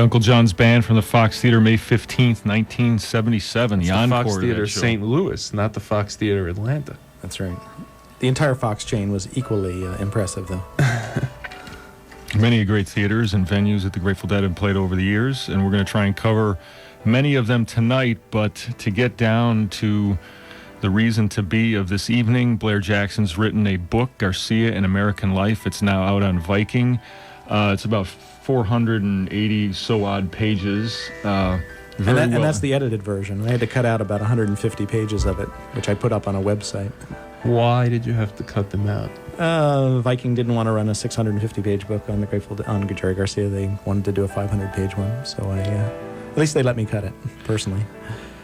Uncle John's Band from the Fox Theater, May 15th, 1977. The Encore. Fox Theater St. Louis, not the Fox Theater Atlanta. That's right. The entire Fox chain was equally impressive, though. Many great theaters and venues that the Grateful Dead have played over the years, and we're going to try and cover many of them tonight. But to get down to the reason to be of this evening, Blair Jackson's written a book, GARCIA, An American Life. It's now out on Viking. It's about 480 so odd pages. And that's the edited version. I had to cut out about 150 pages of it, which I put up on a website. Why did you have to cut them out? Viking didn't want to run a 650-page book on the Grateful Dead, on Jerry Garcia. They wanted to do a 500-page one, so at least they let me cut it personally.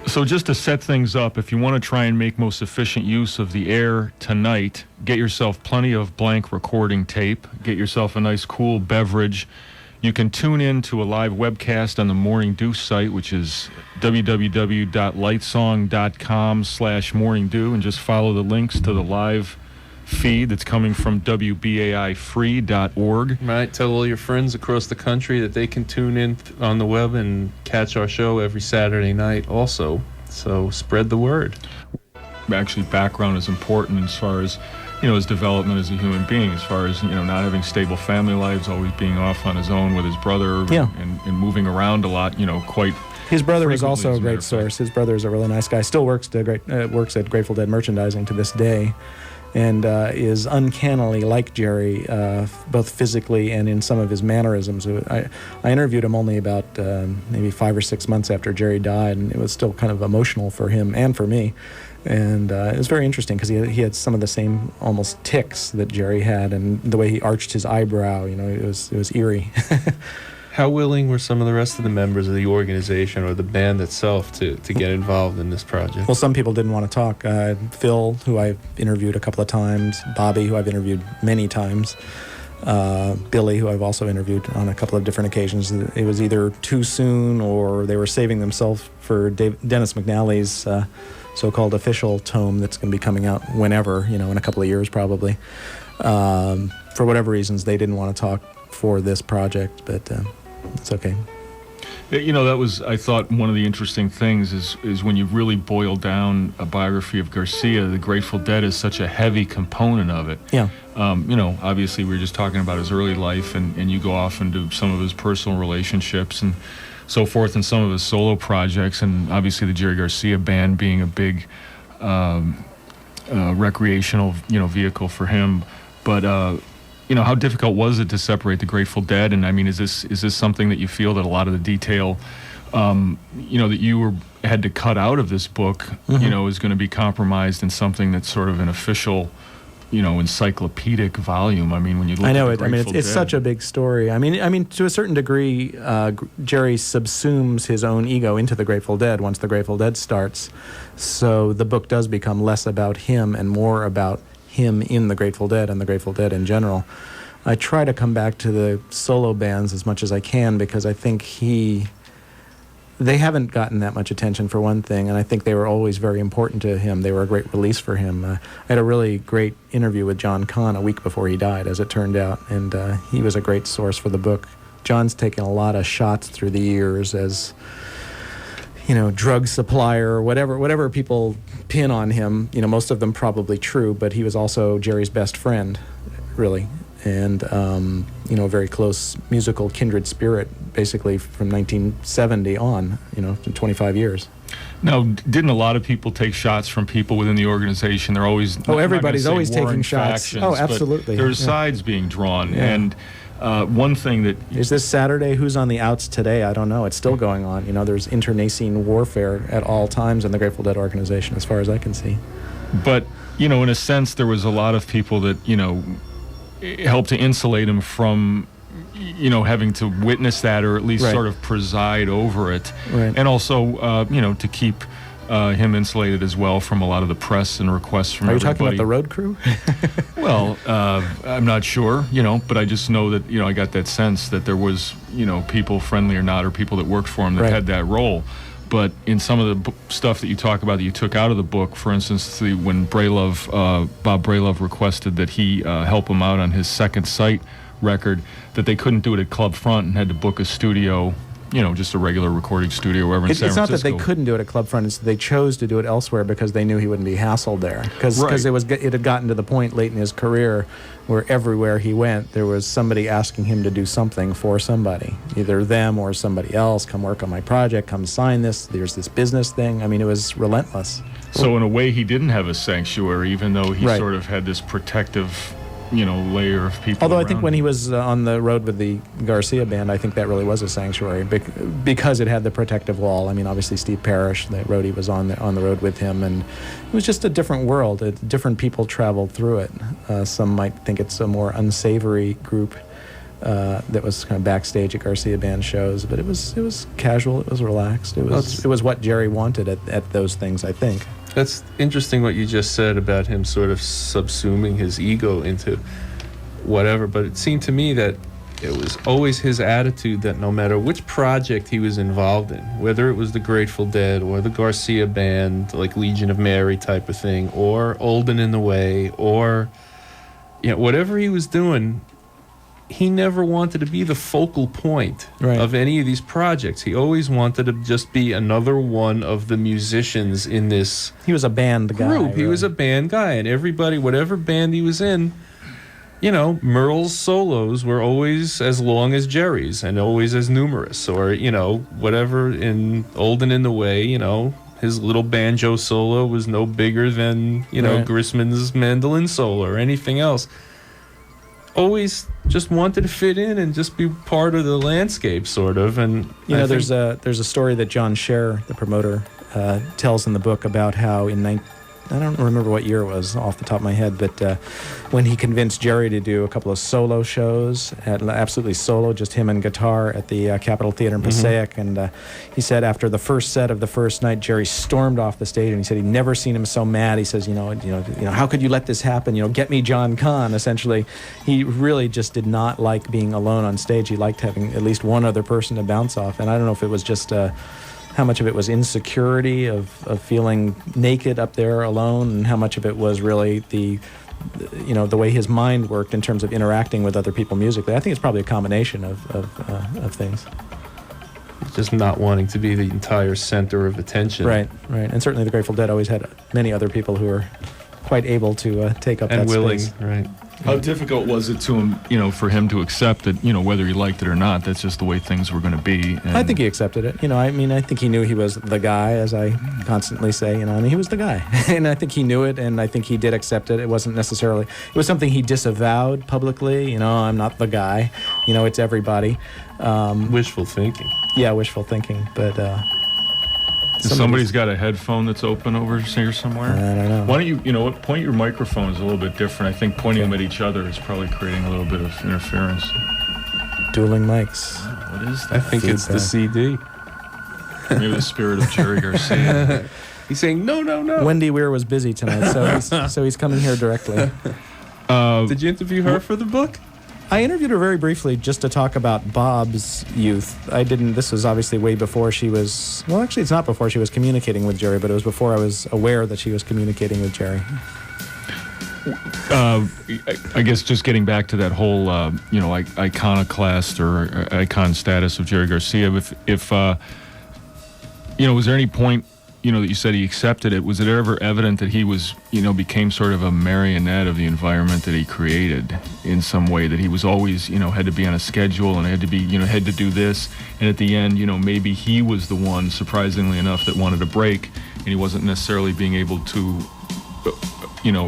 So just to set things up, if you want to try and make most efficient use of the air tonight, get yourself plenty of blank recording tape, get yourself a nice cool beverage. You can tune in to a live webcast on the Morning Dew site, which is www.lightsong.com/Morning Dew, and just follow the links to the live feed that's coming from WBAIfree.org. Right, tell all your friends across the country that they can tune in on the web and catch our show every Saturday night also. So spread the word. Actually, background is important as far as, his development as a human being, as far as, not having stable family lives, always being off on his own with his brother, and moving around a lot, quite. His brother is also a great source. His brother is a really nice guy. Still works at Grateful Dead merchandising to this day, and is uncannily like Jerry, both physically and in some of his mannerisms. I interviewed him only about maybe 5 or 6 months after Jerry died, and it was still kind of emotional for him and for me. And it was very interesting because he had some of the same almost tics that Jerry had, and the way he arched his eyebrow, it was eerie. How willing were some of the rest of the members of the organization or the band itself to get involved in this project? Well, some people didn't want to talk. Phil, who I've interviewed a couple of times, Bobby, who I've interviewed many times, Billy, who I've also interviewed on a couple of different occasions. It was either too soon or they were saving themselves for Dennis McNally's so-called official tome that's going to be coming out whenever, in a couple of years probably. For whatever reasons, they didn't want to talk for this project, but it's okay. That was, I thought, one of the interesting things is when you really boil down a biography of Garcia, the Grateful Dead is such a heavy component of it. Yeah. Obviously we were just talking about his early life, and you go off into some of his personal relationships and so forth, and some of his solo projects, and obviously the Jerry Garcia band being a big recreational, vehicle for him. But how difficult was it to separate the Grateful Dead? And I mean, is this something that you feel that a lot of the detail, that you had to cut out of this book, is going to be compromised in something that's sort of an official, encyclopedic volume? I mean, when you look at the Grateful it's Dead, such a big story. I mean, to a certain degree, Jerry subsumes his own ego into the Grateful Dead once the Grateful Dead starts. So the book does become less about him and more about him in the Grateful Dead and the Grateful Dead in general. I try to come back to the solo bands as much as I can because I think they haven't gotten that much attention, for one thing, and I think they were always very important to him. They were a great release for him. I had a really great interview with John Kahn a week before he died, as it turned out, and he was a great source for the book. John's taken a lot of shots through the years as, drug supplier, or whatever people pin on him. Most of them probably true, but he was also Jerry's best friend, really, and a very close musical kindred spirit, basically from 1970 on, 25 years. Now, didn't a lot of people take shots from people within the organization? They're always everybody's always taking shots. Factions, absolutely. There's sides being drawn, and one thing that is this Saturday. Who's on the outs today? I don't know. It's still going on. There's internecine warfare at all times in the Grateful Dead organization, as far as I can see. But in a sense, there was a lot of people that helped to insulate him from having to witness that, or at least sort of preside over it, and also to keep him insulated as well from a lot of the press and requests from everybody. Are you talking about the road crew? Well, I'm not sure, but I just know that, I got that sense that there was, people, friendly or not, or people that worked for him that had that role. But in some of the stuff that you talk about that you took out of the book, for instance, when Bob Brailov requested that he help him out on his Second Sight record, that they couldn't do it at Club Front and had to book a studio just a regular recording studio wherever in San It's not that Francisco. they couldn't do it at Club Front; it's that they chose to do it elsewhere because they knew he wouldn't be hassled there. Because Right. it had gotten to the point late in his career where everywhere he went, there was somebody asking him to do something for somebody, either them or somebody else. Come work on my project. Come sign this. There's this business thing. I mean, it was relentless. So in a way, he didn't have a sanctuary, even though he Right. sort of had this protective, layer of people. Although I think around when him. he was on the road with the Garcia band, I think that really was a sanctuary because it had the protective wall. I mean, obviously Steve Parrish, the roadie, was on the road with him, and it was just a different world. Different people traveled through it. Some might think it's a more unsavory group that was kind of backstage at Garcia band shows, but it was casual. It was relaxed. It was what Jerry wanted at those things, I think. That's interesting what you just said about him sort of subsuming his ego into whatever, but it seemed to me that it was always his attitude that no matter which project he was involved in, whether it was the Grateful Dead or the Garcia band, like Legion of Mary type of thing, or Old and in the Way, or whatever he was doing, he never wanted to be the focal point Right. of any of these projects. He always wanted to just be another one of the musicians in this He was a band guy. group. He really. was a band guy, and everybody, whatever band he was in, Merle's solos were always as long as Jerry's and always as numerous, or whatever. In Old and in the Way, his little banjo solo was no bigger than Right. Grisman's mandolin solo or anything else. Always just wanted to fit in and just be part of the landscape, sort of. And there's a story that John Scher, the promoter, tells in the book about how I don't remember what year it was off the top of my head, but when he convinced Jerry to do a couple of solo shows, absolutely solo, just him and guitar at the Capitol Theater in Passaic, and he said after the first set of the first night, Jerry stormed off the stage, and he said he'd never seen him so mad. He says, how could you let this happen? Get me John Kahn. Essentially, he really just did not like being alone on stage. He liked having at least one other person to bounce off, and I don't know if it was just how much of it was insecurity of feeling naked up there alone, and how much of it was really the way his mind worked in terms of interacting with other people musically. I think it's probably a combination of things. just not wanting to be the entire center of attention. Right. And certainly the Grateful Dead always had many other people who were quite able to take up And that willing, space. right. How difficult was it to him, for him to accept that, whether he liked it or not, that's just the way things were going to be? And I think he accepted it. I think he knew he was the guy, as I constantly say. He was the guy. And I think he knew it, and I think he did accept it. It wasn't necessarily... It was something he disavowed publicly. I'm not the guy. It's everybody. Wishful thinking. Yeah, wishful thinking. But somebody's got a headphone that's open over here somewhere. I don't know. Why don't you, point your microphones a little bit different. I think pointing them at each other is probably creating a little bit of interference. Dueling mics. What is I that? think it's the CD. Maybe the spirit of Jerry Garcia. He's saying, no. Wendy Weir was busy tonight, so he's coming here directly. Did you interview her for the book? I interviewed her very briefly just to talk about Bob's youth. This was obviously way before she was, well, actually it's not before she was communicating with Jerry, but it was before I was aware that she was communicating with Jerry. I guess just getting back to that whole, iconoclast or icon status of Jerry Garcia, if was there any point, that you said he accepted it, was it ever evident that he was, became sort of a marionette of the environment that he created in some way, that he was always, had to be on a schedule and had to be, had to do this, and at the end, maybe he was the one, surprisingly enough, that wanted a break, and he wasn't necessarily being able to,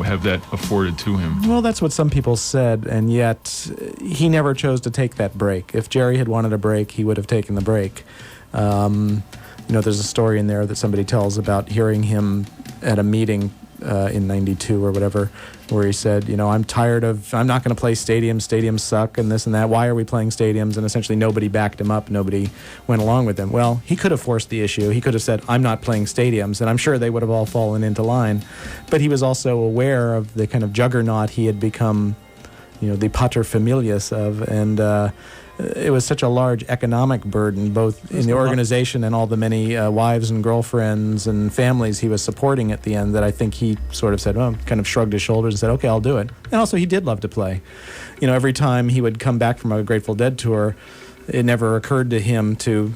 have that afforded to him? Well, that's what some people said, and yet he never chose to take that break. If Jerry had wanted a break, he would have taken the break. There's a story in there that somebody tells about hearing him at a meeting in '92 or whatever, where he said, I'm not going to play stadiums. Stadiums suck and this and that. Why are we playing stadiums? And essentially nobody backed him up. Nobody went along with him. Well, he could have forced the issue. He could have said, I'm not playing stadiums. And I'm sure they would have all fallen into line. But he was also aware of the kind of juggernaut he had become, the paterfamilias of. And it was such a large economic burden, both in the organization and all the many wives and girlfriends and families he was supporting at the end, that I think he sort of said, kind of shrugged his shoulders and said, okay, I'll do it. And also he did love to play. Every time he would come back from a Grateful Dead tour, it never occurred to him to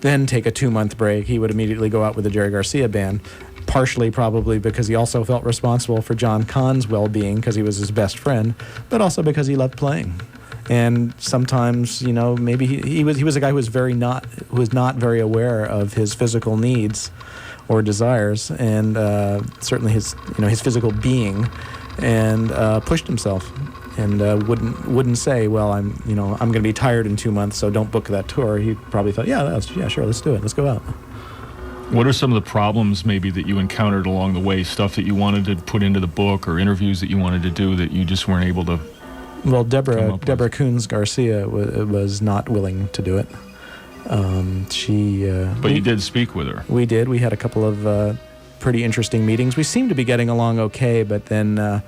then take a 2-month break. He would immediately go out with the Jerry Garcia band, partially probably because he also felt responsible for John Cahn's well-being because he was his best friend, but also because he loved playing. And sometimes, maybe he was a guy who was not very aware of his physical needs or desires, and certainly his physical being, and pushed himself, and wouldn't say, well, I'm going to be tired in 2 months, so don't book that tour. He probably thought, yeah, sure, let's do it, let's go out. What are some of the problems maybe that you encountered along the way, stuff that you wanted to put into the book or interviews that you wanted to do that you just weren't able to? Well, Deborah Coons Garcia was not willing to do it. But you did speak with her. We did. We had a couple of pretty interesting meetings. We seemed to be getting along okay, but then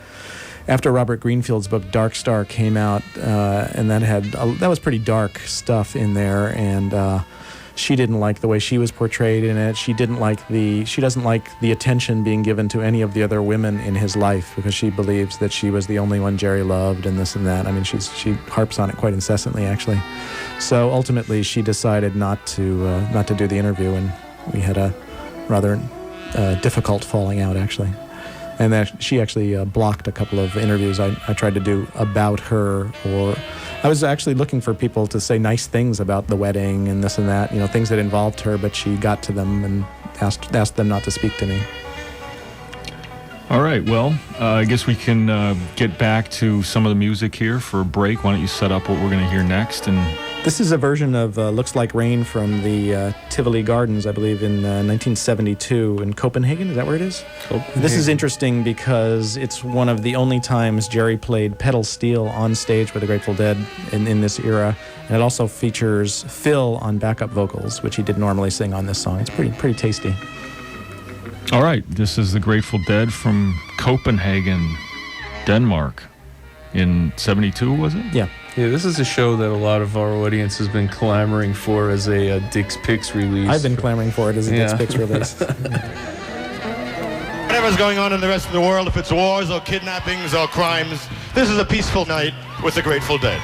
after Robert Greenfield's book Dark Star came out, and that was pretty dark stuff in there, and she didn't like the way she was portrayed in it. She doesn't like the attention being given to any of the other women in his life because she believes that she was the only one Jerry loved and this and that. I mean, she harps on it quite incessantly, actually. So ultimately, she decided not to do the interview, and we had a rather difficult falling out, actually. And that she actually blocked a couple of interviews I tried to do about her, or I was actually looking for people to say nice things about the wedding and this and that, things that involved her, but she got to them and asked them not to speak to me. All right, well, I guess we can get back to some of the music here for a break. Why don't you set up what we're going to hear next? And this is a version of Looks Like Rain from the Tivoli Gardens, I believe, in 1972 in Copenhagen. Is that where it is? Copenhagen. This is interesting because it's one of the only times Jerry played pedal steel on stage with the Grateful Dead in this era. And it also features Phil on backup vocals, which he did normally sing on this song. It's pretty tasty. all right, this is the Grateful Dead from Copenhagen, Denmark, in '72, was it? Yeah. Yeah, this is a show that a lot of our audience has been clamoring for as a Dick's Picks release. I've been clamoring for it as a Dick's Picks release. Whatever's going on in the rest of the world, if it's wars or kidnappings or crimes, this is a peaceful night with the Grateful Dead.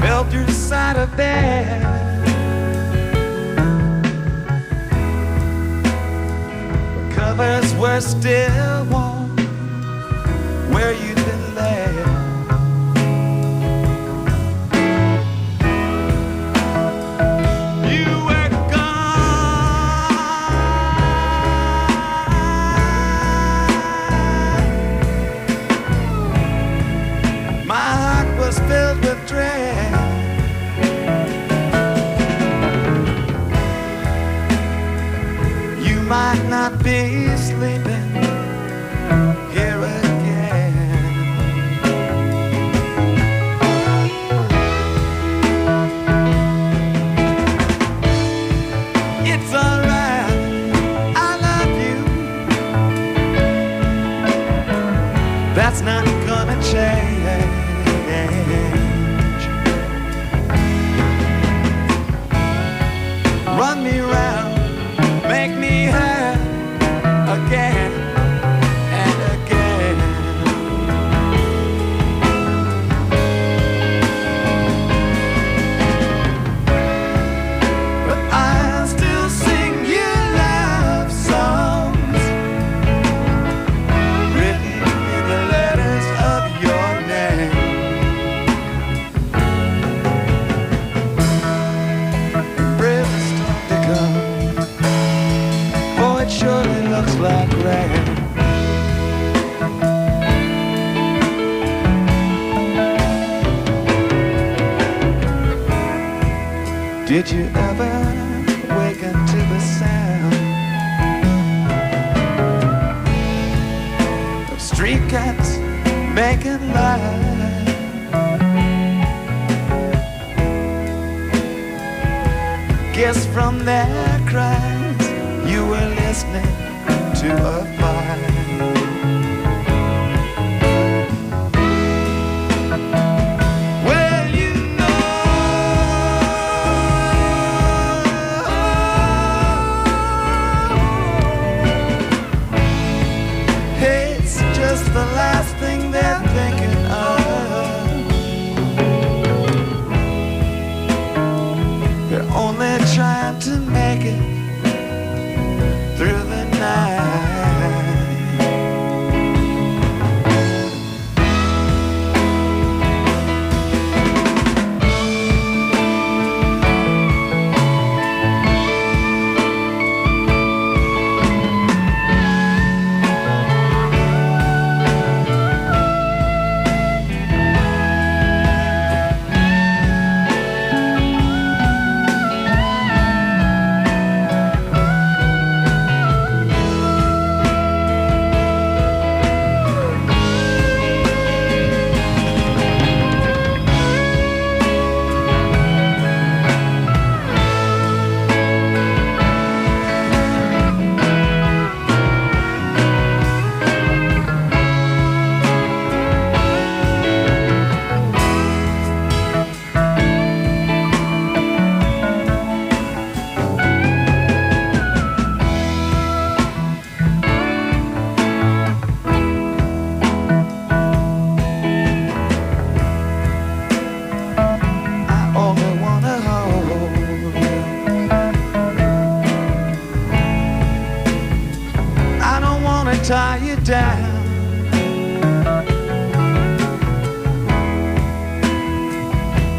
Fell through the side of bed. The covers were still warm where you'd been laid. You were gone. My heart was filled with dread. You might not be sleeping here again. It's alright, I love you. That's not gonna change. Run me round, make me hurt again and again. But I still sing you love songs written in the letters of your name. Rivers start to come, for it surely looks like rain. Did you ever waken to the sound of street cats making love? Guess from their cries you were listening to a fire. Well, you know, it's just the last thing they're thinking of. trying to make it through the night. Tie you down,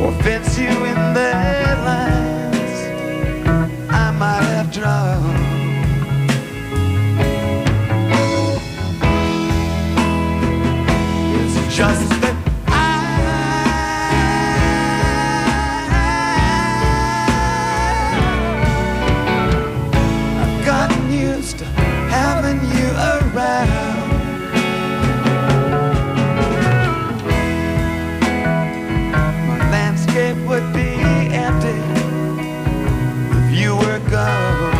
or fence you in the lines I might have drawn. It's just that I've gotten used to having you around. My landscape would be empty if you were gone.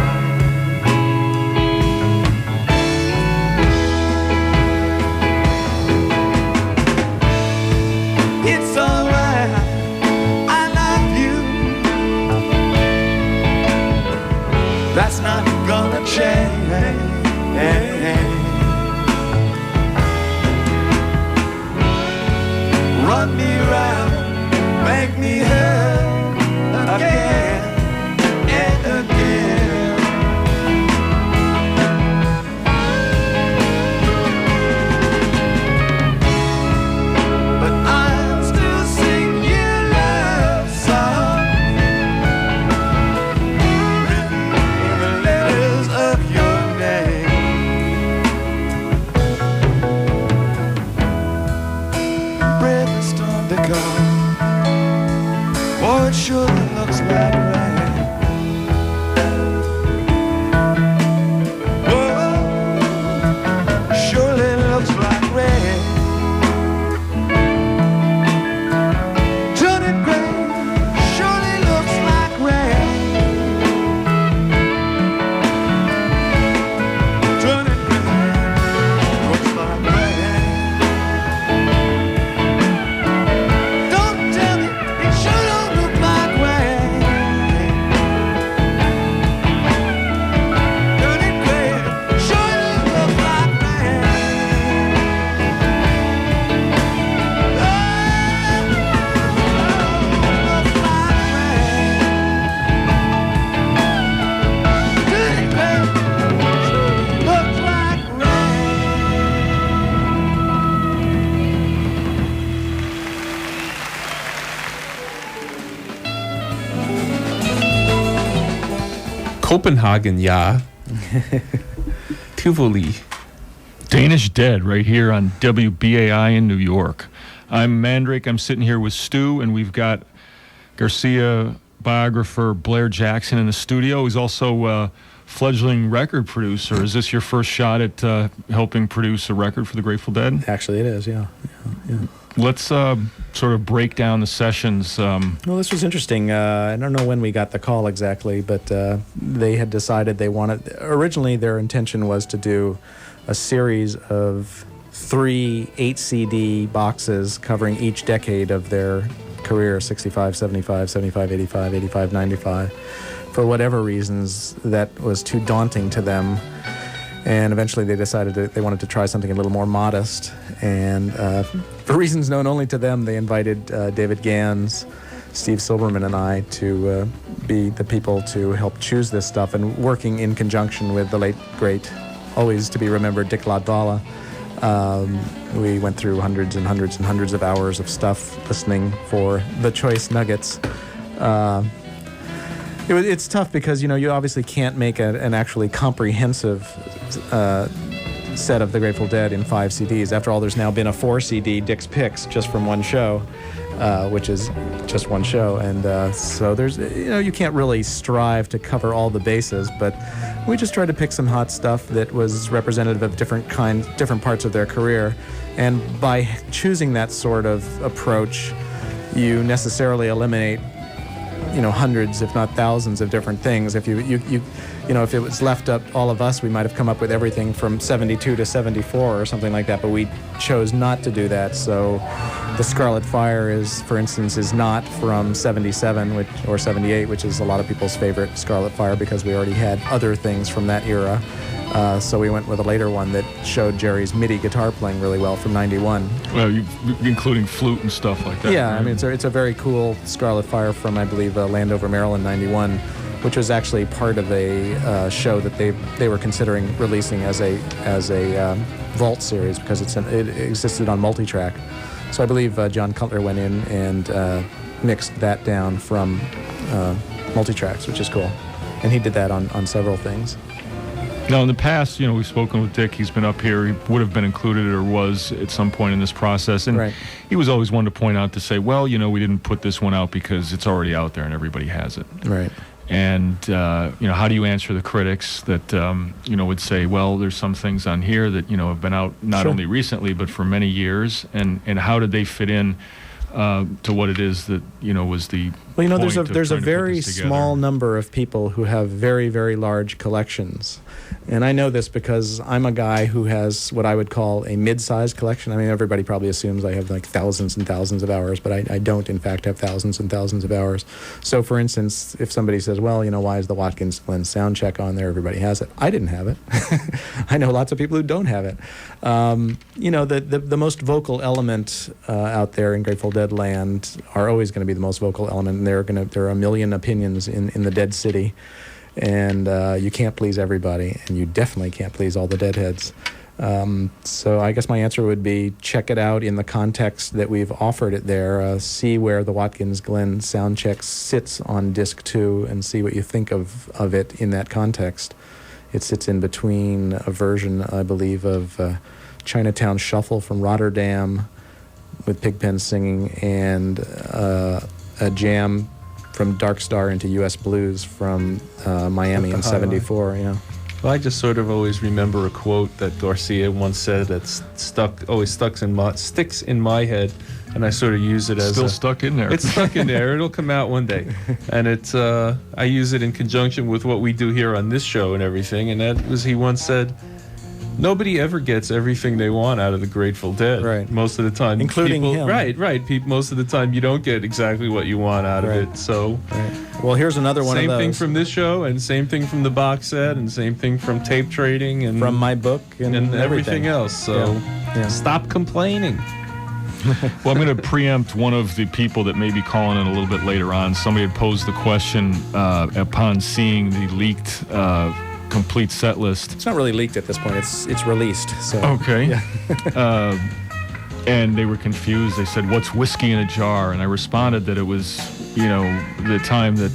It's alright, I love you. That's not gonna change. Run me round, make me hurt again and again. But I'll still sing your love song, written in the letters of your name. Brave the storm to come. Oh, it surely looks like rain. Oh, surely looks like rain. Turn it gray, surely looks like rain. Turn it gray, looks like rain. Don't tell me it sure don't look like rain. Turn it gray, surely looks like rain. Looks like rain. Turn it gray, looks like Copenhagen, ja. Tivoli. Danish Dead right here on WBAI in New York. I'm Mandrake. I'm sitting here with Stu, and we've got GARCIA biographer Blair Jackson in the studio. He's also a fledgling record producer. Is this your first shot at helping produce a record for the Grateful Dead? Actually, it is, yeah. Let's sort of break down the sessions. Well, this was interesting. I don't know when we got the call exactly, but they had decided they wanted... Originally, their intention was to do a series of 3 8-CD boxes covering each decade of their career, 65, 75, 75, 85, 85, 95. For whatever reasons, that was too daunting to them. And eventually they decided that they wanted to try something a little more modest. And for reasons known only to them, they invited David Gans, Steve Silberman, and I to be the people to help choose this stuff, and working in conjunction with the late, great, always to be remembered Dick Latvala. We went through hundreds and hundreds and hundreds of hours of stuff listening for the choice nuggets. It's tough because, you obviously can't make an actually comprehensive set of the Grateful Dead in 5 CDs. After all, there's now been a 4 CD Dick's Picks just from one show, which is just one show. And so there's, you can't really strive to cover all the bases, but we just tried to pick some hot stuff that was representative of different parts of their career. And by choosing that sort of approach, you necessarily eliminate hundreds, if not thousands, of different things. If if it was left up all of us, we might have come up with everything from 72 to 74 or something like that, but we chose not to do that. So the Scarlet Fire for instance, is not from 77 or 78, which is a lot of people's favorite Scarlet Fire because we already had other things from that era. So we went with a later one that showed Jerry's MIDI guitar playing really well from 91. Well, including flute and stuff like that. Yeah, right? I mean, it's a very cool Scarlet Fire from, I believe, Landover, Maryland, 91, which was actually part of a show that they were considering releasing as a vault series because it existed on multitrack. So I believe John Cutler went in and mixed that down from multitracks, which is cool. And he did that on several things. Now, in the past, we've spoken with Dick. He's been up here. He would have been included or was at some point in this process. And right. He was always one to point out to say, well, we didn't put this one out because it's already out there and everybody has it. Right. And, how do you answer the critics that, would say, well, there's some things on here that, have been out not Sure. only recently but for many years. And how did they fit in to what it is that, was the Well, point there's a of trying to put very this together? small number of people who have very, very large collections. And I know this because I'm a guy who has what I would call a mid-sized collection. I mean, everybody probably assumes I have like thousands and thousands of hours, but I don't, in fact, have thousands and thousands of hours. So, for instance, if somebody says, well, why is the Watkins Glen sound check on there? Everybody has it. I didn't have it. I know lots of people who don't have it. The most vocal element out there in Grateful Dead land are always going to be the most vocal element, and there are a million opinions in the Dead City. And you can't please everybody, and you definitely can't please all the Deadheads. So I guess my answer would be check it out in the context that we've offered it there. See where the Watkins Glen soundcheck sits on disc 2 and see what you think of it in that context. It sits in between a version, I believe, of Chinatown Shuffle from Rotterdam with Pigpen singing and a jam from Dark Star into U.S. Blues from Miami in 74, Well, I just sort of always remember a quote that GARCIA once said that's always sticks in my head, and I sort of use it as stuck in there. It's stuck in there. It'll come out one day, and it's I use it in conjunction with what we do here on this show and everything. And that was, he once said, nobody ever gets everything they want out of the Grateful Dead. Right. Most of the time, including him. Right. Most of the time, you don't get exactly what you want out of it. So. Right. Well, here's another one of those. Same thing from this show, and same thing from the box set, and same thing from tape trading, and from my book, and everything else. So stop complaining. Well, I'm going to preempt one of the people that may be calling in a little bit later on. Somebody had posed the question upon seeing the leaked complete set list. It's not really leaked at this point. It's released. So okay. Yeah. And they were confused. They said, "What's whiskey in a jar?" And I responded that it was, the time that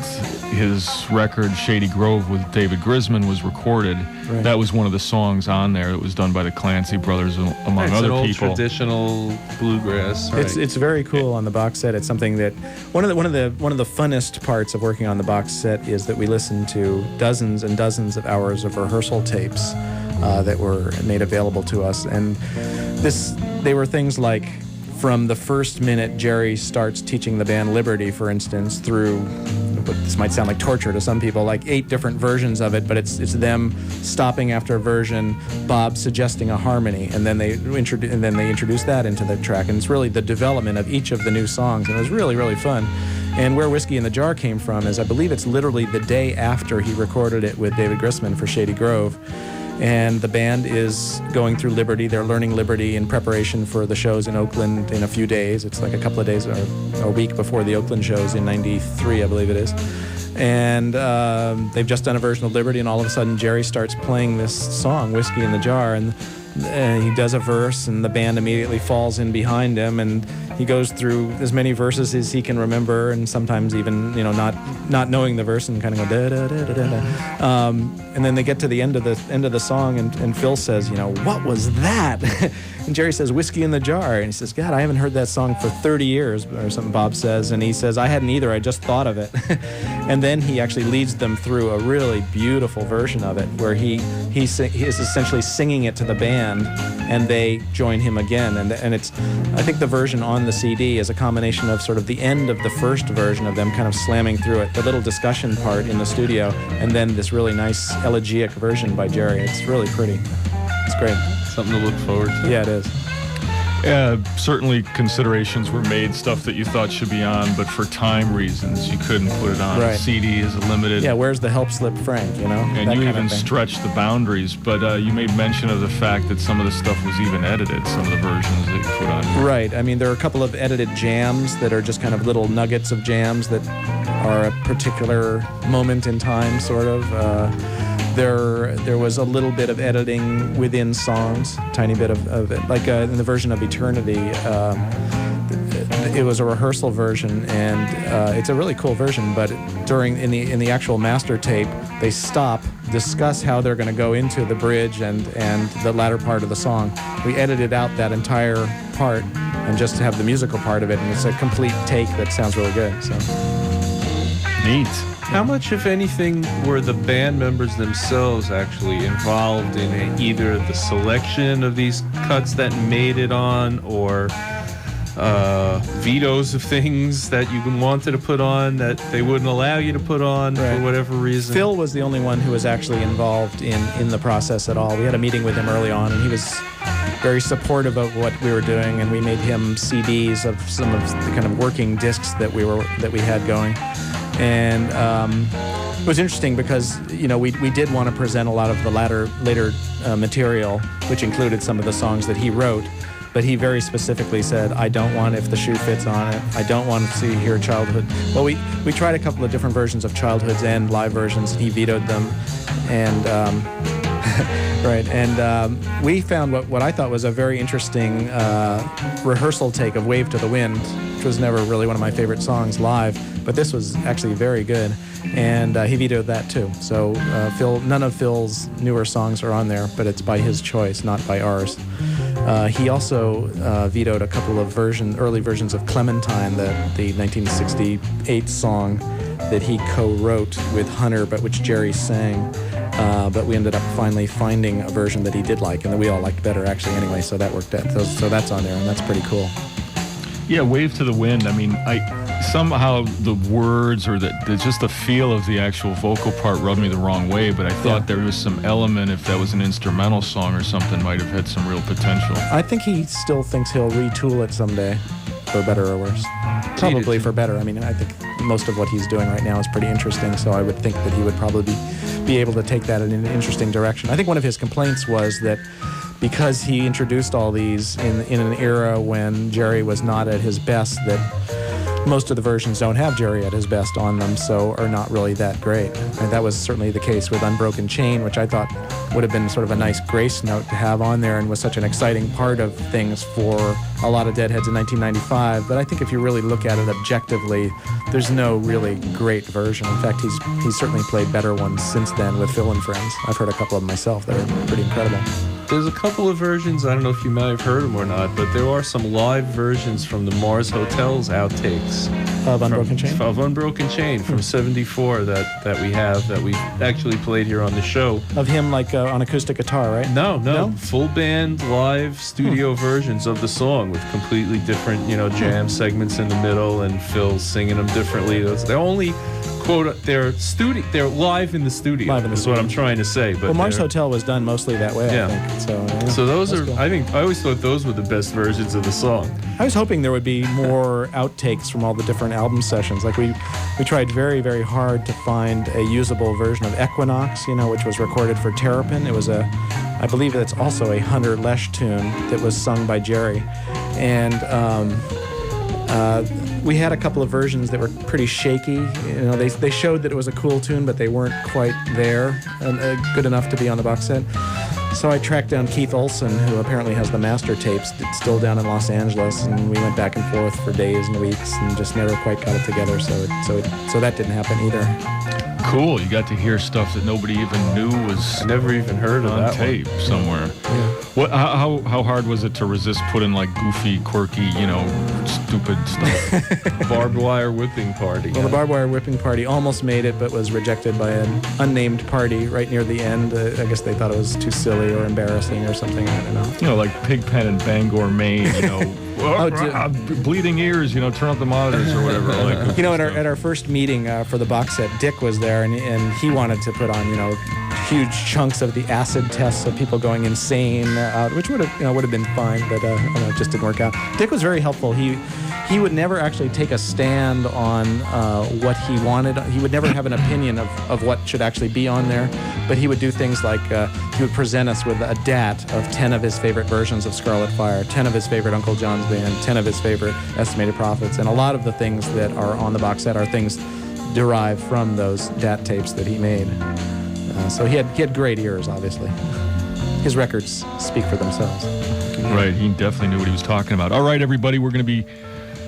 his record Shady Grove with David Grisman was recorded. Right. That was one of the songs on there. It was done by the Clancy brothers, among other an old people. Traditional bluegrass. Right. It's very cool on the box set. It's something that one of the funnest parts of working on the box set is that we listened to dozens and dozens of hours of rehearsal tapes that were made available to us, and they were things like from the first minute Jerry starts teaching the band Liberty, for instance, through what this might sound like torture to some people, like 8 different versions of it, but it's them stopping after a version, Bob suggesting a harmony, and then they introduce that into the track, and it's really the development of each of the new songs, and it was really, really fun. And where Whiskey in the Jar came from is I believe it's literally the day after he recorded it with David Grisman for Shady Grove. And the band is going through Liberty. They're learning Liberty in preparation for the shows in Oakland in a few days. It's like a couple of days or a week before the Oakland shows in '93, I believe it is. And they've just done a version of Liberty, and all of a sudden Jerry starts playing this song, Whiskey in the Jar, and he does a verse, and the band immediately falls in behind him, and he goes through as many verses as he can remember, and sometimes even not knowing the verse and kind of go da da da da da. And then they get to the end of the song, and Phil says, what was that? And Jerry says, Whiskey in the Jar, and he says, God, I haven't heard that song for 30 years, or something. Bob says, and he says, I hadn't either. I just thought of it. And then he actually leads them through a really beautiful version of it, where he is essentially singing it to the band, and they join him again. And it's, I think the version on the CD is a combination of sort of the end of the first version of them kind of slamming through it, the little discussion part in the studio, and then this really nice elegiac version by Jerry. It's really pretty. It's great. Something to look forward to. Yeah, it is. Certainly considerations were made, stuff that you thought should be on, but for time reasons, you couldn't put it on. Right. CD is limited. Yeah, where's the help slip Frank, And that you kind even of thing. stretched the boundaries, but you made mention of the fact that some of the stuff was even edited, some of the versions that you put on here. Right. I mean, there are a couple of edited jams that are just kind of little nuggets of jams that are a particular moment in time, sort of. There was a little bit of editing within songs, tiny bit of it. Like in the version of Eternity, it was a rehearsal version, and it's a really cool version. But in the actual master tape, they stop, discuss how they're going to go into the bridge and the latter part of the song. We edited out that entire part and just have the musical part of it, and it's a complete take that sounds really good. So Neat. How much, if anything, were the band members themselves actually involved in either the selection of these cuts that made it on, or vetoes of things that you wanted to put on that they wouldn't allow you to put on for whatever reason? Phil was the only one who was actually involved in the process at all. We had a meeting with him early on, and he was very supportive of what we were doing, and we made him CDs of some of the kind of working discs that we had going. And it was interesting because we did want to present a lot of the later material, which included some of the songs that he wrote. But he very specifically said, I don't want If the Shoe Fits on it. I don't want to hear Childhood. Well, we tried a couple of different versions of Childhoods and live versions, and he vetoed them. And we found what I thought was a very interesting rehearsal take of Wave to the Wind, which was never really one of my favorite songs live, but this was actually very good. And he vetoed that too. So none of Phil's newer songs are on there, but it's by his choice, not by ours. He also vetoed a couple of early versions of Clementine, the 1968 song that he co-wrote with Hunter, but which Jerry sang. But we ended up finally finding a version that he did like, and that we all liked better, actually, anyway, so that worked out. So that's on there, and that's pretty cool. Yeah, Wave to the Wind. I mean, somehow the words or just the feel of the actual vocal part rubbed me the wrong way, but I thought there was some element, if that was an instrumental song or something, might have had some real potential. I think he still thinks he'll retool it someday, for better or worse. Probably for better. I mean, I think most of what he's doing right now is pretty interesting, so I would think that he would probably be able to take that in an interesting direction. I think one of his complaints was that because he introduced all these in an era when Jerry was not at his best, that most of the versions don't have Jerry at his best on them, so are not really that great. And that was certainly the case with Unbroken Chain, which I thought would have been sort of a nice grace note to have on there and was such an exciting part of things for a lot of Deadheads in 1995. But I think if you really look at it objectively, there's no really great version. In fact, he's certainly played better ones since then with Phil and Friends. I've heard a couple of them myself that are pretty incredible. There's a couple of versions, I don't know if you might have heard them or not, but there are some live versions from the Mars Hotel's outtakes. Of Unbroken Chain? Of Unbroken Chain from 74 that we actually played here on the show. Of him like on acoustic guitar, right? No. Full band live studio versions of the song with completely different, jam segments in the middle and Phil singing them differently. The only quote, they're live in the studio. Live in the is what studio. I'm trying to say. But Well, Mars they're- Hotel was done mostly that way, Yeah. I think. So, So those that's are, cool. I always thought those were the best versions of the song. I was hoping there would be more outtakes from all the different album sessions. Like we tried very, very hard to find a usable version of Equinox, which was recorded for Terrapin. It was I believe that's also a Hunter Lesh tune that was sung by Jerry. And we had a couple of versions that were pretty shaky. They showed that it was a cool tune, but they weren't quite there, good enough to be on the box set. So I tracked down Keith Olson, who apparently has the master tapes, still down in Los Angeles, and we went back and forth for days and weeks, and just never quite got it together. So that didn't happen either. Cool. You got to hear stuff that nobody even knew was I never even heard of on that tape one. somewhere. Yeah. What? How hard was it to resist putting like goofy, quirky, stupid stuff? Barbed wire whipping party. Well, the barbed wire whipping party almost made it, but was rejected by an unnamed party right near the end. I guess they thought it was too silly or embarrassing or something. I don't know. Like Pigpen in Bangor, Maine. Bleeding ears. Turn up the monitors or whatever. At our first meeting for the box set, Dick was there, and he wanted to put on, huge chunks of the acid tests of people going insane, which would have been fine, but it just didn't work out. Dick was very helpful. He would never actually take a stand on what he wanted. He would never have an opinion of what should actually be on there, but he would do things like he would present us with a DAT of 10 of his favorite versions of Scarlet Fire, 10 of his favorite Uncle John's Band, 10 of his favorite Estimated Profits, and a lot of the things that are on the box set are things derived from those DAT tapes that he made. So he had great ears, obviously. His records speak for themselves. Right, he definitely knew what he was talking about. All right, everybody, we're going to be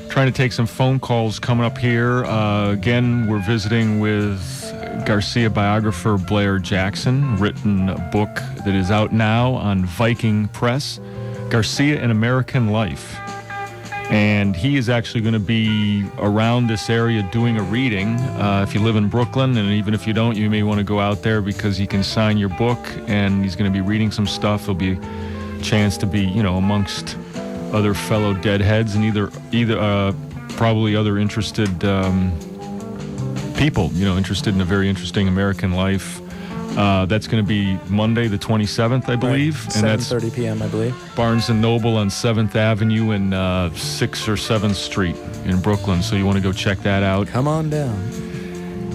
trying to take some phone calls coming up here. Again, we're visiting with GARCIA biographer Blair Jackson, written a book that is out now on Viking Press, GARCIA: An American Life. And he is actually going to be around this area doing a reading. If you live in Brooklyn, and even if you don't, you may want to go out there because he can sign your book, and he's going to be reading some stuff. There'll be a chance to be, amongst other fellow Deadheads and either probably other interested people, interested in a very interesting American life. That's going to be Monday, the 27th, I believe. Right. And that's 7:30 p.m., I believe. Barnes & Noble on 7th Avenue and 6th or 7th Street in Brooklyn. So you want to go check that out. Come on down.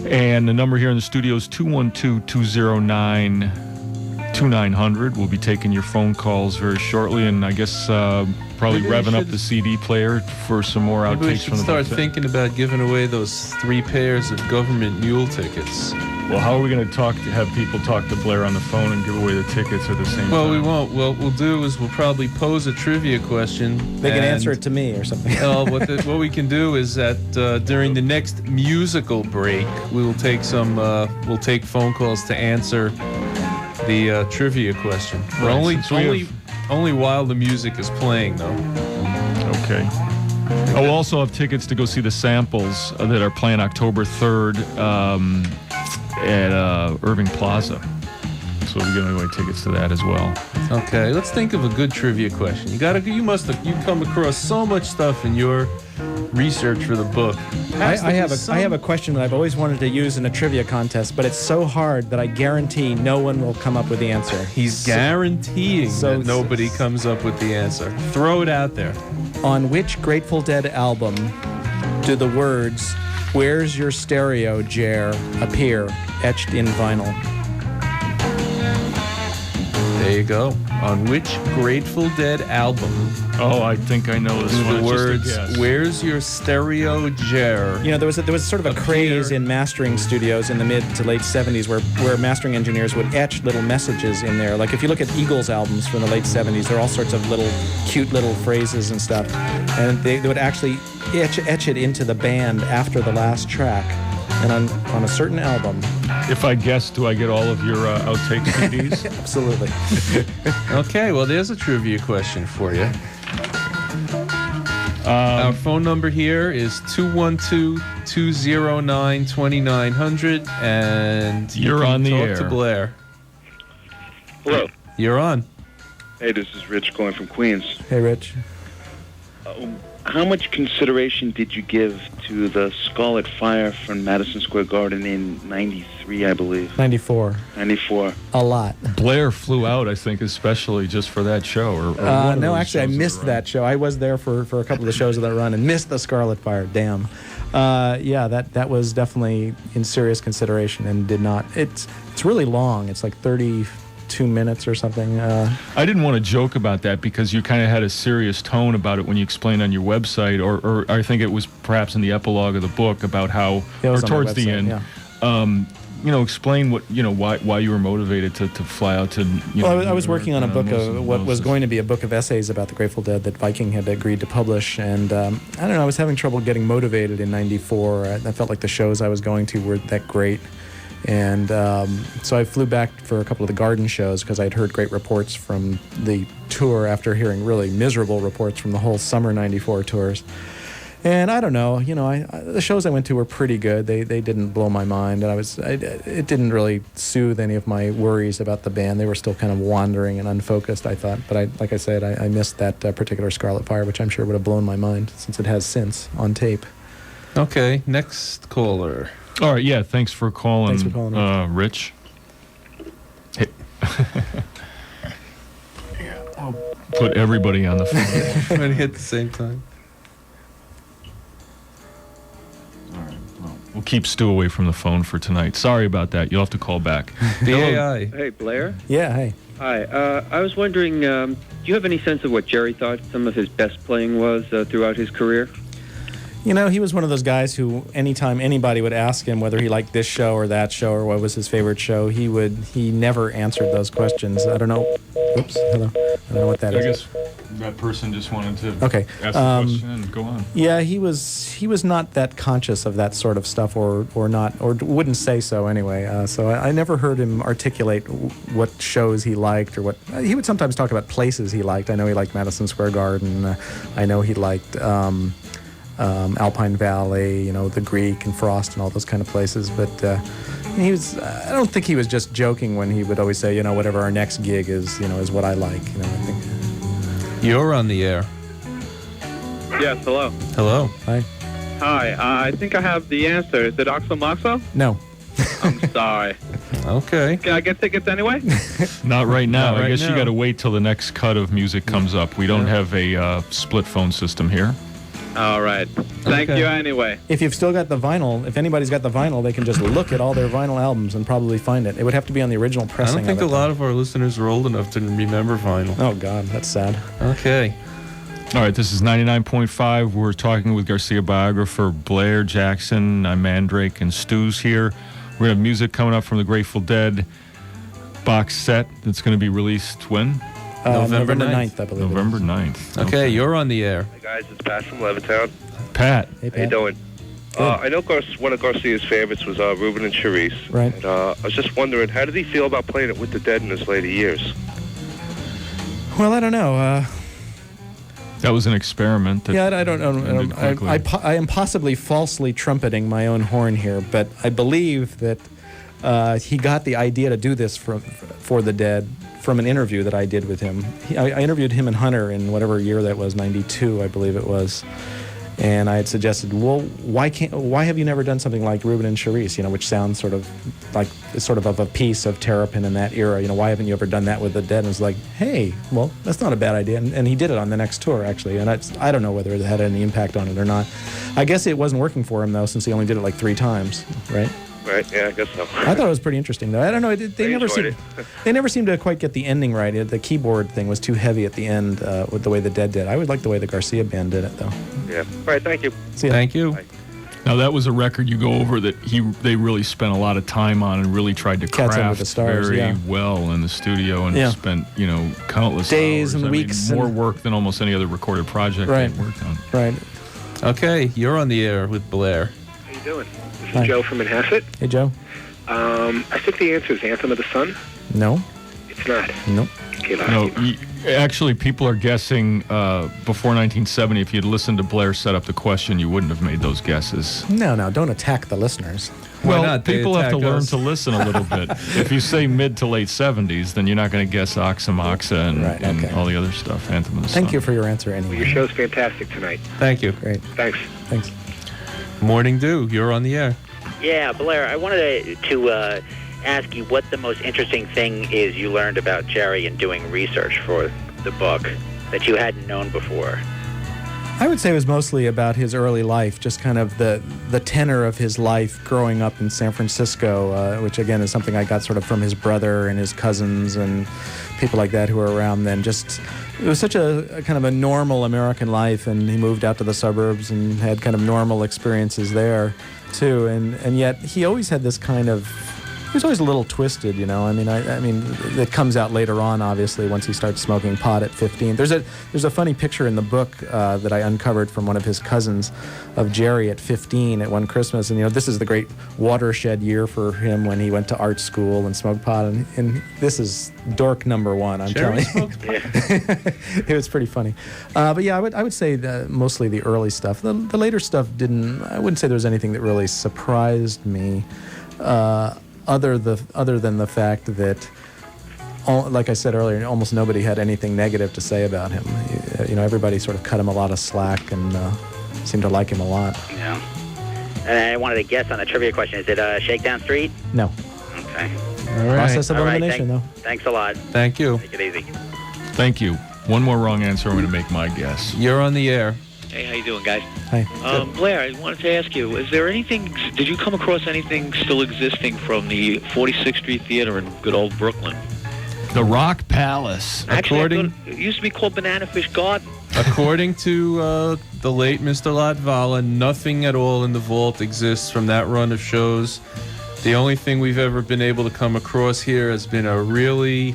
And the number here in the studio is 212-209-2900. We'll be taking your phone calls very shortly, and I guess probably Maybe we revving up should- the CD player for some more Maybe we outtakes should from the start box set. thinking about giving away those 3 pairs of government mule tickets. Well, how are we going to have people talk to Blair on the phone and give away the tickets at the same time? Well, we won't. What we'll do is we'll probably pose a trivia question. They can and- answer it to me or something. What we can do is that during the next musical break, we will take we'll take phone calls to answer the trivia question. But Right, only since we only while the music is playing, though. Okay. We'll also have tickets to go see the Samples that are playing October 3rd at Irving Plaza. So we're giving away tickets to that as well. Okay, let's think of a good trivia question. You come across so much stuff in your research for the book. I have a question that I've always wanted to use in a trivia contest, but it's so hard that I guarantee no one will come up with the answer. He's guaranteeing so- that nobody comes up with the answer. Throw it out there. On which Grateful Dead album do the words "Where's your stereo, Jer" appear, etched in vinyl? There you go. On which Grateful Dead album Oh, I think I know this do one. the It's just a words guess. "Where's your stereo, Jer"? There was sort of a craze in mastering studios in the mid to late 70s where mastering engineers would etch little messages in there. Like if you look at Eagles albums from the late 70s, there are all sorts of cute little phrases and stuff. And they would actually etch it into the band after the last track. And on a certain album. If I guess, do I get all of your outtake CDs? Absolutely. Okay, well, there's a trivia question for you. Our phone number here is 212-209-2900, and you You're can on the talk air. to Blair. Hello. You're on. Hey, this is Rich calling from Queens. Hey, Rich. how much consideration did you give to the Scarlet Fire from Madison Square Garden in '93, I believe? 94. 94. A lot. Blair flew out, I think, especially just for that show. Or one of No, those actually, I shows missed that show. I was there for a couple of the shows of that run and missed the Scarlet Fire. Damn. Yeah, that was definitely in serious consideration and did not. It's really long. It's like 32 minutes or something. I didn't want to joke about that because you kind of had a serious tone about it when you explained on your website, or I think it was perhaps in the epilogue of the book about how, It was or on my towards the website, end, yeah. Explain what why you were motivated to fly out to. Well, I was working on a book Moses. of what was going to be a book of essays about the Grateful Dead that Viking had agreed to publish, and I don't know. I was having trouble getting motivated in '94. I felt like the shows I was going to weren't that great. And so I flew back for a couple of the garden shows because I'd heard great reports from the tour after hearing really miserable reports from the whole summer '94 tours. And I don't know, the shows I went to were pretty good. They didn't blow my mind, and it didn't really soothe any of my worries about the band. They were still kind of wandering and unfocused, I thought. But like I said, I missed that particular Scarlet Fire, which I'm sure would have blown my mind since it has since on tape. Okay, next caller. All right, yeah. Thanks for calling, Rich. Hey. I'll put everybody on the phone. Everybody at the same time. We'll keep Stu away from the phone for tonight. Sorry about that. You'll have to call back. BAI. Hey, Blair. Yeah, hey. Hi. I was wondering, do you have any sense of what Jerry thought some of his best playing was throughout his career? He was one of those guys who, anytime anybody would ask him whether he liked this show or that show or what was his favorite show, he never answered those questions. I don't know. Oops. Hello. I don't know what that is. I guess that person just wanted to ask the question and go on. Yeah, he was not that conscious of that sort of stuff, or not, or wouldn't say so anyway. So I never heard him articulate what shows he liked or what. He would sometimes talk about places he liked. I know he liked Madison Square Garden. I know he liked Alpine Valley, the Greek and Frost and all those kind of places. But I don't think he was just joking when he would always say, whatever our next gig is, is what I like. I think. You're on the air. Yes, hello. Hello. Hi. Hi, I think I have the answer. Is it Oxomoxo? No. I'm sorry. Okay. Can I get tickets anyway? Not right now. Not right I guess now. you got to wait till the next cut of music comes up. We don't have a split phone system here. All right. Thank Okay. you anyway. If you've still got the vinyl, if anybody's got the vinyl, they can just look at all their vinyl albums and probably find it. It would have to be on the original I pressing. don't think a of it, lot of our listeners are old enough to remember vinyl. Oh God, that's sad. Okay. All right, this is 99.5. We're talking with GARCIA biographer Blair Jackson. I'm Mandrake, and Stu's here. We're going to have music coming up from the Grateful Dead box set that's going to be released when? November 9th, I believe. November 9th. Okay, you're on the air. Hey guys, it's Pat from Levittown. Pat. Hey, How you Pat. doing? Good. I know one of Garcia's favorites was Reuben and Charisse. Right. And, I was just wondering, how did he feel about playing it with the Dead in his later years? Well, I don't know. That was an experiment. That Yeah, I don't ended know. quickly. I am possibly falsely trumpeting my own horn here, but I believe that he got the idea to do this for the Dead from an interview that I did with him. I interviewed him and Hunter in whatever year that was, 92, I believe it was. And I had suggested, well, why have you never done something like Reuben and Charisse, which sounds sort of a piece of Terrapin in that era. Why haven't you ever done that with the Dead? And it was like, hey, well, that's not a bad idea. And he did it on the next tour, actually. And I don't know whether it had any impact on it or not. I guess it wasn't working for him, though, since he only did it like 3 times, right? Right, yeah, I guess so. I thought it was pretty interesting, though. I don't know. They enjoyed never seemed to quite get the ending right. The keyboard thing was too heavy at the end with the way the Dead did. I would like the way the Garcia band did it, though. Yeah. All right, thank you. See ya. Thank you. Bye. Now that was a record you go over that they really spent a lot of time on and really tried to Cats Under craft the Stars, very yeah. well in the studio and Yeah. spent countless Days hours. and weeks more and- work than almost any other recorded project Right. they worked on. Right. Okay, you're on the air with Blair. How you doing? This is Hi. Joe from Manhasset. Hey, Joe. I think the answer is Anthem of the Sun. No. It's not. Nope. Okay, No, actually, people are guessing before 1970. If you'd listened to Blair set up the question, you wouldn't have made those guesses. No, don't attack the listeners. Why Well, not? They people have to attack learn us. to listen a little bit. If you say mid to late 70s, then you're not going to guess Oxa Moxa and, Right, and okay. all the other stuff. Anthem of the Sun. Thank you for your answer Well, anyway. your show's fantastic tonight. Thank you. Great. Thanks. Thanks. Morning Dew, you're on the air. Yeah, Blair, I wanted to ask you what the most interesting thing is you learned about Jerry in doing research for the book that you hadn't known before. I would say it was mostly about his early life, just kind of the tenor of his life growing up in San Francisco, which again is something I got sort of from his brother and his cousins and people like that who were around then. Just it was such a kind of a normal American life, and he moved out to the suburbs and had kind of normal experiences there too. And yet he always had this kind of, he was always a little twisted, you know. I mean, it comes out later on, obviously, once he starts smoking pot at 15. There's a funny picture in the book that I uncovered from one of his cousins of Jerry at 15 at one Christmas, and you know, this is the great watershed year for him when he went to art school and smoked pot, and this is dork number one. I'm Jerry telling you. smoked pot. It was pretty funny, but yeah, I would say that mostly the early stuff. The later stuff didn't. I wouldn't say there was anything that really surprised me. Other than the fact that, like I said earlier, almost nobody had anything negative to say about him. You know, everybody sort of cut him a lot of slack and seemed to like him a lot. Yeah. And I wanted to guess on the trivia question. Is it Shakedown Street? No. Okay. All right. Process of All right, elimination, though. Thanks a lot. Thank you. Take it easy. Thank you. One more wrong answer, I'm going to make my guess. You're on the air. Hey, how you doing, guys? Hi. Blair, I wanted to ask you, is there anything, did you come across anything still existing from the 46th Street Theater in good old Brooklyn? The Rock Palace. Actually, it used to be called Banana Fish Garden. According to the late Mr. Latvala, nothing at all in the vault exists from that run of shows. The only thing we've ever been able to come across here has been a really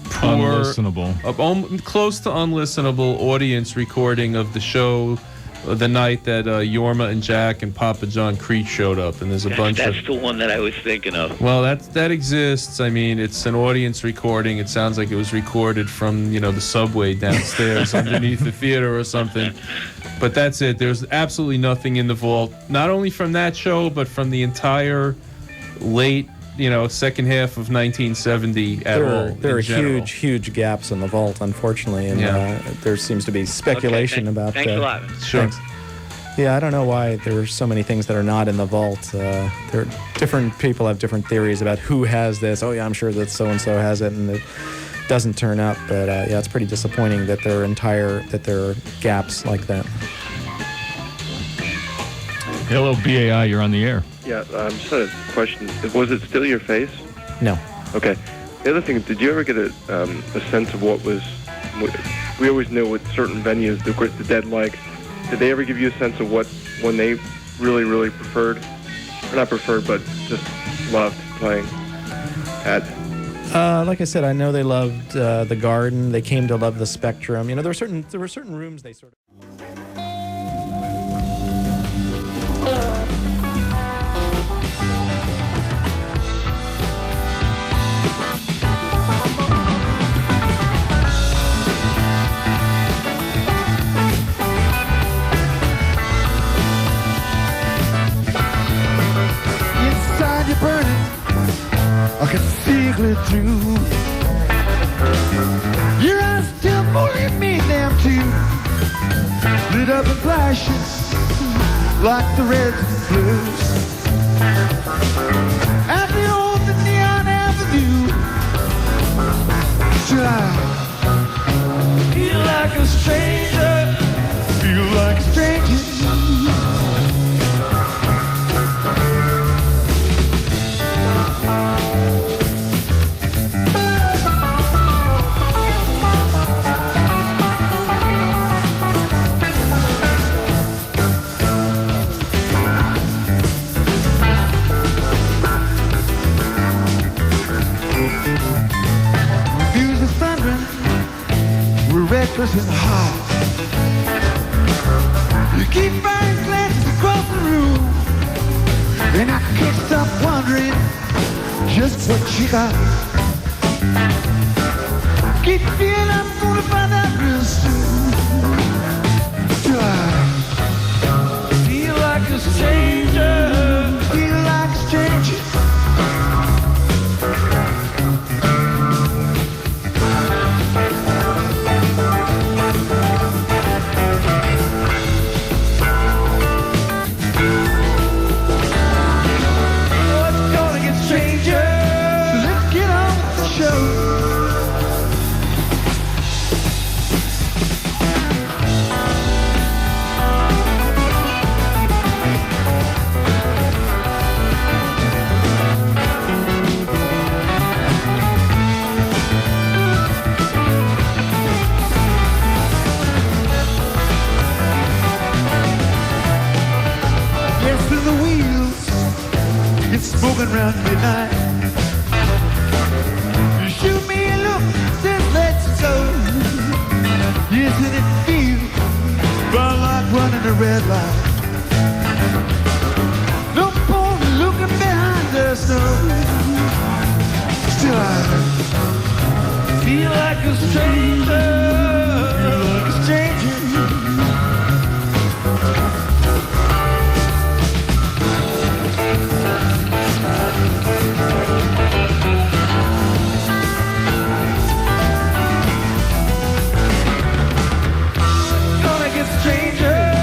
poor, unlistenable, close to unlistenable audience recording of the show the night that Yorma and Jack and Papa John Crete showed up, and there's a bunch of... That's the one that I was thinking of. Well, that exists. I mean, it's an audience recording. It sounds like it was recorded from, you know, the subway downstairs underneath the theater or something. But that's it. There's absolutely nothing in the vault, not only from that show, but from the entire late, you know, second half of 1970 at all. There are huge gaps in the vault, unfortunately, and there seems to be speculation about. Thanks a lot. Sure. Thanks. Yeah, I don't know why there's so many things that are not in the vault. Different people have different theories about who has this. Oh yeah, I'm sure that so and so has it, and it doesn't turn up. But yeah, it's pretty disappointing that there are gaps like that. Hello, BAI, you're on the air. Yeah, just had a question. Was it still your face? No. Okay. The other thing, did you ever get a sense of what we always know with certain venues, the Dead like, did they ever give you a sense of when they really, really preferred, or not preferred, but just loved playing at? Like I said, I know they loved the Garden. They came to love the Spectrum. You know, there were certain rooms they sort of... Inside you're burning, I can feel it through. Your eyes still pulling me down too. Lit up and flashing like the reds and blues. At the old Neon Avenue, still I feel like a stranger. Feel like a stranger. Music thundering, we're reckless in the heart. You keep firing glances across the room, and I can't stop wondering just what you got. Keep feeling I'm gonna find out real soon. Till I feel like a stranger, feel like a stranger. night. You shoot me a look, says let's go. Isn't it feel but like running a red light? No point looking behind us, no. Still I feel like a stranger. Feel like a stranger. Gonna get stranger.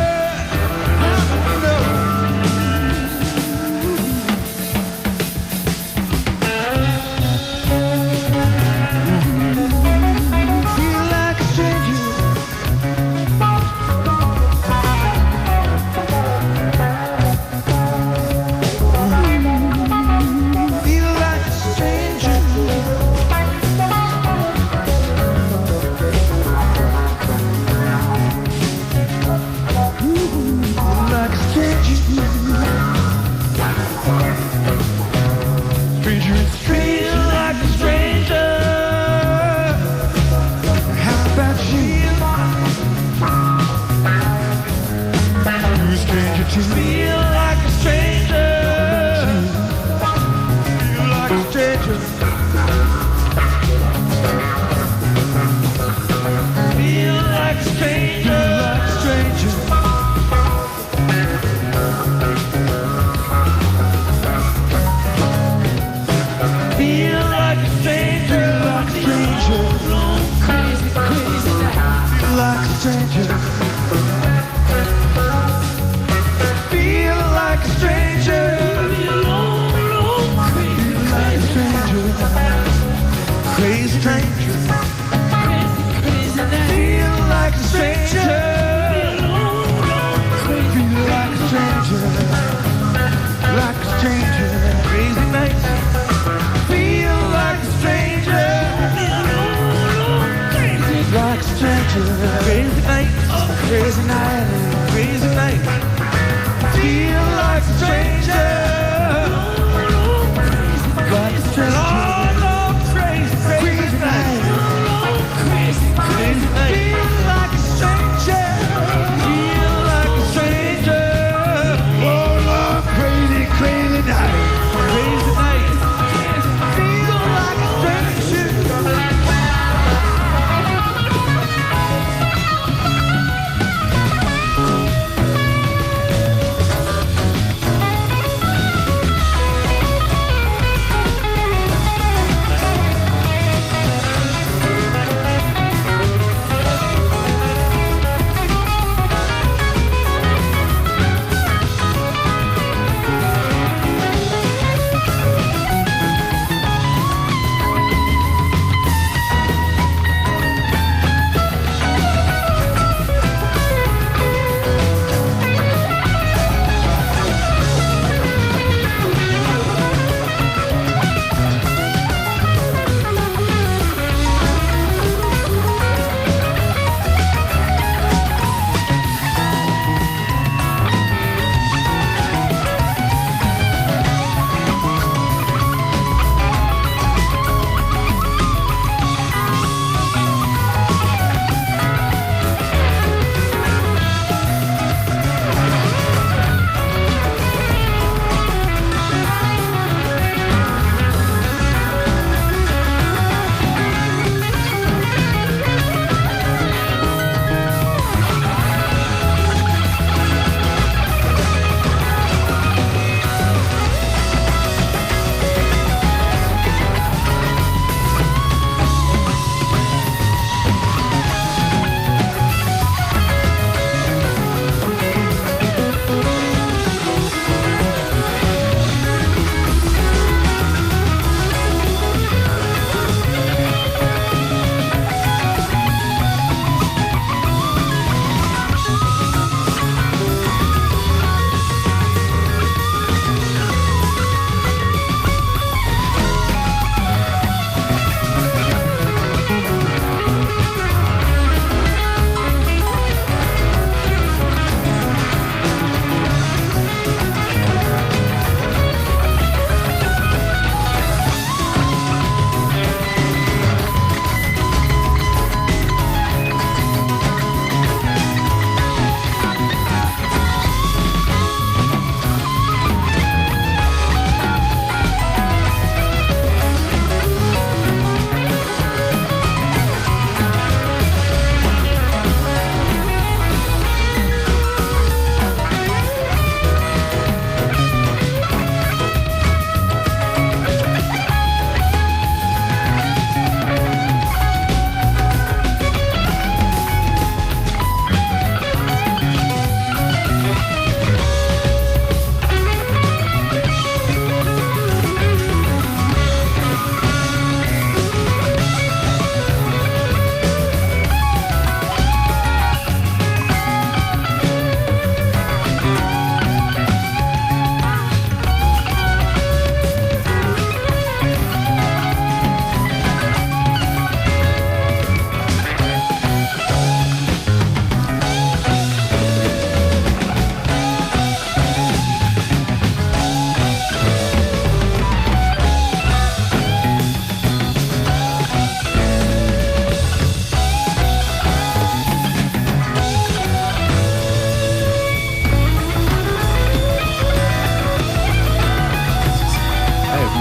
Crazy night.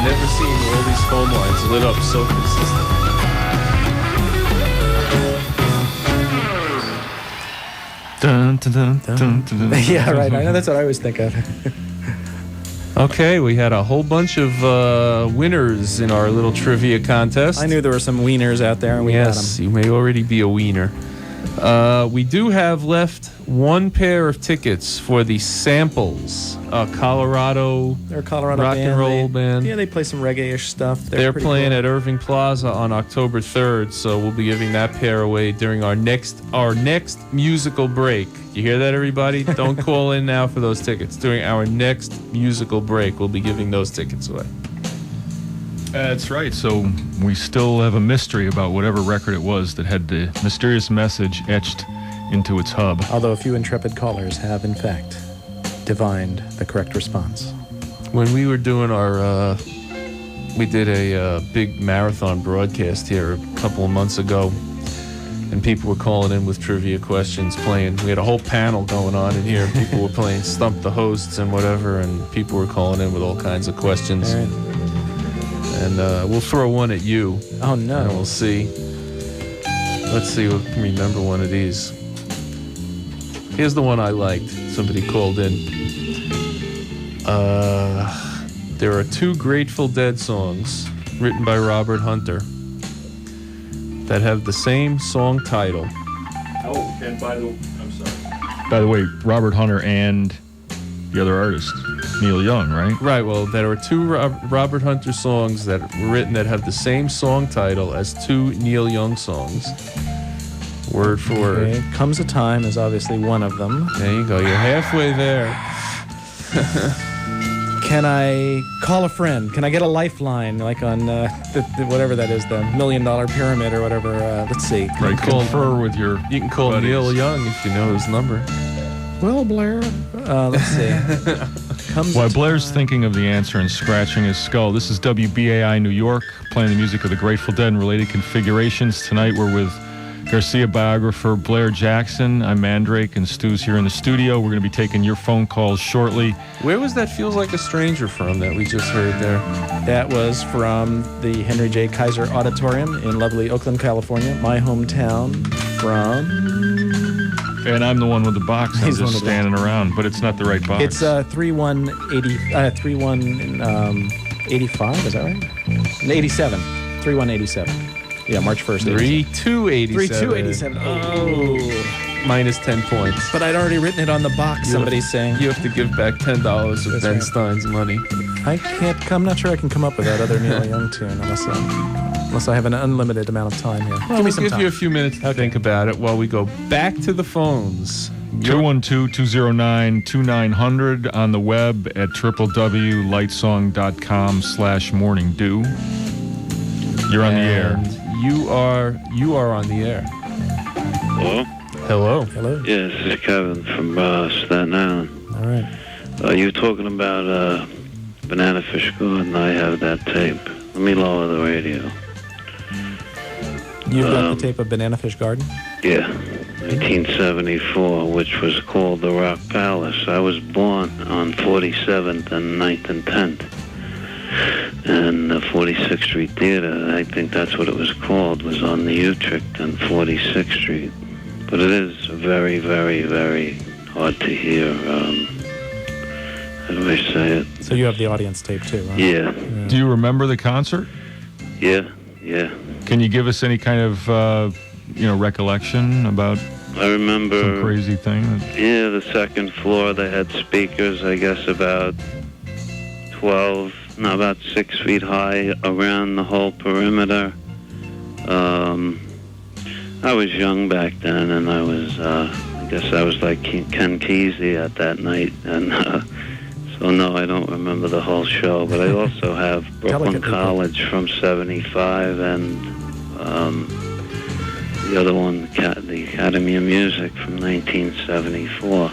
never seen all these phone lines lit up so consistent. Dun, dun, dun, dun, dun, dun. Yeah, right. I know that's what I always think of. Okay, we had a whole bunch of winners in our little trivia contest. I knew there were some wieners out there, and we got them. Yes, you may already be a wiener. We do have left one pair of tickets for the Samples, Colorado. They're a Colorado rock and roll band. Yeah, they play some reggae-ish stuff. They're pretty playing cool. at Irving Plaza on October 3rd, so we'll be giving that pair away during our next musical break. You hear that, everybody? Don't call in now for those tickets. During our next musical break, we'll be giving those tickets away. That's right. So we still have a mystery about whatever record it was that had the mysterious message etched into its hub. Although a few intrepid callers have, in fact, divined the correct response. When we were doing our, we did a big marathon broadcast here a couple of months ago, and people were calling in with trivia questions, playing. We had a whole panel going on in here. People were playing Stump the Hosts and whatever, and people were calling in with all kinds of questions. Right. And we'll throw one at you. Oh, no. And we'll see. Let's see if we can remember one of these. Here's the one I liked. Somebody called in. There are 2 Grateful Dead songs written by Robert Hunter that have the same song title. Oh, and by the way, Robert Hunter and the other artist, Neil Young, right? Right, well, there are 2 Robert Hunter songs that were written that have the same song title as 2 Neil Young songs. Word for word. Okay. Comes a Time is obviously one of them. There you go. You're halfway there. Can I call a friend? Can I get a lifeline, like on whatever that is, the $1 Million Pyramid or whatever? Let's see. Right, confer with your You can call buddies. Neil Young if you know his number. Well, Blair, let's see. While Blair's thinking of the answer and scratching his skull, this is WBAI New York, playing the music of the Grateful Dead and related configurations. Tonight we're with GARCIA biographer Blair Jackson. I'm Mandrake, and Stu's here in the studio. We're going to be taking your phone calls shortly. Where was that Feels Like a Stranger from that we just heard there? That was from the Henry J. Kaiser Auditorium in lovely Oakland, California, my hometown. From... And I'm the one with the box. I'm He's just one of the- standing around, but it's not the right box. It's 3185, is that right? 87. 3187. Yeah, March 1st. 3287. 3287. Oh. Minus 10 points. But I'd already written it on the box, somebody's saying. You have to give back $10 of That's Ben right. Stein's money. I'm not sure I can come up with that other Neil Young tune unless I have an unlimited amount of time here. Well, Give me we'll some give time. you a few minutes to think about it while we go back to the phones. 212-209-2900 on the web at www.lightsong.com/morningdew. You're on the air. And you are on the air. Hello? Hello. Hello. Yeah, this is Kevin from Staten Island. All right. You were talking about Banana Fish Garden. I have that tape. Let me lower the radio. You've got the tape of Banana Fish Garden? Yeah, 1974, which was called the Rock Palace. I was born on 47th and 9th and 10th. And the 46th Street Theater, I think that's what it was called, was on the Utrecht and 46th Street. But it is very, very, very hard to hear. How do I say it? So you have the audience tape too, right? Yeah. Do you remember the concert? Yeah. Can you give us any kind of, recollection about I remember... some crazy thing? Yeah, the second floor, they had speakers, I guess, about 6 feet high around the whole perimeter. I was young back then, and I was, I guess I was like Ken Kesey at that night, and so no, I don't remember the whole show, but I also have Brooklyn College from 75, and the other one, the Academy of Music from 1974,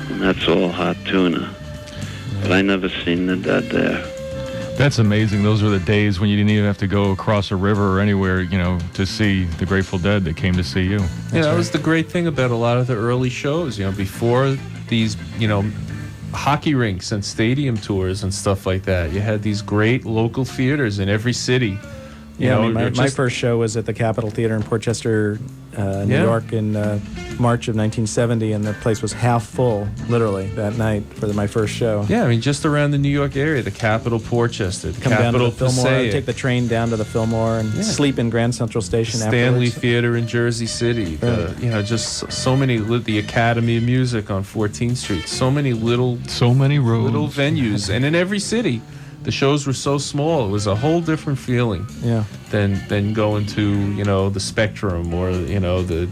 and that's all hot tuna. But I never seen the Dead there. That's amazing. Those were the days when you didn't even have to go across a river or anywhere, to see the Grateful Dead. They came to see you. Yeah, that was the great thing about a lot of the early shows. Before these, hockey rinks and stadium tours and stuff like that. You had these great local theaters in every city. Yeah, I mean, my first show was at the Capitol Theater in Port Chester, New York in March of 1970, and the place was half full, literally, that night for my first show. Yeah, I mean, just around the New York area, the Capitol Port Chester, the Come Capitol down to the Fillmore, Passaic, take the train down to the Fillmore, and sleep in Grand Central Station Stanley afterwards. Theater in Jersey City, just so many, the Academy of Music on 14th Street, so many roads, little venues, and in every city. The shows were so small; it was a whole different feeling. Yeah. Than going to the Spectrum or the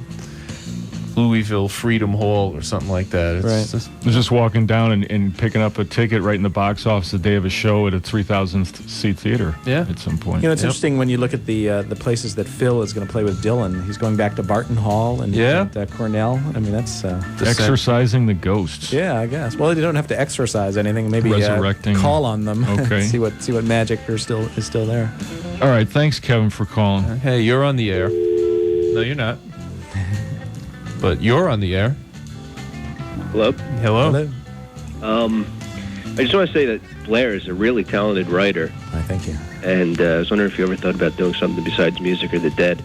Louisville Freedom Hall or something like that. It's just walking down and picking up a ticket right in the box office the day of a show at a 3,000 seat theater. Yeah. At some point. It's interesting when you look at the places that Phil is going to play with Dylan. He's going back to Barton Hall and at Cornell. I mean, that's exorcising the ghosts. Yeah, I guess. Well, you don't have to exorcise anything. Maybe resurrecting. Call on them. Okay. see what magic is still there. All right. Thanks, Kevin, for calling. Hey, you're on the air. No, you're not. But you're on the air. Hello? Hello. I just want to say that Blair is a really talented writer. Thank you. And I was wondering if you ever thought about doing something besides music or the Dead.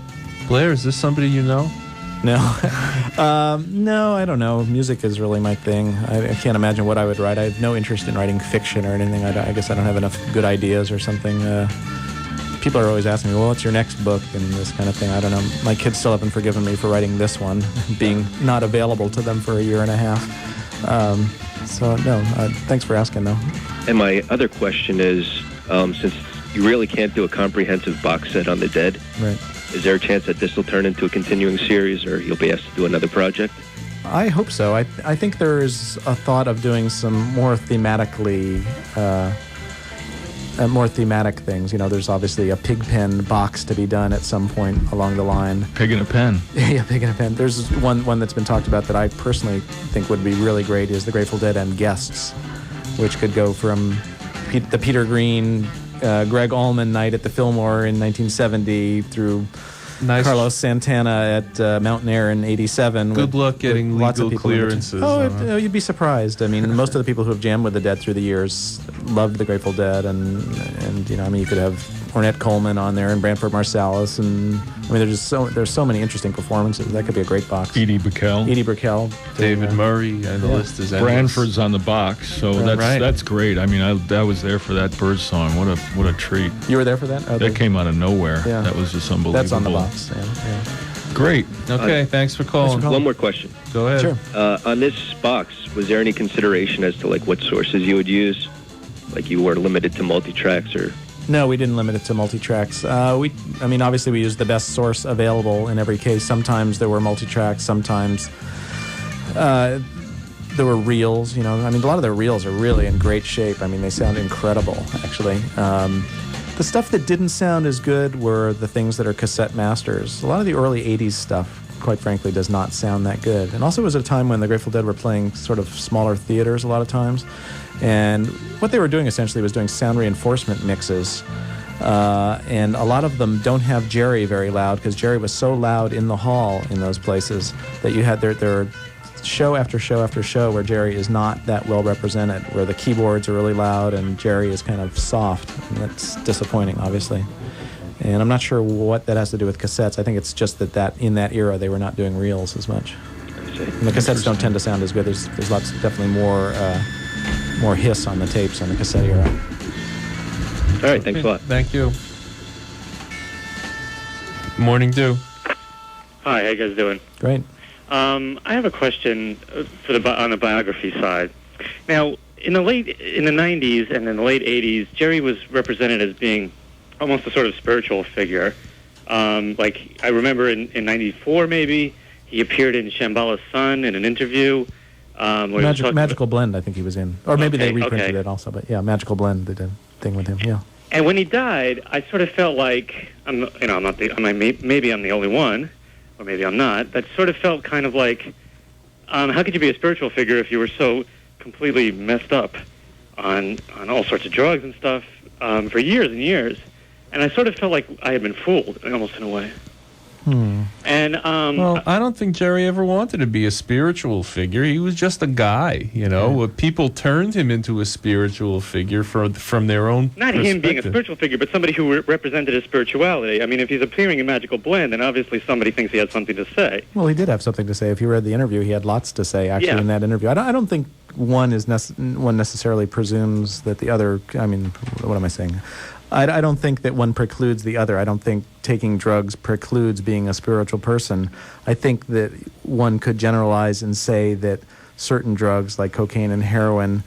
Blair, is this somebody you know? No. No, I don't know. Music is really my thing. I can't imagine what I would write. I have no interest in writing fiction or anything. I guess I don't have enough good ideas or something. People are always asking me, well, what's your next book and this kind of thing. I don't know. My kids still haven't forgiven me for writing this one, being not available to them for a year and a half. Thanks for asking, though. And my other question is, since you really can't do a comprehensive box set on the Dead, right? Is there a chance that this will turn into a continuing series, or you'll be asked to do another project? I hope so. I think there is a thought of doing some more thematically... more thematic things. There's obviously a Pigpen box to be done at some point along the line. Pig in a pen. Yeah, Pig in a pen. There's one that's been talked about that I personally think would be really great is the Grateful Dead and Guests, which could go from the Peter Green, Greg Allman night at the Fillmore in 1970 through Carlos Santana at Mountain Air in 87. Good luck getting legal clearances. You'd be surprised. I mean, most of the people who have jammed with the Dead through the years loved the Grateful Dead, and you could have Ornette Coleman on there and Branford Marsalis, and there's so many interesting performances. That could be a great box. Edie Brickell, David Murray, and the list is endless. Branford's on the box, so that's great. I mean, I was there for that Birds song. What a treat. You were there for that? That came out of nowhere. Yeah. That was just unbelievable. That's on the box. Yeah. Great. Okay, thanks for calling. One more question. Go ahead. Sure. On this box, was there any consideration as to what sources you would use? Like you were limited to multi-tracks or... No, we didn't limit it to multi-tracks. Obviously we used the best source available in every case. Sometimes there were multi-tracks, sometimes there were reels, a lot of their reels are really in great shape. I mean, they sound incredible, actually. The stuff that didn't sound as good were the things that are cassette masters. A lot of the early 80s stuff, quite frankly, does not sound that good. And also it was a time when the Grateful Dead were playing sort of smaller theaters a lot of times. And what they were doing essentially was doing sound reinforcement mixes. And a lot of them don't have Jerry very loud because Jerry was so loud in the hall in those places that you had their show after show after show where Jerry is not that well represented, where the keyboards are really loud and Jerry is kind of soft. And that's disappointing, obviously. And I'm not sure what that has to do with cassettes. I think it's just that in that era they were not doing reels as much. And the cassettes don't tend to sound as good. There's definitely more hiss on the tapes on the cassette era. All right, thanks a lot. Thank you. Morning, Dew. Hi, how you guys doing? Great. I have a question on the biography side. Now, in the 90s and in the late 80s, Jerry was represented as being almost a sort of spiritual figure. Like I remember in 94 maybe he appeared in Shambhala's Son in an interview. Magical Blend, I think he was in, or maybe they reprinted it also. But yeah, Magical Blend did a thing with him. Yeah. And when he died, I sort of felt like maybe I'm the only one, or maybe I'm not. But sort of felt kind of like, how could you be a spiritual figure if you were so completely messed up on all sorts of drugs and stuff for years and years? And I sort of felt like I had been fooled, almost in a way. And well, I don't think Jerry ever wanted to be a spiritual figure. He was just a guy, you know. People turned him into a spiritual figure from their own not him being a perspective. spiritual figure, but somebody who represented his spirituality. I mean, if he's appearing in Magical Blend, then obviously somebody thinks he has something to say. Well, he did have something to say. If you read the interview, he had lots to say, actually, Yeah. in that interview. I don't think one necessarily presumes that the other... I mean, what am I saying? I don't think that one precludes the other. I don't think taking drugs precludes being a spiritual person. I think that one could generalize and say that certain drugs, like cocaine and heroin,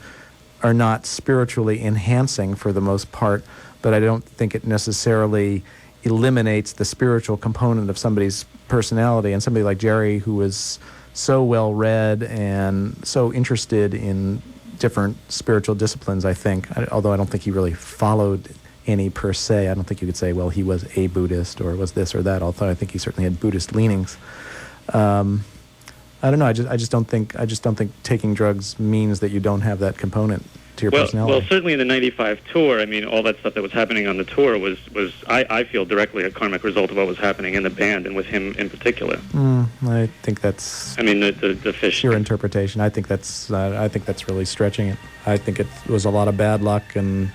are not spiritually enhancing for the most part, but I don't think it necessarily eliminates the spiritual component of somebody's personality. And somebody like Jerry, who was so well-read and so interested in different spiritual disciplines, I think, although I don't think he really followed any per se. I don't think you could say, well, he was a Buddhist or was this or that, although I think he certainly had Buddhist leanings. I don't know. I just don't think taking drugs means that you don't have that component to your personality. Well, certainly in the '95 tour, I mean, all that stuff that was happening on the tour was I feel directly a karmic result of what was happening in the band and with him in particular. I think that's... I mean, the fish... your interpretation. I think that's really stretching it. I think it was a lot of bad luck and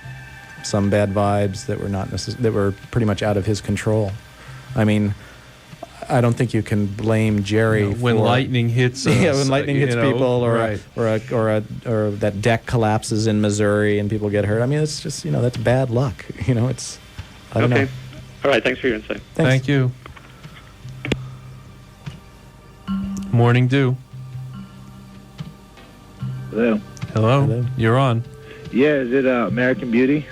some bad vibes that were that were pretty much out of his control. I mean, I don't think you can blame Jerry when for, lightning hits us, when lightning hits people, or right. or that deck collapses in Missouri and people get hurt. I mean, it's just, that's bad luck. It's I don't know. All right, thanks for your insight. Thanks. Thank you. Morning Dew. Hello. Hello. You're on. Yeah, is it American Beauty?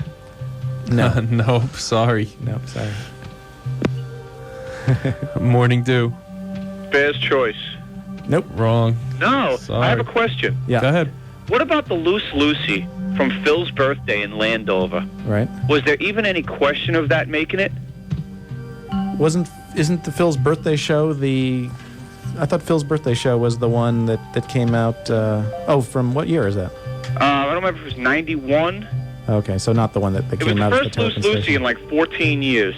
No. Nope, sorry. No, sorry. Morning Dew. Bear's Choice. Nope. Wrong. No, Sorry. I have a question. Yeah. Go ahead. What about the Loose Lucy from Phil's birthday in Landover? Right. Was there even any question of that making it? Isn't the Phil's birthday show I thought Phil's birthday show was the one that came out, from what year is that? I don't remember if it was 91. Okay, so not the one that It was came the out of the first Loose Terrapin Lucy station. in like 14 years.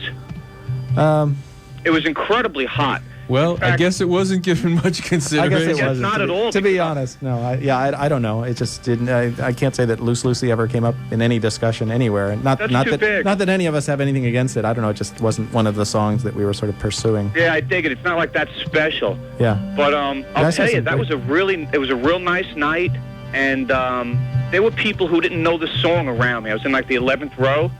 It was incredibly hot. Well, I guess it wasn't given much consideration. I guess it wasn't. Not at all. To be honest, no. I don't know. It just didn't. I can't say that Loose Lucy ever came up in any discussion anywhere. And not That's not too that big. not that any of us have anything against it. I don't know. It just wasn't one of the songs that we were sort of pursuing. Yeah, I dig it. It's not like that special. Yeah. But I'll tell you, it was a real nice night, and there were people who didn't know the song around me. I was in like the 11th row.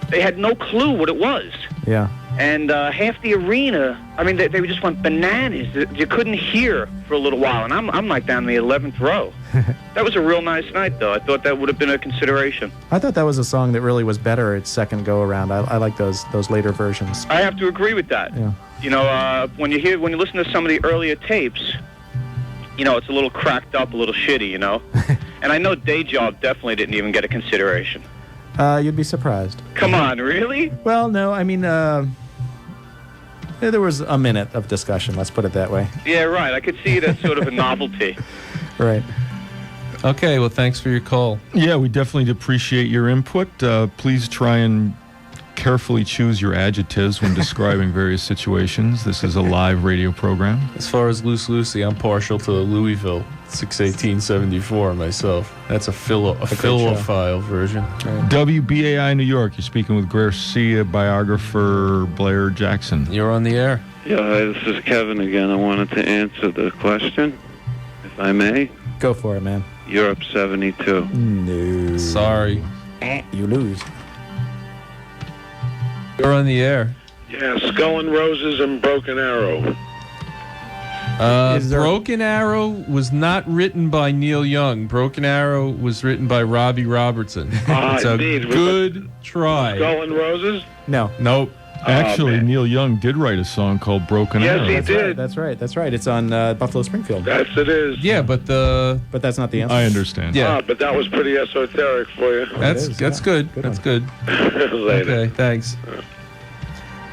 They had no clue what it was. Yeah. And half the arena, I mean, they just went bananas. You couldn't hear for a little while, and I'm like down in the 11th row. That was a real nice night, though. I thought that would have been a consideration. I thought that was a song that really was better its second go around. I like those later versions. I have to agree with that. Yeah. When you listen to some of the earlier tapes, it's a little cracked up, a little shitty, And I know Day Job definitely didn't even get a consideration. You'd be surprised. Come on, really? Well, no. I mean, there was a minute of discussion. Let's put it that way. Yeah, right. I could see it as sort of a novelty. Right. Okay, well, thanks for your call. Yeah, we definitely appreciate your input. Please try and carefully choose your adjectives when describing various situations. This is a live radio program. As far as Loose Lucy, I'm partial to Louisville 61874 myself. That's a philophile version. WBAI New York. You're speaking with Garcia biographer Blair Jackson. You're on the air. Yeah, hi, this is Kevin again. I wanted to answer the question, if I may. Go for it, man. Europe 72. No. Sorry. You lose. You're on the air. Yeah, Skull and Roses and Broken Arrow. Broken Arrow was not written by Neil Young. Broken Arrow was written by Robbie Robertson. It's a indeed. good try. Skull and Roses? No. Nope. Actually, Neil Young did write a song called Broken Arrow. Yes, he did. That's right. It's on Buffalo Springfield. Yes, it is. Yeah, but that's not the answer. I understand. Yeah. But that was pretty esoteric for you. That's good. That's good. Later. Okay, thanks.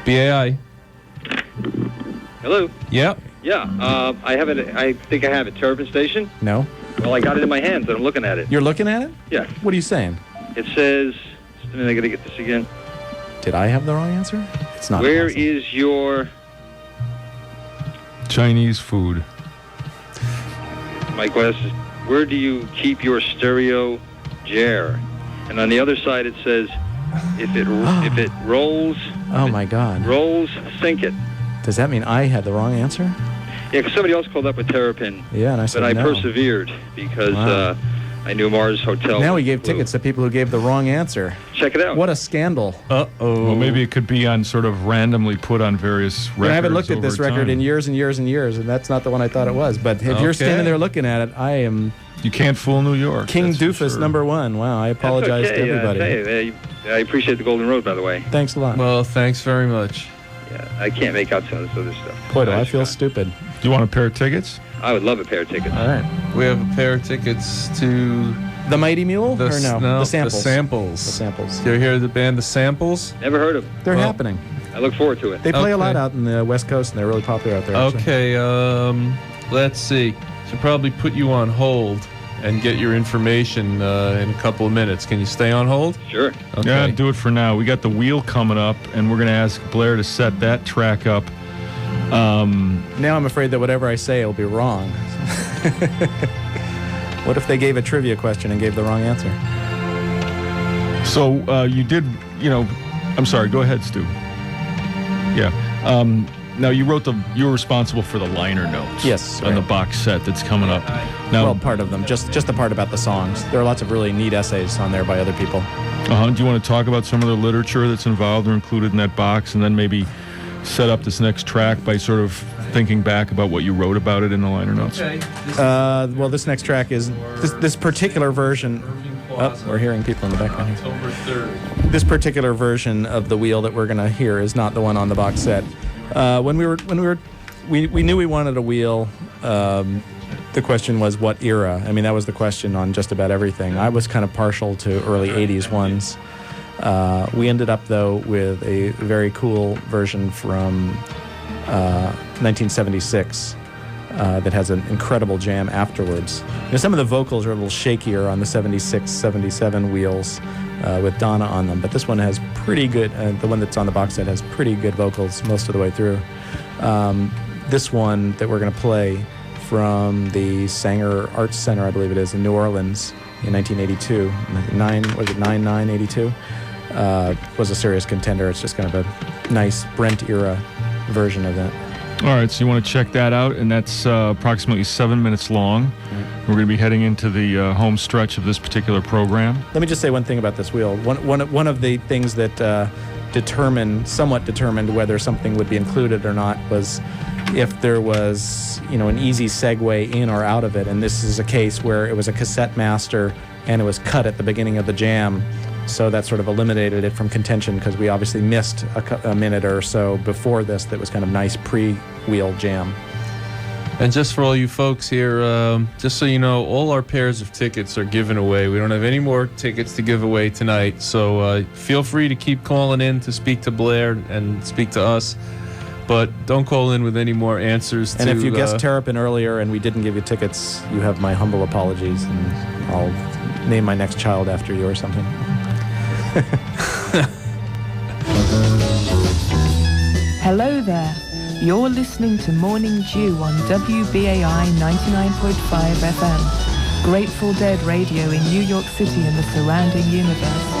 BAI. Hello. Yep. Yeah. I think I have it. Terrapin Station. No. Well, I got it in my hands and I'm looking at it. You're looking at it? Yeah. What are you saying? It says. Just a minute. I gotta get this again. Did I have the wrong answer? It's not. Where possible. is your Chinese food. My question is, where do you keep your stereo jar? And on the other side it says, if it rolls, Oh my God. rolls, sink it. Does that mean I had the wrong answer? Yeah, because somebody else called up with Terrapin. Yeah, and I said but I no. persevered because Wow. I knew Mars Hotel. Now was we gave blue. tickets to people who gave the wrong answer. Check it out. What a scandal. Well, maybe it could be on sort of randomly put on various records. I haven't looked at this over record time. in years and years and years, and that's not the one I thought it was. But if you're standing there looking at it, I am... You can't fool New York. King that's for Doofus sure. #1. Wow, I That's apologize okay. to everybody. Hey, I appreciate the Golden Road, by the way. Thanks a lot. Well, thanks very much. Yeah, I can't make out some of this other stuff. Boy, do I feel stupid. Do you want a pair of tickets? I would love a pair of tickets. All right. We have a pair of tickets to The Mighty Mule? Or no? The Samples. The Samples. The Samples. You ever hear the band The Samples? Never heard of them. They're happening. I look forward to it. They play a lot Okay. out in the West Coast, and they're really popular out there. actually. Okay, let's see. Should probably put you on hold and get your information in a couple of minutes. Can you stay on hold? Sure. Okay. Yeah, do it for now. We got the wheel coming up, and we're going to ask Blair to set that track up. Now I'm afraid that whatever I say will be wrong. What if they gave a trivia question and gave the wrong answer? So you did, I'm sorry, go ahead, Stu. Yeah. Now you were responsible for the liner notes. Yes, On the right. box set that's coming up. Now, Well, part of them. Just the part about the songs. There are lots of really neat essays on there by other people. do you want to talk about some of the literature that's involved or included in that box, and then maybe set up this next track by sort of thinking back about what you wrote about it in the liner notes? Well, this next track is this particular version. Oh, we're hearing people in the background. October 3rd. This particular version of the wheel that we're going to hear is not the one on the box set. When we knew we wanted a wheel. The question was what era. I mean, that was the question on just about everything. I was kind of partial to early '80s ones. We ended up though with a very cool version from 1976 that has an incredible jam afterwards. Some of the vocals are a little shakier on the 76, 77 wheels with Donna on them, but this one has pretty good, the one that's on the box set has pretty good vocals most of the way through. This one that we're going to play from the Sanger Arts Center, I believe it is, in New Orleans in 1982, 82, was a serious contender. It's just kind of a nice Brent-era version of that. All right, so you want to check that out, and that's approximately 7 minutes long. We're going to be heading into the home stretch of this particular program. Let me just say one thing about this wheel. One of the things that somewhat determined whether something would be included or not was if there was, an easy segue in or out of it. And this is a case where it was a cassette master and it was cut at the beginning of the jam. So that sort of eliminated it from contention because we obviously missed a minute or so before this that was kind of nice pre-wheel jam. And just for all you folks here, just so you know, all our pairs of tickets are given away. We don't have any more tickets to give away tonight. So feel free to keep calling in to speak to Blair and speak to us. But don't call in with any more answers. And if you guessed Terrapin earlier and we didn't give you tickets, you have my humble apologies, and I'll name my next child after you or something. Hello there. You're listening to Morning Dew on WBAI 99.5 FM. Grateful Dead Radio in New York City and the surrounding universe.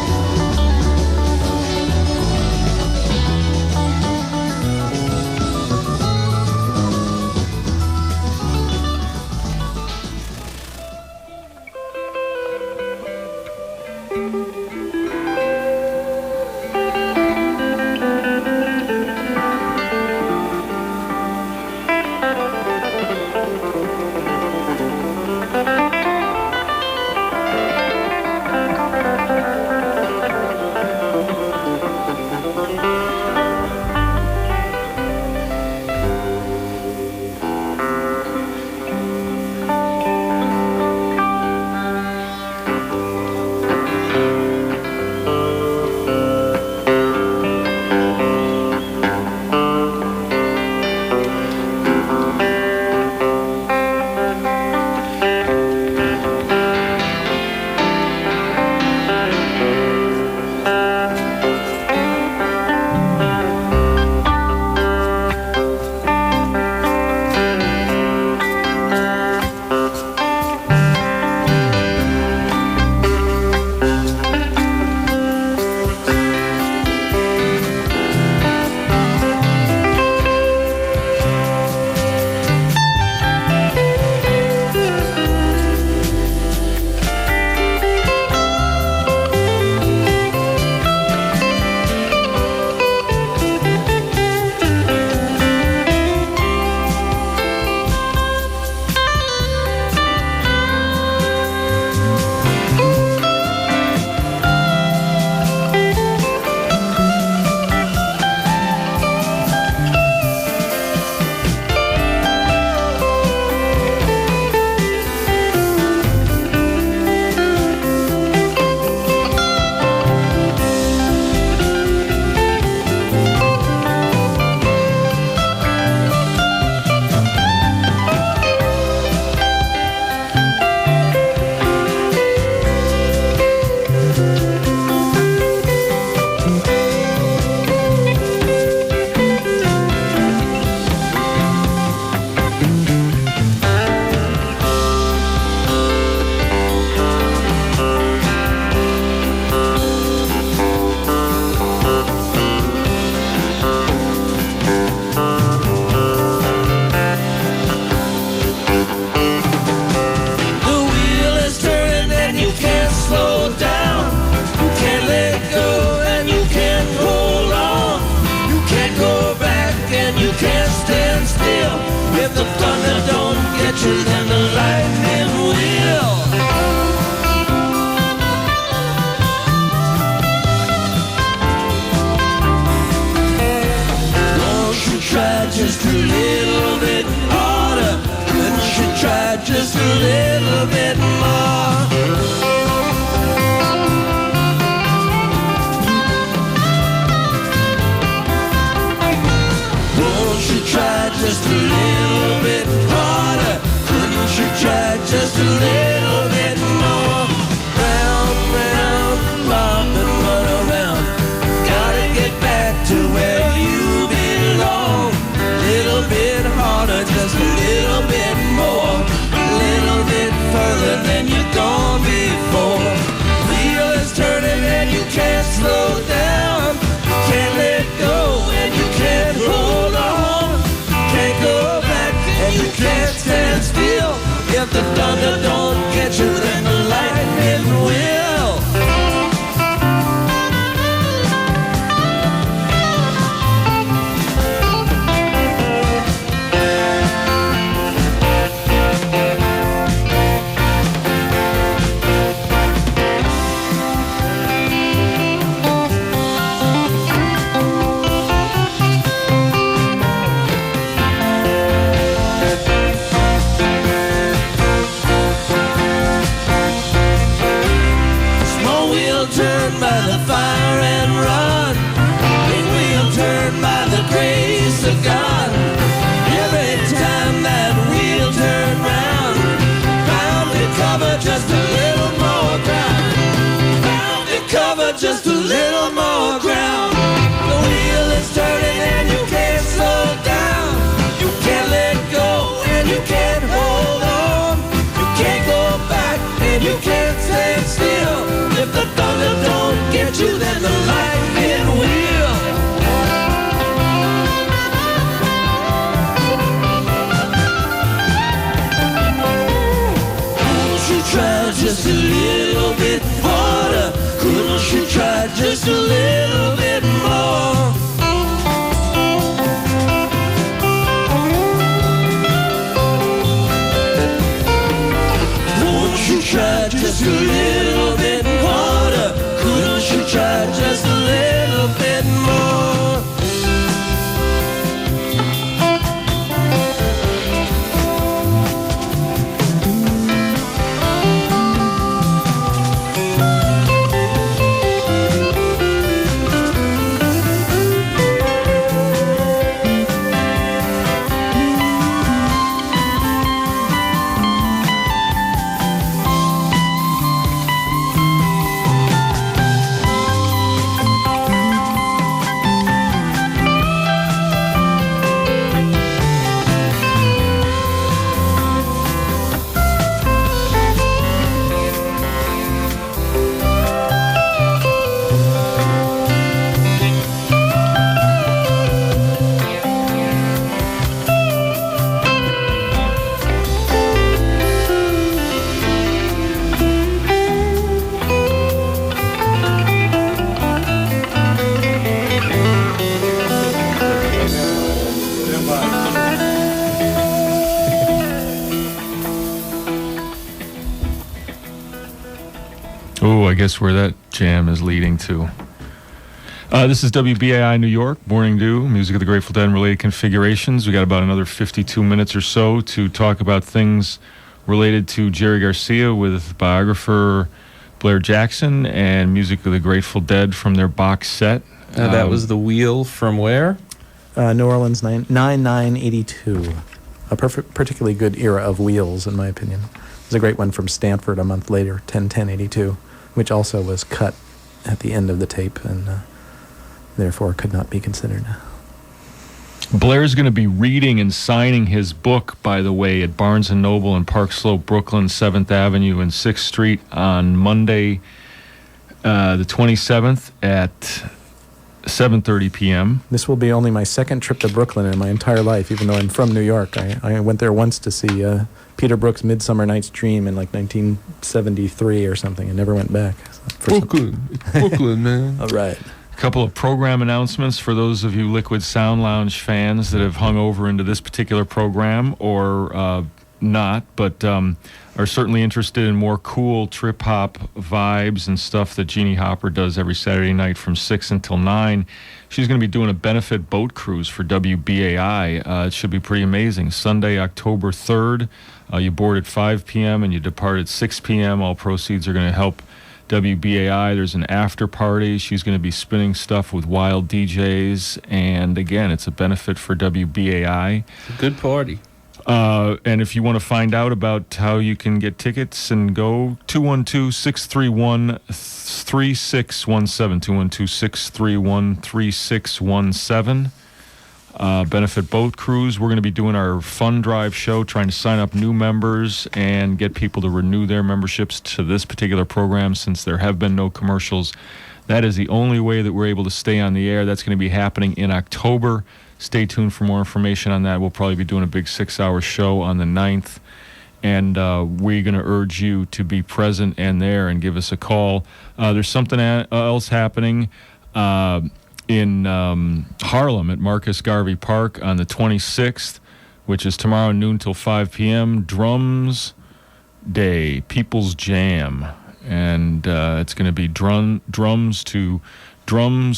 you than the lightning will. Won't you try just a little bit harder? Couldn't you try just a little bit more? Try just a little bit harder. Couldn't you try just a little bit more? Round, round, bop and run around. Gotta get back to where you belong. Little bit harder, just a little bit more. A little bit further than you've gone before. Wheel is turning and you can't slow down. Can't let go and you can't hold on. Can't go back and you can't stand still. If the thunder don't get you, then the lightning will. Turn by the fire and run. Big wheel turn by the grace of God. Every time that wheel turn round, bound to cover just a little more ground. Bound to cover just a little more ground. The wheel is turning and you can't slow down. You can't let go and you can't hold on. You can't go back and you can't stand still. If the thunder don't get you, then the lightning will. Couldn't you try just a little bit harder? Couldn't you try just a little bit more? Won't you try just a little bit harder? Couldn't you try just a little bit more? Oh, I guess where that jam is leading to. This is WBAI New York, Morning Dew, music of the Grateful Dead and related configurations. We got about another 52 minutes or so to talk about things related to Jerry Garcia with Biographer, Blair Jackson, and music of the Grateful Dead from their box set. That was the wheel from where? New Orleans 9982. A particularly good era of wheels, in my opinion. There's a great one from Stanford a month later, 10-10-82, which also was cut at the end of the tape and therefore could not be considered. Blair's going to be reading and signing his book, by the way, at Barnes & Noble in Park Slope, Brooklyn, 7th Avenue and 6th Street on Monday, the 27th at 7:30 p.m. This will be only my second trip to Brooklyn in my entire life, even though I'm from New York. I went there once to see Peter Brook's Midsummer Night's Dream in like 1973 or something and never went back. Brooklyn, man. All right. A couple of program announcements for those of you Liquid Sound Lounge fans that have hung over into this particular program or not, but are certainly interested in more cool trip-hop vibes and stuff that Jeannie Hopper does every Saturday night from 6 until 9. She's going to be doing a benefit boat cruise for WBAI. It should be pretty amazing. Sunday, October 3rd. You board at 5 p.m. and you depart at 6 p.m. All proceeds are going to help WBAI. There's an after party. She's going to be spinning stuff with wild DJs. And again, it's a benefit for WBAI. It's a good party. And if you want to find out about how you can get tickets and go, 212-631-3617, 212-631-3617. Benefit boat cruise. We're going to be doing our fun drive show, trying to sign up new members and get people to renew their memberships to this particular program since there have been no commercials. That is the only way that we're able to stay on the air. That's going to be happening in October. Stay tuned for more information on that. We'll probably be doing a big 6-hour show on the 9th. And we're going to urge you to be present and there and give us a call. There's something else happening in Harlem at Marcus Garvey Park on the 26th, which is tomorrow noon till 5 p.m. Drums Day, People's Jam. And it's going to be drums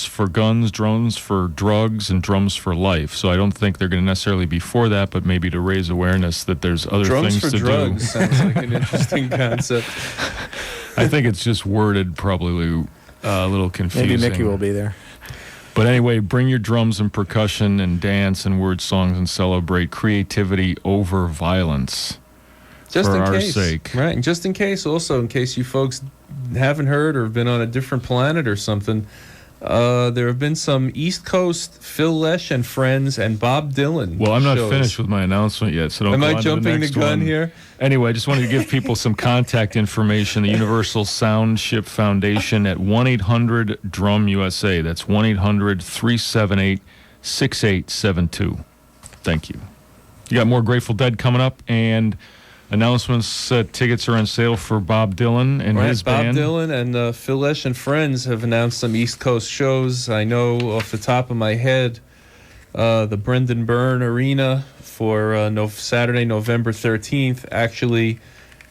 for guns, drums for drugs, and drums for life. So I don't think they're going to necessarily be for that, but maybe to raise awareness that there's other things to do. Drums for drugs sounds like an interesting concept. I think it's just worded probably a little confusing. Maybe Mickey will be there. But anyway, bring your drums and percussion and dance and word songs and celebrate creativity over violence. Just for in our case. sake. Right, and just in case, also, in case you folks haven't heard or have been on a different planet or something, there have been some East Coast Phil Lesh and Friends and Bob Dylan Well, I'm not shows. finished with my announcement yet, so don't Am go I on to jumping the next the gun one. here? Anyway, I just wanted to give people some contact information. The Universal Sound Ship Foundation at 1-800-DRUM-USA. That's 1-800-378-6872. Thank you. You got more Grateful Dead coming up, and announcements. Tickets are on sale for Bob Dylan and his band. Bob Dylan and Phil Lesh and Friends have announced some East Coast shows. I know off the top of my head, the Brendan Byrne Arena for Saturday, November 13th, actually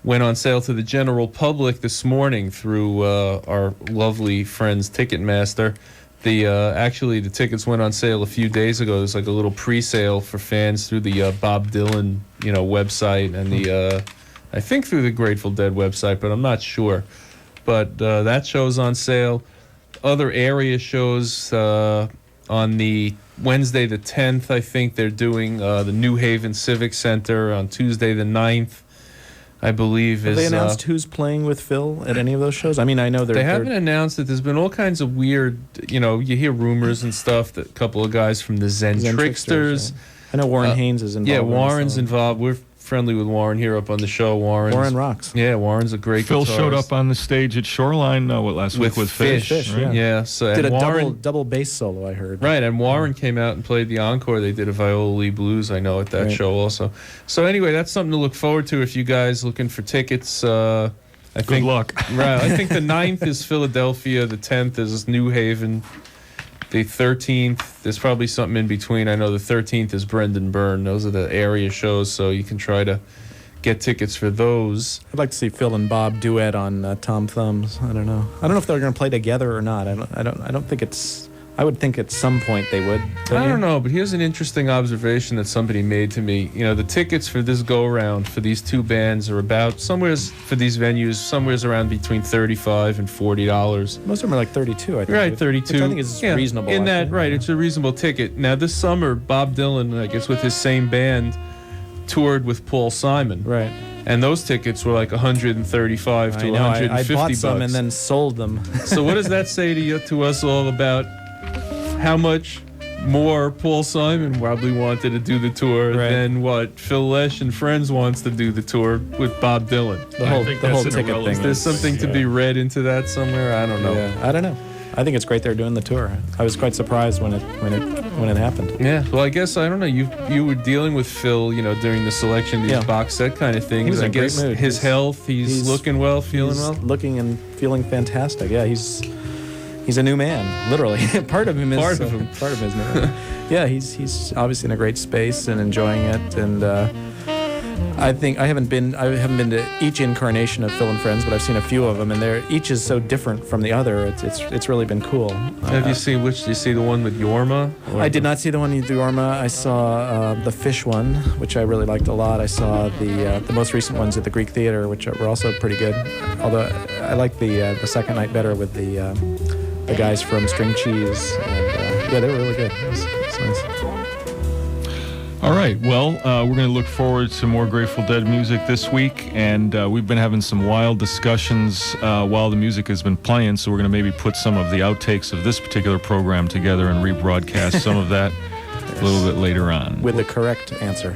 went on sale to the general public this morning through our lovely friends Ticketmaster. Actually, the tickets went on sale a few days ago. There's like a little pre-sale for fans through the Bob Dylan, website and I think through the Grateful Dead website, but I'm not sure. But that show's on sale. Other area shows on the Wednesday the 10th, I think they're doing the New Haven Civic Center on Tuesday the 9th. I believe Have they announced who's playing with Phil at any of those shows? I mean, I know they haven't announced it. There's been all kinds of weird, you hear rumors and stuff that a couple of guys from the Zen Tricksters. Yeah. I know Warren Haynes is involved. Yeah, Warren's involved. We're friendly with Warren here up on the show. Warren rocks. Yeah, Warren's a great Phil guitarist. showed up on the stage at Shoreline last week with Fish. Right? Yeah, so did and a Warren, double bass solo, I heard. Right, and Warren came out and played the encore. They did a Viola Lee Blues, I know, at that show also. So anyway, that's something to look forward to if you guys looking for tickets. Good luck. Right, I think the 9th is Philadelphia, the 10th is New Haven. The 13th, there's probably something in between. I know the 13th is Brendan Byrne. Those are the area shows, so you can try to get tickets for those. I'd like to see Phil and Bob duet on Tom Thumbs. I don't know. I don't know if they're going to play together or not. I don't think it's. I would think at some point they would. I don't know, but here's an interesting observation that somebody made to me. The tickets for this go-around for these two bands are about for these venues, somewhere's around between $35 and $40. Most of them are like 32, I think. Right, 32. Which I think is reasonable. It's a reasonable ticket. Now, this summer, Bob Dylan, I guess with his same band, toured with Paul Simon. Right. And those tickets were like $135 to $150. I bought some and then sold them. So what does that say to us all about how much more Paul Simon probably wanted to do the tour than what Phil Lesh and Friends wants to do the tour with Bob Dylan? The whole ticket thing. Is there something to be read into that somewhere? I don't know. Yeah, I don't know. I think it's great they're doing the tour. I was quite surprised when it happened. Yeah, well, I guess I don't know. You were dealing with Phil, during the selection of these box set kind of things. He was in I guess great mood. His health, he's looking well, feeling well, looking and feeling fantastic. Yeah, he's a new man, literally. Part of him is new. Yeah, he's obviously in a great space and enjoying it, and I think I haven't been to each incarnation of Phil and Friends, but I've seen a few of them, and each is so different from the other. It's really been cool. Have you seen did you see the one with Jorma? I did not see the one with Jorma. I saw the Fish one, which I really liked a lot. I saw the most recent ones at the Greek Theater, which were also pretty good. Although I like the second night better with the guys from String Cheese, and yeah, they were really good. It's nice. All right, well, we're going to look forward to more Grateful Dead music this week, and we've been having some wild discussions while the music has been playing, so we're going to maybe put some of the outtakes of this particular program together and rebroadcast some of that a little bit later on. With the correct answer.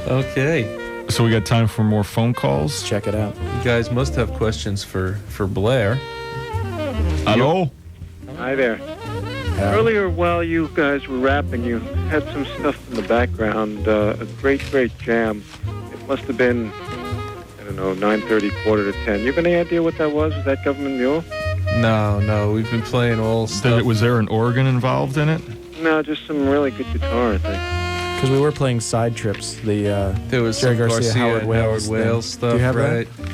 Okay. So we got time for more phone calls. Let's check it out. You guys must have questions for Blair. Hello? Hi there. Earlier, while you guys were rapping, you had some stuff in the background, a great jam. It must have been, I don't know, 9:30, quarter to 10. You have any idea what that was? Was that Government Mule? No, we've been playing all stuff. Was there an organ involved in it? No, just some really good guitar, I think. Because we were playing Side Trips, there was Jerry some Garcia, Howard Wales stuff. Do you have right? that?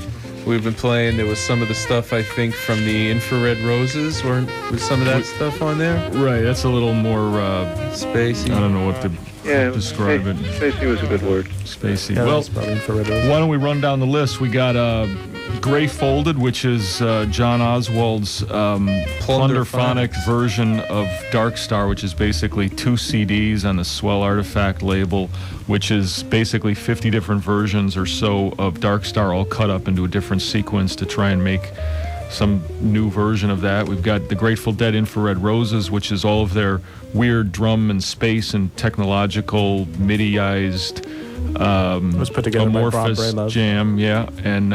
We've been playing. There was some of the stuff I think from the Infrared Roses. Was some of that stuff on there? Right. That's a little more spacey. I don't know what to describe it. Spacey was a good word. Spacey. Yeah, well, Infrared Roses. why don't we run down the list? We got Gray Folded, which is John Oswald's plunderphonic version of Dark Star, which is basically 2 CDs on the Swell Artifact label, which is basically 50 different versions or so of Dark Star all cut up into a different sequence to try and make some new version of that. We've got the Grateful Dead Infrared Roses, which is all of their weird drum and space and technological MIDI-ized was put together by Bob amorphous Braylove. jam, yeah, and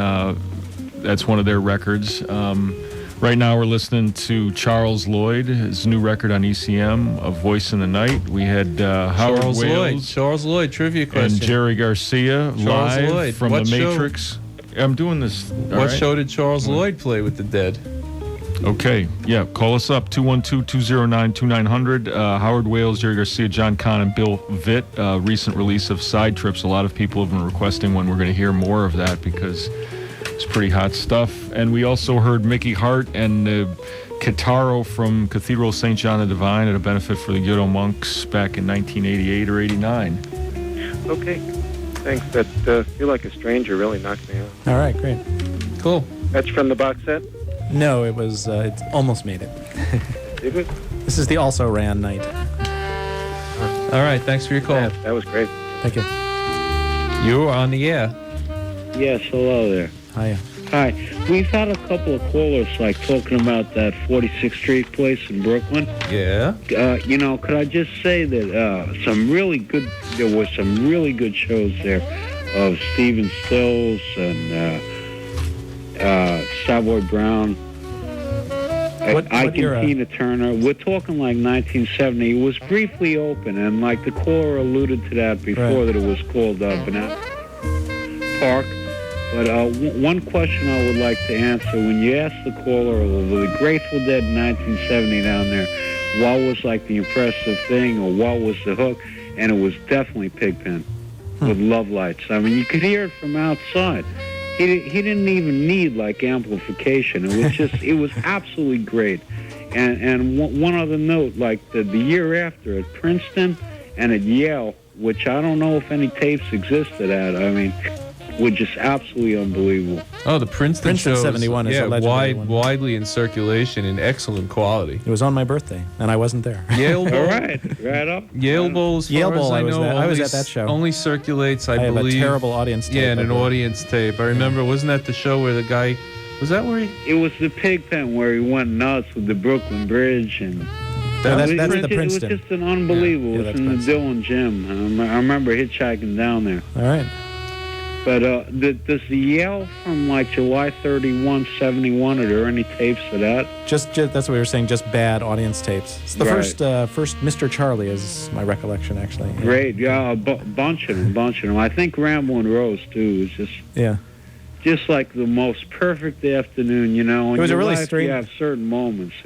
that's one of their records. Right now we're listening to Charles Lloyd, his new record on ECM, A Voice in the Night. We had Howard Wales. Charles Lloyd, trivia question. And Jerry Garcia live Lloyd. from What The show? Matrix. I'm doing this. What show did Charles Lloyd play with the Dead? Okay, yeah, call us up, 212-209-2900. Howard Wales, Jerry Garcia, John Kahn, and Bill Vitt. Recent release of Side Trips. A lot of people have been requesting one. We're going to hear more of that because it's pretty hot stuff. And we also heard Mickey Hart and Kitaro from Cathedral St. John the Divine at a benefit for the Gyoto monks back in 1988 or 89. Okay. Thanks. That Feel Like a Stranger really knocked me out. All right, great. Cool. That's from the box set? No, it was. It almost made it. Did it? This is the Also Ran night. All right, thanks for your call. Yeah, that was great. Thank you. You are on the air. Yes, hello there. Hiya. Hi. We've had a couple of callers talking about that 46th Street place in Brooklyn. Yeah. Could I just say that there were some really good shows there of Stephen Stills and Savoy Brown, Ike and Tina Turner. We're talking like 1970. It was briefly open, and like the caller alluded to that before, that it was called Banana Park. But one question I would like to answer, when you asked the caller over the Grateful Dead in 1970 down there, what was like the impressive thing or what was the hook, and it was definitely Pigpen with Love Lights. I mean, you could hear it from outside. He didn't even need like amplification. It was just, it was absolutely great. And one other note, like the year after at Princeton and at Yale, which I don't know if any tapes existed at, I mean, were just absolutely unbelievable. Oh, the Princeton shows, 71 is a legendary one. Widely in circulation in excellent quality. It was on my birthday, and I wasn't there. Yale Bowl. All right, right up. Yale Bowl, as Yale far Bowl, as I know, I was at that show. Only circulates, I believe. have a terrible audience tape. Yeah, and an audience tape. I remember, wasn't that the show where the guy, was that where he? It was the Pigpen where he went nuts with the Brooklyn Bridge and. That's the Princeton. Princeton. It was just an unbelievable. It was in the Dillon Gym. I remember hitchhiking down there. All right. But does the Yale from like July 31, 71, are there any tapes of that? Just that's what we were saying, just bad audience tapes. It's the first Mr. Charlie is my recollection, actually. Yeah. Great, yeah, a bunch of them. I think Ramblin' Rose, too, is just like the most perfect afternoon, you know. It was a really strange. You have certain moments.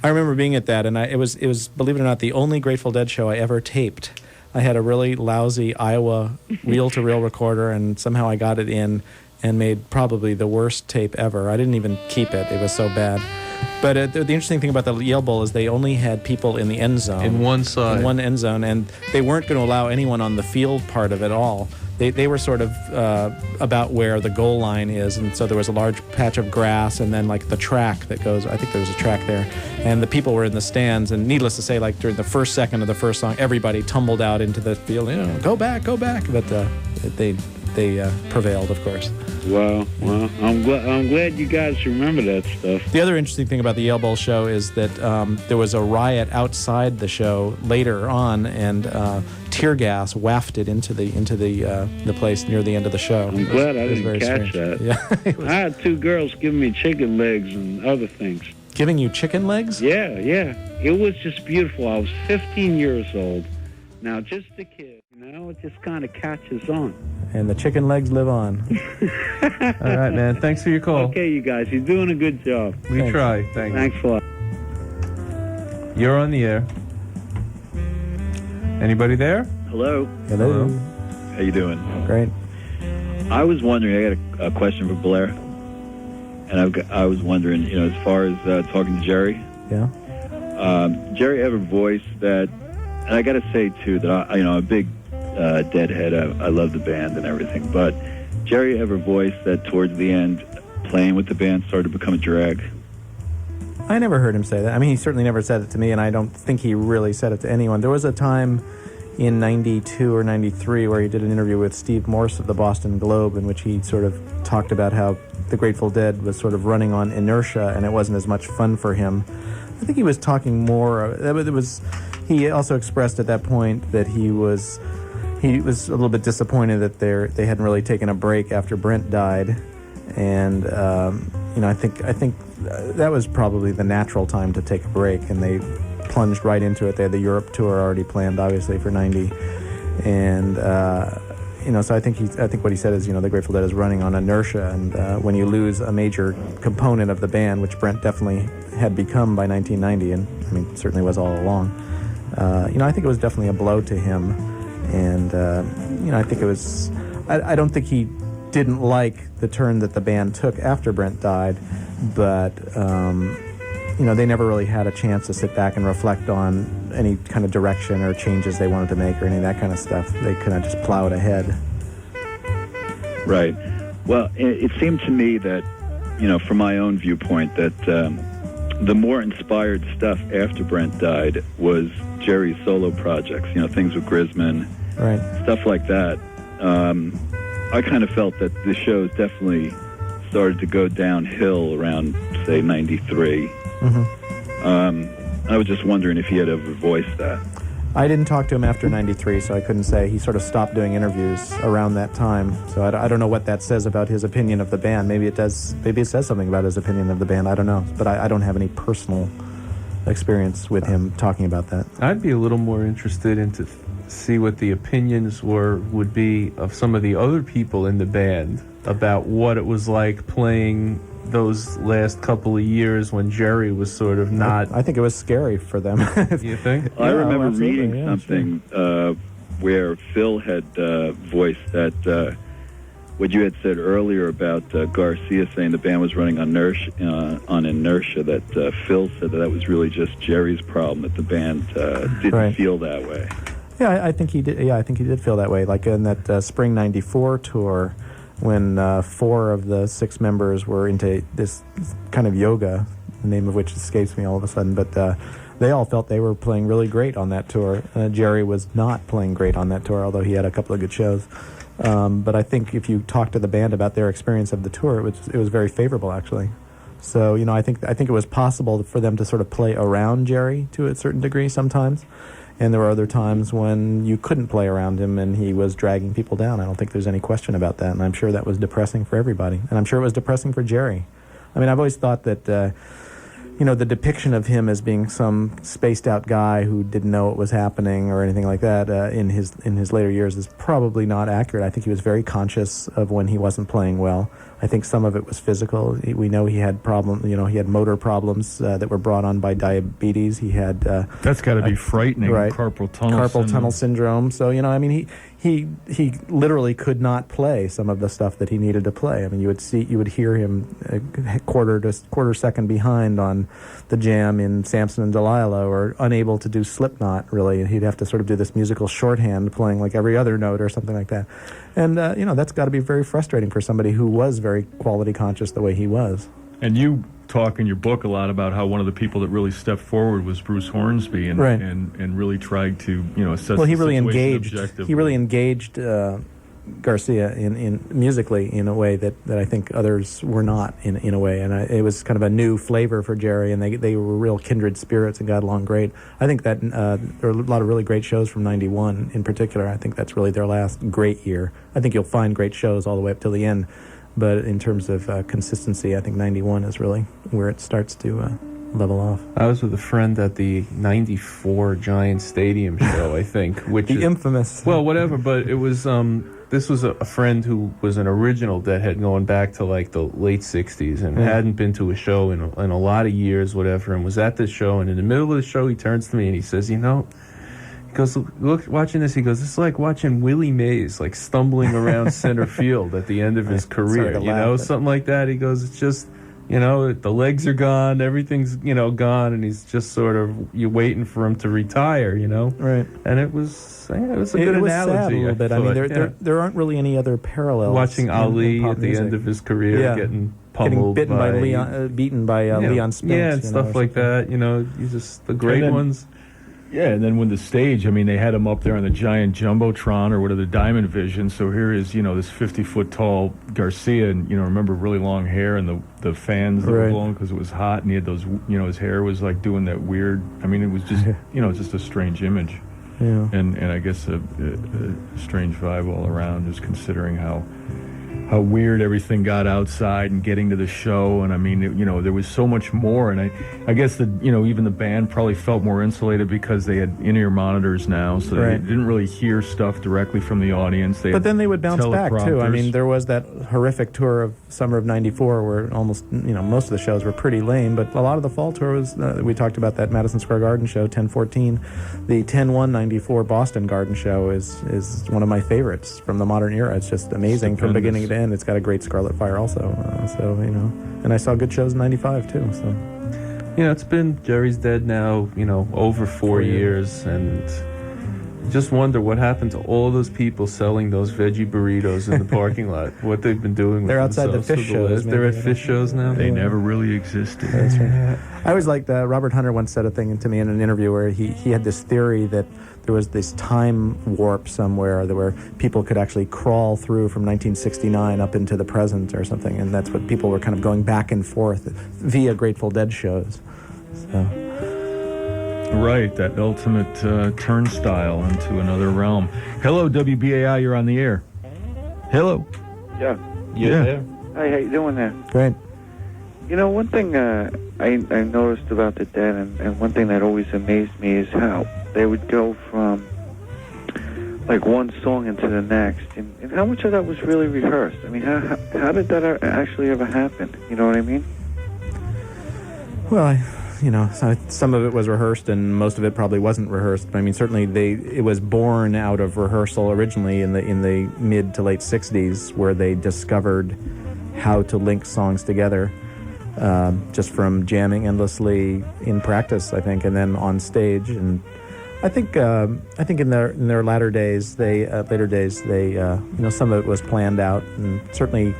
I remember being at that, and it was, believe it or not, the only Grateful Dead show I ever taped. I had a really lousy Iowa reel-to-reel recorder, and somehow I got it in and made probably the worst tape ever. I didn't even keep it. It was so bad. But the interesting thing about the Yale Bowl is they only had people in the end zone. In one side. In one end zone, and they weren't going to allow anyone on the field part of it all. They were sort of about where the goal line is, and so there was a large patch of grass, and then like the track that goes, I think there was a track there, and the people were in the stands, and needless to say, like during the first second of the first song, everybody tumbled out into the field, go back, but they prevailed, of course. Well, I'm glad you guys remember that stuff. The other interesting thing about the Yale Bowl show is that there was a riot outside the show later on, and tear gas wafted into the place near the end of the show. I'm glad I didn't catch strange. that. Yeah, I had two girls giving me chicken legs and other things. Giving you chicken legs? Yeah. It was just beautiful. I was 15 years old. Now, just a kid. It just kind of catches on. And the chicken legs live on. All right, man. Thanks for your call. Okay, you guys. You're doing a good job. We try. Thanks a lot. You're on the air. Anybody there? Hello. Hello. How you doing? Great. I was wondering, I got a question for Blair. And I was wondering, as far as talking to Jerry. Yeah. Jerry ever voiced that, and I got to say, too, that I'm a big Deadhead. I love the band and everything. But Jerry ever voiced that towards the end, playing with the band started to become a drag? I never heard him say that. I mean, he certainly never said it to me, and I don't think he really said it to anyone. There was a time in 92 or 93 where he did an interview with Steve Morse of the Boston Globe in which he sort of talked about how the Grateful Dead was sort of running on inertia and it wasn't as much fun for him. I think he was talking more. He also expressed at that point that he was a little bit disappointed that they hadn't really taken a break after Brent died, and I think that was probably the natural time to take a break, and they plunged right into it. They had the Europe tour already planned, obviously, for '90, and so I think what he said is, the Grateful Dead is running on inertia, and when you lose a major component of the band, which Brent definitely had become by 1990, and I mean certainly was all along, I think it was definitely a blow to him, and I think it was. I don't think he didn't like the turn that the band took after Brent died, but they never really had a chance to sit back and reflect on any kind of direction or changes they wanted to make or any of that kind of stuff. They kind of just plowed ahead. Right. Well, it seemed to me that, from my own viewpoint, that the more inspired stuff after Brent died was Jerry's solo projects, things with Grisman, right, stuff like that. I kind of felt that the shows definitely started to go downhill around, say, 93. I was just wondering if he had ever voiced that. I didn't talk to him after 93, so I couldn't say. He sort of stopped doing interviews around that time. So I don't know what that says about his opinion of the band. Maybe it does. Maybe it says something about his opinion of the band. I don't know. But I don't have any personal experience with him talking about that. I'd be a little more interested in to see what the opinions would be of some of the other people in the band about what it was like playing those last couple of years when Jerry was sort of not... I think it was scary for them. You think? I remember reading something where Phil had voiced that what you had said earlier about Garcia saying the band was running on inertia, that Phil said that was really just Jerry's problem, that the band didn't feel that way. Yeah, I think he did. Yeah, I think he did feel that way. Like in that spring '94 tour, when 4 of the 6 members were into this kind of yoga, the name of which escapes me all of a sudden, but they all felt they were playing really great on that tour. Jerry was not playing great on that tour, although he had a couple of good shows. But I think if you talk to the band about their experience of the tour, it was very favorable, actually. So, I think it was possible for them to sort of play around Jerry to a certain degree sometimes. And there were other times when you couldn't play around him and he was dragging people down. I don't think there's any question about that. And I'm sure that was depressing for everybody. And I'm sure it was depressing for Jerry. I mean, I've always thought that, the depiction of him as being some spaced out guy who didn't know what was happening or anything like that in his later years is probably not accurate. I think he was very conscious of when he wasn't playing well. I think some of it was physical. We know he had he had motor problems that were brought on by diabetes. He had that's got to be frightening. Right. Carpal tunnel syndrome. So I mean, he literally could not play some of the stuff that he needed to play. I mean, you would hear him a quarter second behind on the jam in Samson and Delilah, or unable to do Slipknot. Really, he'd have to sort of do this musical shorthand, playing like every other note or something like that. And that's got to be very frustrating for somebody who was very quality conscious the way he was. And you talk in your book a lot about how one of the people that really stepped forward was Bruce Hornsby, and right. and really tried to assess. Well, he the really situation engaged. objectively. He really engaged Garcia in musically in a way that I think others were not in a way, and it was kind of a new flavor for Jerry, and they were real kindred spirits and got along great. I think that there are a lot of really great shows from '91 in particular. I think that's really their last great year. I think you'll find great shows all the way up till the end. But in terms of consistency, I think 91 is really where it starts to level off. I was with a friend at the 94 Giant Stadium show, I think. Which the infamous. Well, whatever, but it was, this was a friend who was an original Deadhead going back to like the late 60s and hadn't been to a show in a lot of years, whatever, and was at this show. And in the middle of the show, he turns to me and he says, he goes, look, watching this, he goes, it's like watching Willie Mays, like stumbling around center field at the end of his career, something like that. He goes, it's just, the legs are gone, everything's, gone, and he's just sort of, you're waiting for him to retire, Right. And it was a good analogy. Sad a little bit. Thought, I mean, there aren't really any other parallels. Watching Ali at the music. end of his career getting pummeled, beaten by Leon Spence. Yeah, and stuff like that, you just, the great ones. Yeah, and then when the stage, I mean, they had him up there on the giant Jumbotron or whatever, the Diamond Vision. So here is, this 50-foot-tall Garcia, and, remember, really long hair and the fans that were blowing because it was hot, and he had those, his hair was like doing that weird, I mean, it was just, just a strange image. Yeah. And I guess a strange vibe all around, just considering how weird everything got outside and getting to the show. And I mean, there was so much more. And I guess that, even the band probably felt more insulated because they had in-ear monitors now, so they didn't really hear stuff directly from the audience. But then they would bounce back too. I mean, there was that horrific tour of summer of '94 where almost, most of the shows were pretty lame, but a lot of the fall tour was, we talked about that Madison Square Garden show, 10/14. The 10/1/94 Boston Garden show is one of my favorites from the modern era. It's just amazing from beginning to end. It's got a great Scarlet Fire also, and I saw good shows in '95 too. So, it's been, Jerry's dead now, over 4 years, and just wonder what happened to all those people selling those veggie burritos in the parking lot. What they've been doing. They're outside the fish shows. They're at fish shows now. They never really existed. That's right. I always liked Robert Hunter once said a thing to me in an interview where he had this theory that there was this time warp somewhere where people could actually crawl through from 1969 up into the present or something, and that's what people were kind of going back and forth via Grateful Dead shows. So. Right, that ultimate turnstile into another realm. Hello, WBAI, you're on the air. Hello. Yeah. Yeah. Hi, how you doing there? Great. One thing I noticed about the Dead, and one thing that always amazed me is how they would go from like one song into the next, and how much of that was really rehearsed? I mean, how did that actually ever happen? You know what I mean? Well, some of it was rehearsed, and most of it probably wasn't rehearsed. I mean, certainly it was born out of rehearsal originally in the mid to late '60s, where they discovered how to link songs together, just from jamming endlessly in practice, I think, and then on stage. And I think in their latter days, later days, some of it was planned out, and certainly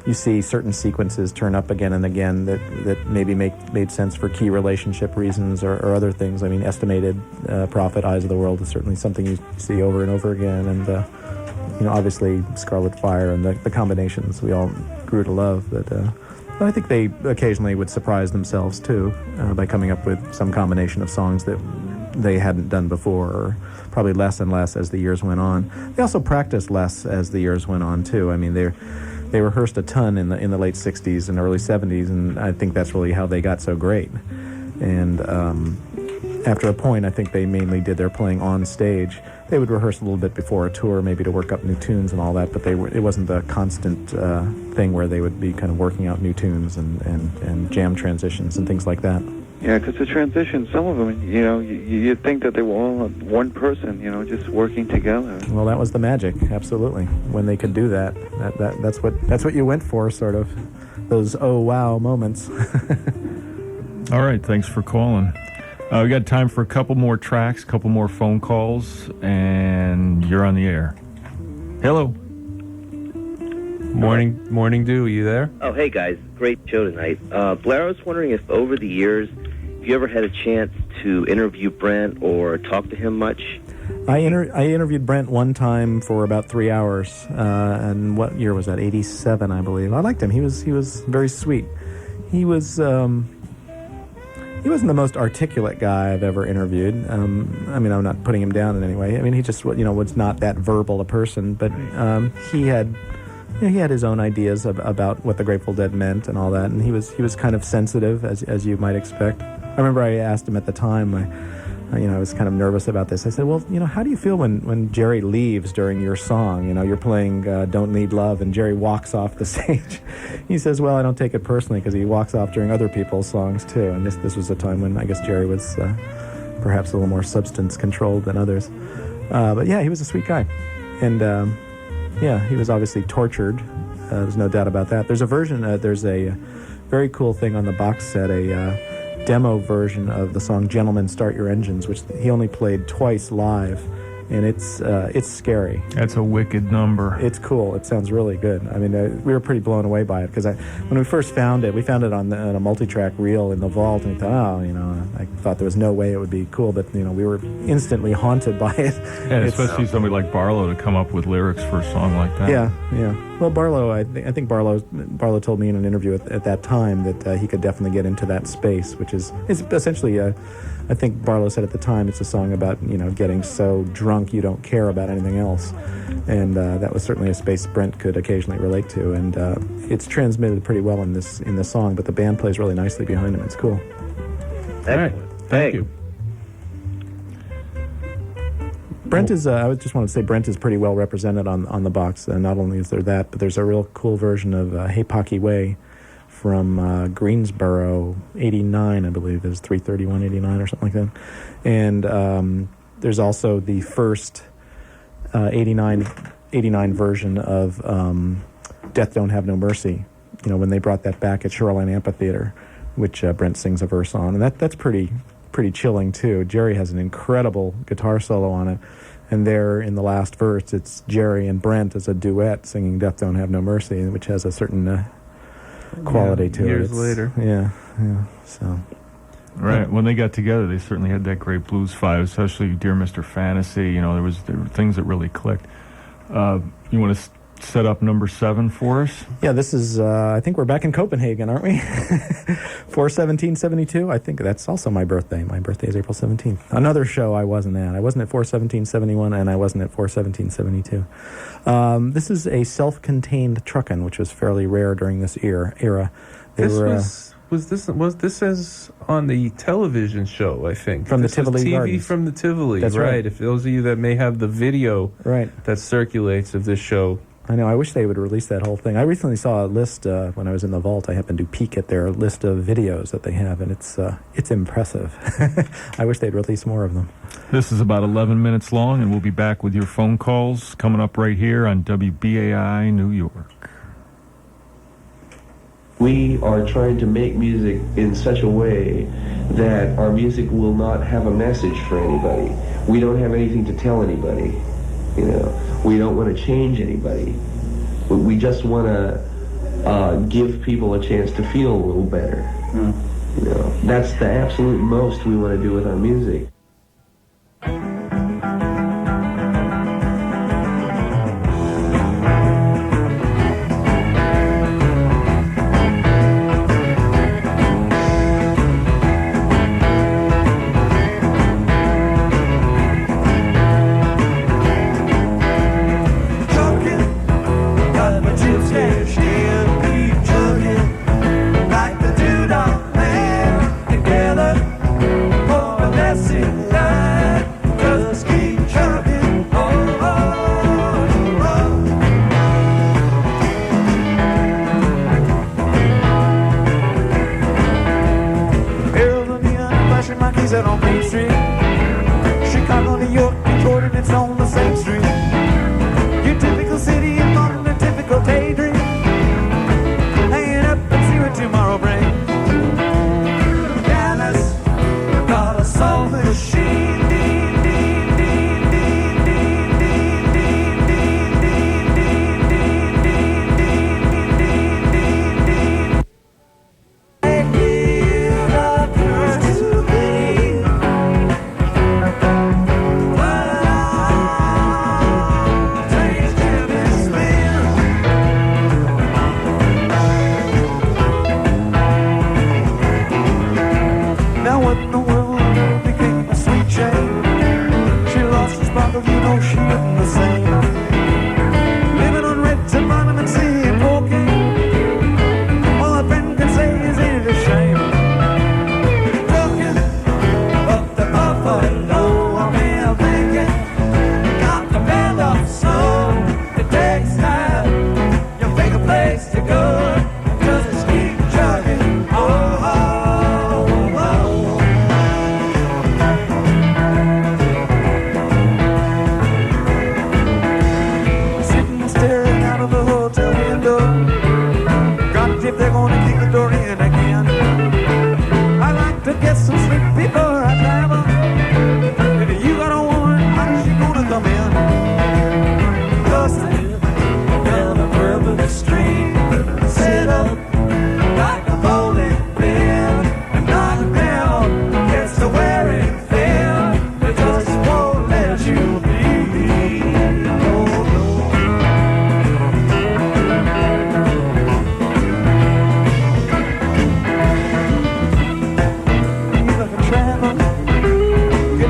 you see certain sequences turn up again and again that maybe made sense for key relationship reasons or other things. I mean, Estimated, Prophet, Eyes of the World is certainly something you see over and over again, and obviously Scarlet Fire and the combinations we all grew to love. But I think they occasionally would surprise themselves too by coming up with some combination of songs that they hadn't done before, or probably less and less as the years went on. They also practiced less as the years went on too. I mean, they rehearsed a ton in the late '60s and early '70s, and I think that's really how they got so great. And after a point, I think they mainly did their playing on stage. They would rehearse a little bit before a tour, maybe to work up new tunes and all that, but it wasn't a constant thing where they would be kind of working out new tunes and jam transitions and things like that. Yeah, because the transitions, some of them, you'd think that they were all one person, just working together. Well, that was the magic, absolutely. When they could do that, that's what you went for, sort of. Those oh wow moments. All right, thanks for calling. We got time for a couple more tracks, a couple more phone calls, and you're on the air. Hello. Morning Dew, you there? Oh, hey guys, great show tonight. Blair, I was wondering if over the years, have you ever had a chance to interview Brent or talk to him much? I interviewed Brent one time for about 3 hours, and what year was that? 87, I believe. I liked him. He was very sweet. He wasn't the most articulate guy I've ever interviewed. I'm not putting him down in any way. He just was not that verbal a person, but he had his own ideas about what the Grateful Dead meant and all that, and he was kind of sensitive, as you might expect. I remember I asked him at the time. I was kind of nervous about this. I said, well, how do you feel when Jerry leaves during your song? You're playing Don't Need Love, and Jerry walks off the stage. He says, well, I don't take it personally because he walks off during other people's songs, too. And this was a time when I guess Jerry was perhaps a little more substance-controlled than others. But, yeah, he was a sweet guy. And, he was obviously tortured. There's no doubt about that. There's a version, there's a very cool thing on the box set, a demo version of the song Gentlemen Start Your Engines, which he only played twice live, and it's scary. That's a wicked number. It's cool. It sounds really good. We were pretty blown away by it because when we first found it, we found it on a multi-track reel in the vault, and we thought, I thought there was no way it would be cool, but we were instantly haunted by it. Yeah, especially somebody like Barlow to come up with lyrics for a song like that. Yeah. Well, Barlow, I think Barlow told me in an interview at that time that he could definitely get into that space, which is essentially, I think Barlow said at the time, it's a song about, getting so drunk you don't care about anything else. And that was certainly a space Brent could occasionally relate to. And it's transmitted pretty well in this song, but the band plays really nicely behind him. It's cool. All right. Thank you. Brent is, I just want to say Brent is pretty well represented on the box. Not only is there that, but there's a real cool version of Hey Pocky Way from Greensboro, 89, I believe. There's 331-89 or something like that. And there's also the first 89 version of Death Don't Have No Mercy, when they brought that back at Shoreline Amphitheater, which Brent sings a verse on. And that's pretty chilling, too. Jerry has an incredible guitar solo on it. And there in the last verse, it's Jerry and Brent as a duet singing Death Don't Have No Mercy, which has a certain quality to it. Years later. Yeah, so. Right. When they got together, they certainly had that great blues vibe, especially Dear Mr. Fantasy. There were things that really clicked. You want to set up number 7 for us? Yeah, this is, I think we're back in Copenhagen, aren't we? 4/17/72. I think that's also my birthday. My birthday is April 17th. Another show I wasn't at. I wasn't at 4/17/71, and I wasn't at 4/17/72. This is a self-contained TRUCKIN, which was fairly rare during this era. Was this as on the television show, I think. From the this was Tivoli TV Gardens. From the Tivoli, That's right. If those of you that may have the video that circulates of this show. I know, I wish they would release that whole thing. I recently saw a list when I was in the vault. I happened to peek at their list of videos that they have, and it's impressive. I wish they'd release more of them. This is about 11 minutes long, and we'll be back with your phone calls coming up right here on WBAI New York. We are trying to make music in such a way that our music will not have a message for anybody. We don't have anything to tell anybody. We don't want to change anybody. We just want to give people a chance to feel a little better. That's the absolute most we want to do with our music. Together for a blessing.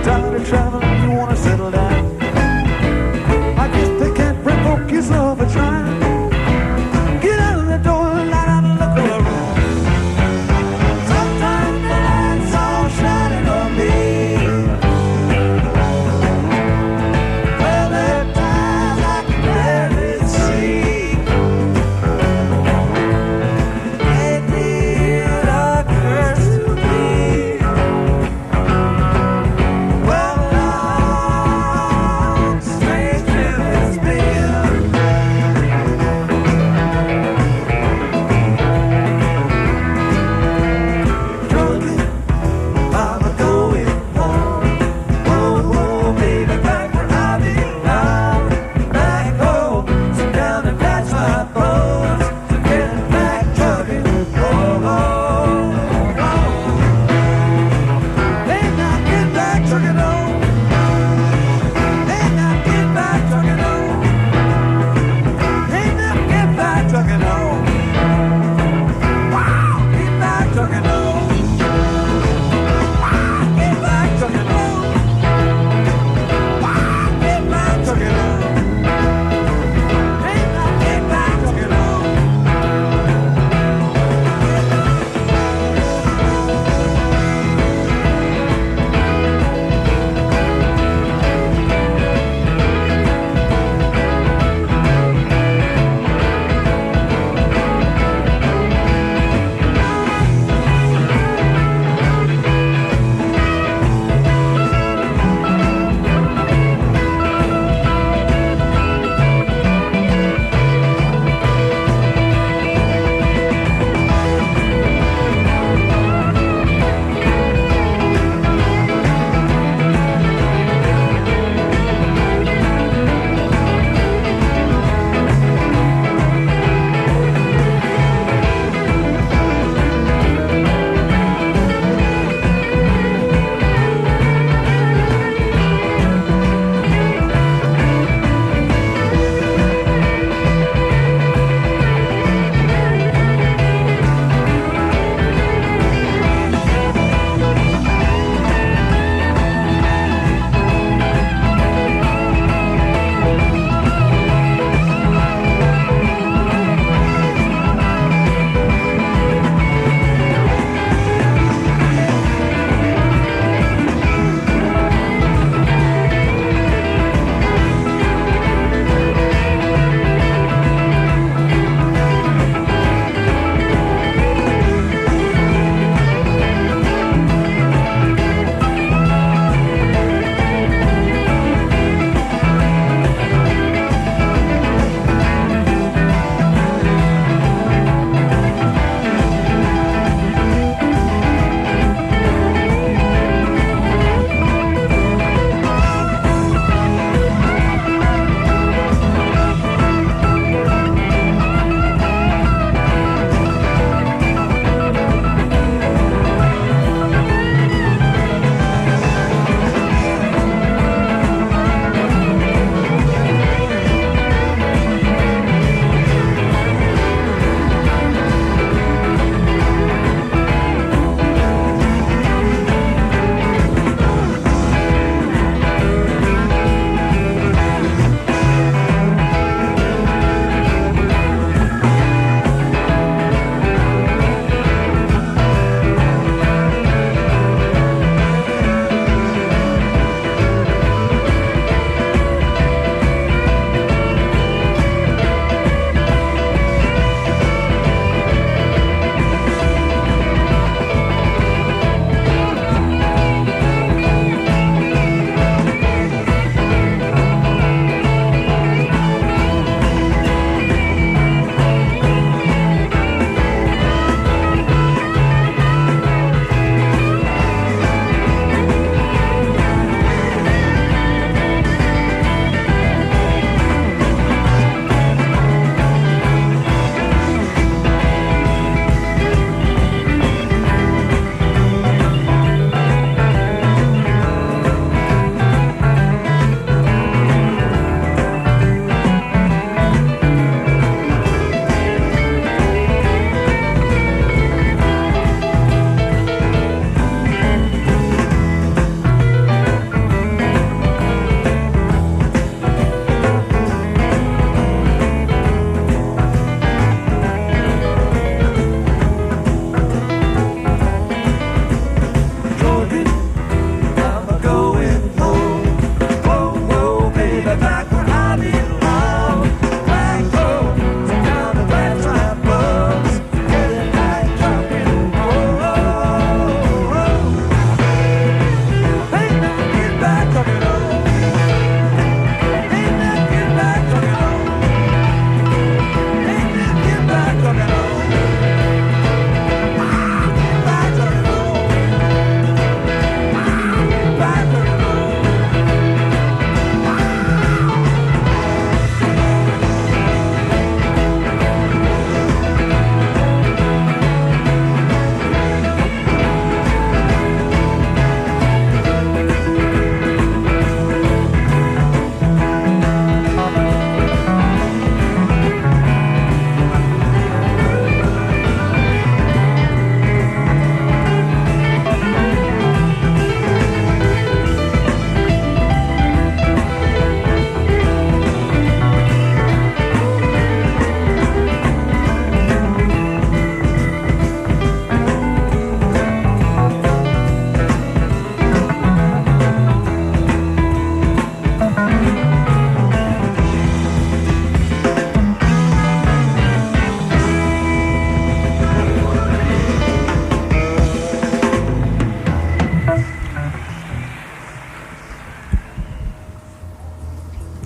tired of traveling, you wanna settle down. I guess they can't provoke yourself a trying. Get out of the door, light out and look around. Sometimes the lights all shining on me. Well, there are times I can barely see. They deal a curse to me. Well, Lord,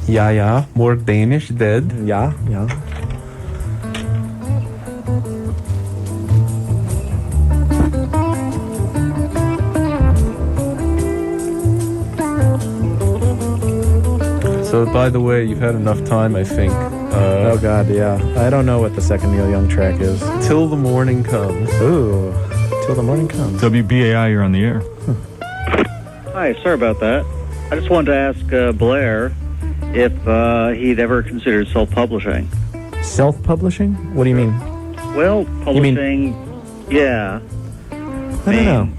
Yeah, more Danish dead. Yeah. So, by the way, you've had enough time, I think. Oh, God, yeah. I don't know what the second Neil Young track is. Till the Morning Comes. Ooh, Till the Morning Comes. WBAI, you're on the air. Hi, sorry about that. I just wanted to ask Blair if he'd ever considered self-publishing. Self-publishing? What do you mean? Well, publishing, yeah. I don't know.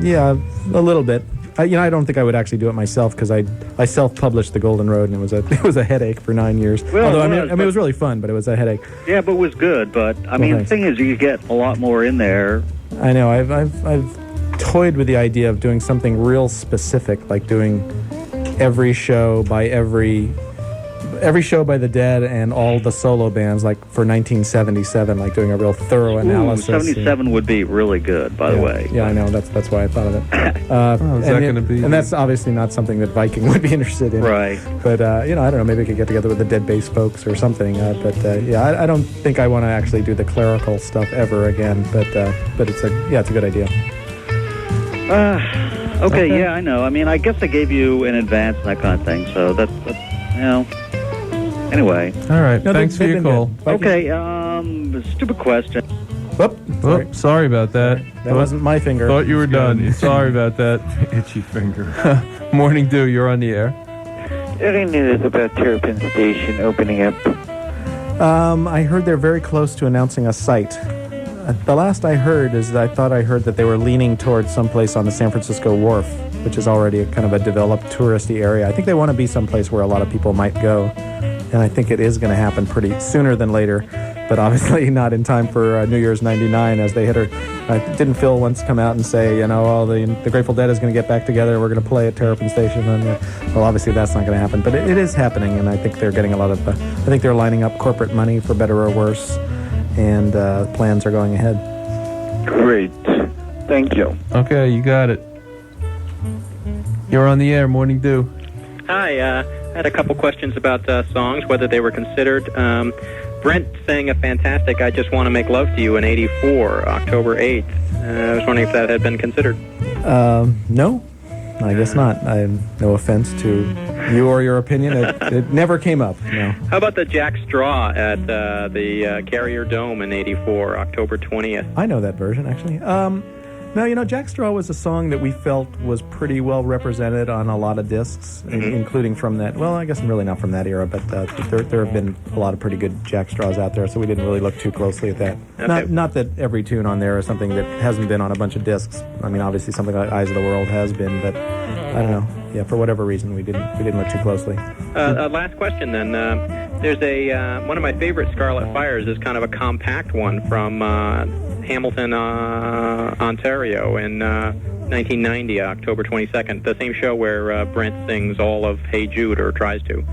Yeah, a little bit. I don't think I would actually do it myself because I self-published The Golden Road, and it was a headache for 9 years. Well, Although it was really fun, but it was a headache. Yeah, but it was good. But I mean, the thing is, you get a lot more in there. I know. I've toyed with the idea of doing something real specific, like doing every show by the Dead and all the solo bands, like for 1977, like doing a real thorough analysis. 77 would be really good, by the way. Yeah, I know. That's why I thought of it. Is that going to be? And that's obviously not something that Viking would be interested in. Right. But I don't know. Maybe we could get together with the Dead Bass folks or something. I don't think I want to actually do the clerical stuff ever again. But it's a good idea. Okay. Yeah, I know. I mean, I guess I gave you in advance and that kind of thing. So that's Anyway. All right. Thanks for your call. Okay. Stupid question. Sorry about that. That wasn't my finger. Thought you were done. Sorry about that. Itchy finger. Morning Dew, you're on the air. Any news about Terrapin Station opening up? I heard they're very close to announcing a site. The last I heard is that I heard that they were leaning towards someplace on the San Francisco Wharf, which is already kind of a developed touristy area. I think they want to be someplace where a lot of people might go, and I think it is going to happen pretty sooner than later, but obviously not in time for New Year's '99, as they didn't Phil once come out and say, the Grateful Dead is going to get back together, we're going to play at Terrapin Station, and well, obviously that's not going to happen, but it is happening, and I think they're getting a lot of, I think they're lining up corporate money for better or worse, and plans are going ahead. Great. Thank you. Okay, you got it. You're on the air, Morning Dew. Hi, I had a couple questions about songs, whether they were considered. Brent sang a fantastic I Just Want to Make Love to You in '84, October 8th. I was wondering if that had been considered. No, I guess not. I have no offense to you or your opinion. It never came up, no. How about the Jack Straw at the Carrier Dome in '84, October 20th? I know that version, actually. No, Jack Straw was a song that we felt was pretty well represented on a lot of discs, including from that, well, I guess really not from that era, but there have been a lot of pretty good Jack Straws out there, so we didn't really look too closely at that. Okay. Not that every tune on there is something that hasn't been on a bunch of discs. I mean, obviously something like Eyes of the World has been, but I don't know. Yeah, for whatever reason, we didn't look too closely. Last question then. There's one of my favorite Scarlet Fires is kind of a compact one from Hamilton, Ontario in 1990, October 22nd. The same show where Brent sings all of Hey Jude, or tries to.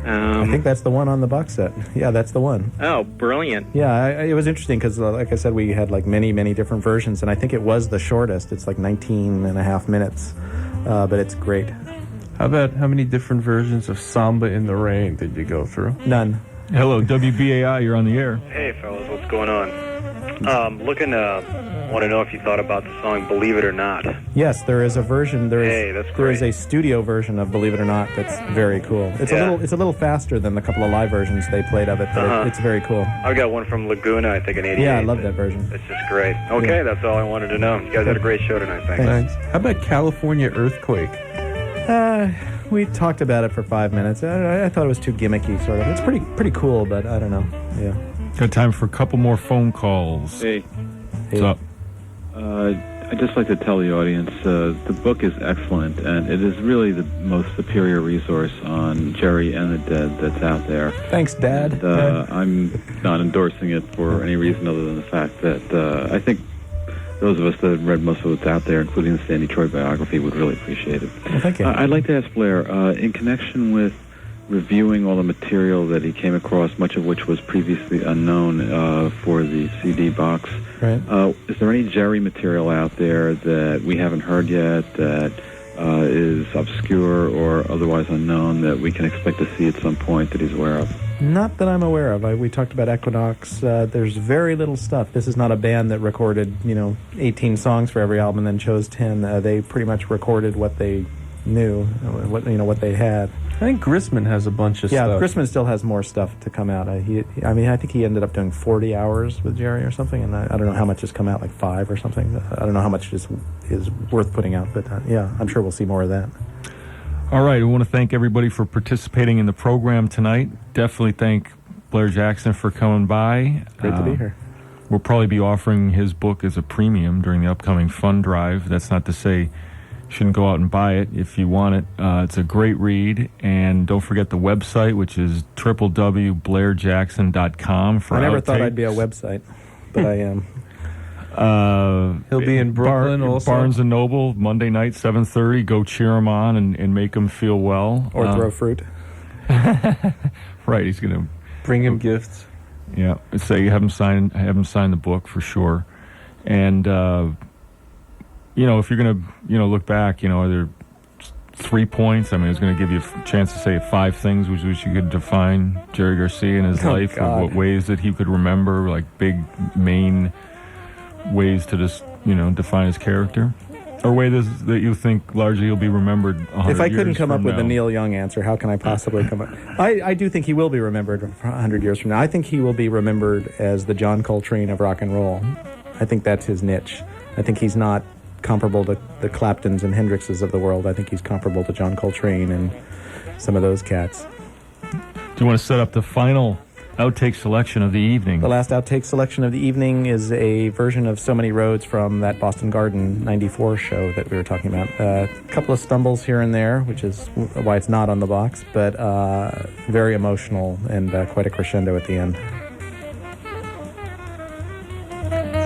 I think that's the one on the box set. Yeah, that's the one. Oh, brilliant. Yeah, it was interesting because, like I said, we had like many different versions, and I think it was the shortest. It's like 19 and a half minutes, but it's great. How many different versions of Samba in the Rain did you go through? None. Hello, WBAI, you're on the air. Hey, fellas, what's going on? Want to know if you thought about the song Believe It or Not. Yes, there is a version. There that's is great. a studio version of Believe It or Not that's very cool. It's a little faster than the couple of live versions they played of it, but it's very cool. I've got one from Laguna, I think, in '88. Yeah, I love that version. It's just great. Okay, that's all I wanted to know. You guys had a great show tonight. Thanks. How about California Earthquake? We talked about it for 5 minutes. I thought it was too gimmicky, sort of. It's pretty cool, but I don't know. Yeah. Got time for a couple more phone calls. Hey. What's up? I'd just like to tell the audience the book is excellent, and it is really the most superior resource on Jerry and the Dead that's out there. Thanks, Dad. And, I'm not endorsing it for any reason other than the fact that I think those of us that have read most of what's out there, including the Sandy Troy biography, would really appreciate it. Well, thank you. I'd like to ask Blair, in connection with reviewing all the material that he came across, much of which was previously unknown for the CD box. Right. Is there any Jerry material out there that we haven't heard yet that is obscure or otherwise unknown that we can expect to see at some point that he's aware of? Not that I'm aware of. We talked about Equinox. There's very little stuff. This is not a band that recorded, 18 songs for every album and then chose 10. They pretty much recorded what they knew, what they had. I think Grissman has a bunch of stuff. Yeah, Grissman still has more stuff to come out. I think he ended up doing 40 hours with Jerry or something, and I don't know how much has come out, like 5 or something. I don't know how much is worth putting out, but yeah, I'm sure we'll see more of that. All right, I want to thank everybody for participating in the program tonight. Definitely thank Blair Jackson for coming by. Great to be here. We'll probably be offering his book as a premium during the upcoming fund drive. That's not to say you shouldn't go out and buy it if you want it. It's a great read, and don't forget the website, which is www.blairjackson.com for I never Outtakes. thought I'd be a website, but I am. He'll be in Brooklyn also. Barnes & Noble, Monday night, 7:30. Go cheer him on and make him feel well. Or throw fruit. Right, he's going to... Bring him gifts. Yeah, say have him sign the book for sure. And, if you're going to, look back, are there 3 points? I mean, it's going to give you a chance to say 5 things which you could define Jerry Garcia in his life, or what ways that he could remember, like big main ways to just, define his character, or way that you think largely he'll be remembered 100 years. If I couldn't come up with now. a Neil Young answer, how can I possibly come up? I do think he will be remembered 100 years from now. I think he will be remembered as the John Coltrane of rock and roll. I think that's his niche. I think he's not comparable to the Claptons and Hendrixes of the world. I think he's comparable to John Coltrane and some of those cats. Do you want to set up the final outtake selection of the evening? The last outtake selection of the evening is a version of So Many Roads from that Boston Garden 94 show that we were talking about. A couple of stumbles here and there, which is why it's not on the box, but very emotional and quite a crescendo at the end.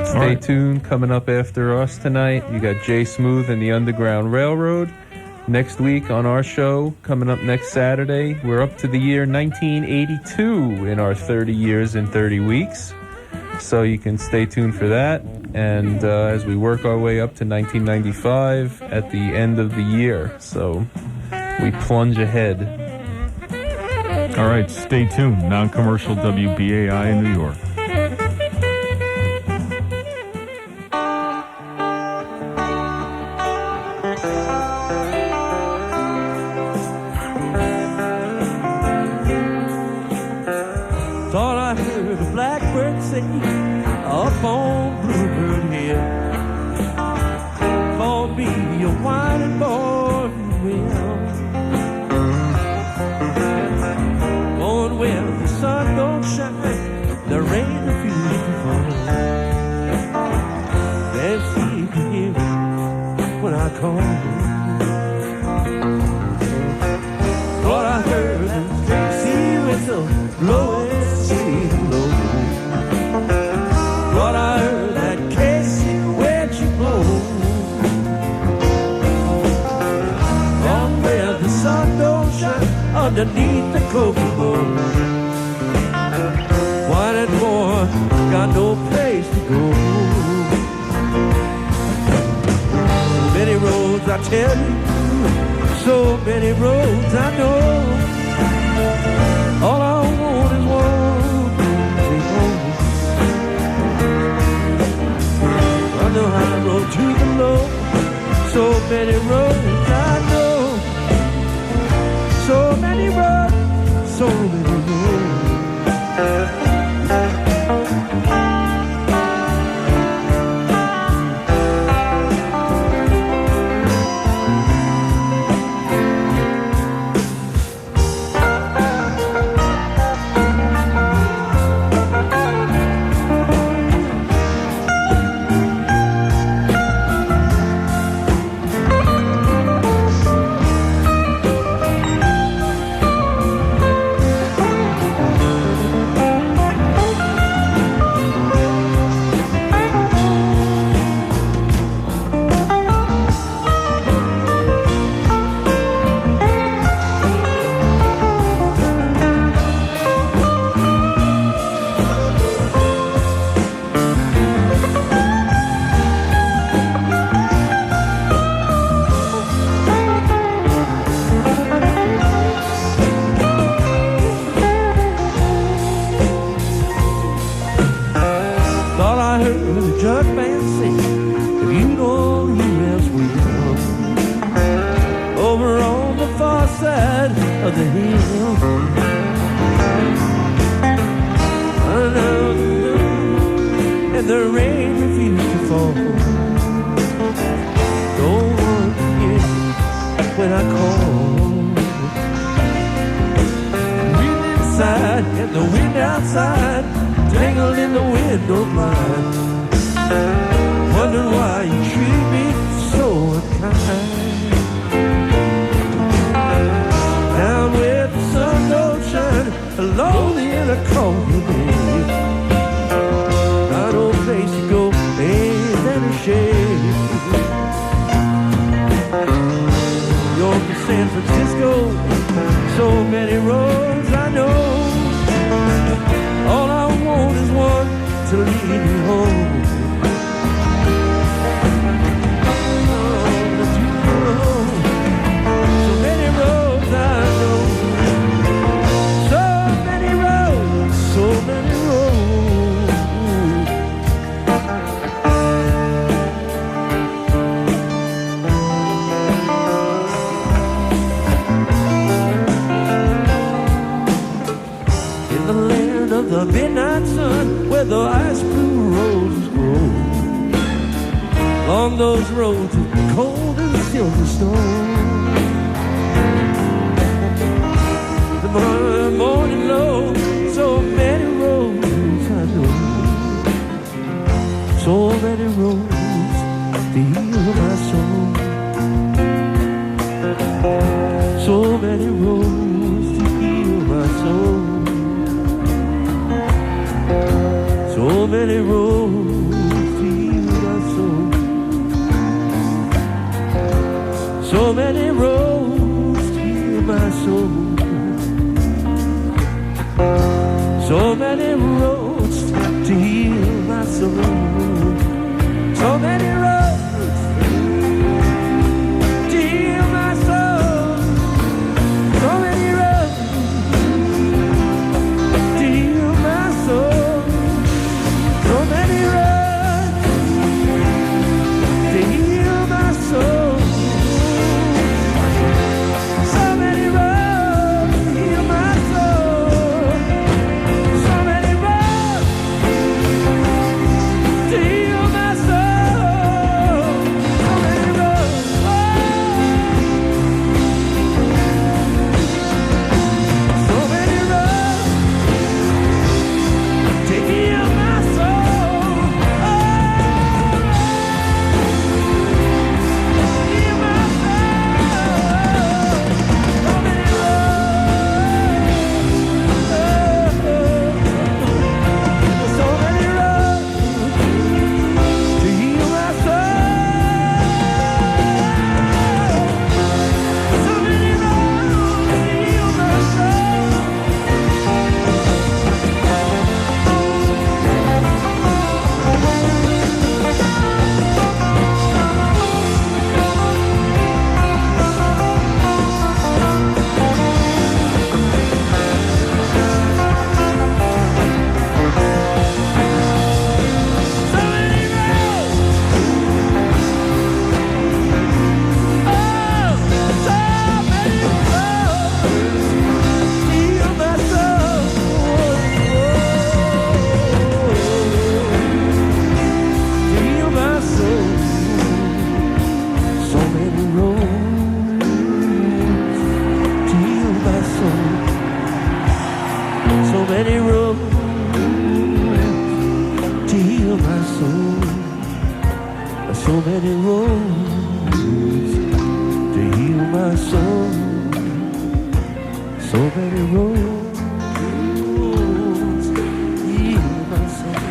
Stay tuned. Coming up after us tonight, you got Jay Smooth and the Underground Railroad. Next week on our show, coming up next Saturday, we're up to the year 1982 in our 30 years and 30 weeks. So you can stay tuned for that. And as we work our way up to 1995 at the end of the year. So we plunge ahead. All right, stay tuned. Non-commercial WBAI in New York. Up on Bluebird Hill, call me a whining boy if you will. Going where the sun don't shine, the rain refuses to fall. Let's see if you hear me when I call. Thought I heard the sea whistle blowing sweet and low. But I heard that Casey where you blow. From where the sun don't shine underneath the cocoa. Why that boy got no place to go. So many roads I tell you, so many roads I know. All I want is one. I know how to road to the low. So many roads I know. So many roads, so many roads. of the hill. And the rain refused to fall. No one hears when I call. Wind inside and the wind outside, tangled in the wind of mine. Wonder why you treat me so unkind. Down where the sun don't shine, lonely in a cold day. Got no place to go, ain't that a shame? New York to San Francisco, so many roads I know. All I want is one to lead me home. The midnight sun, where the ice blue roses grow. Along those roads of cold and silver snow. The morning low, so many roads I know. So many roads to heal my soul. So many roads to heal my soul. So many roads to heal my soul. So many roads to heal my soul. So many roads to heal my soul. So many roads to heal my soul. So many roads to heal my soul. So many roads to heal my soul. So many roads to heal my soul. So many roads to heal my soul. So many roads. So many roads to heal my soul. So many roads to heal my soul. So many roads to heal my soul.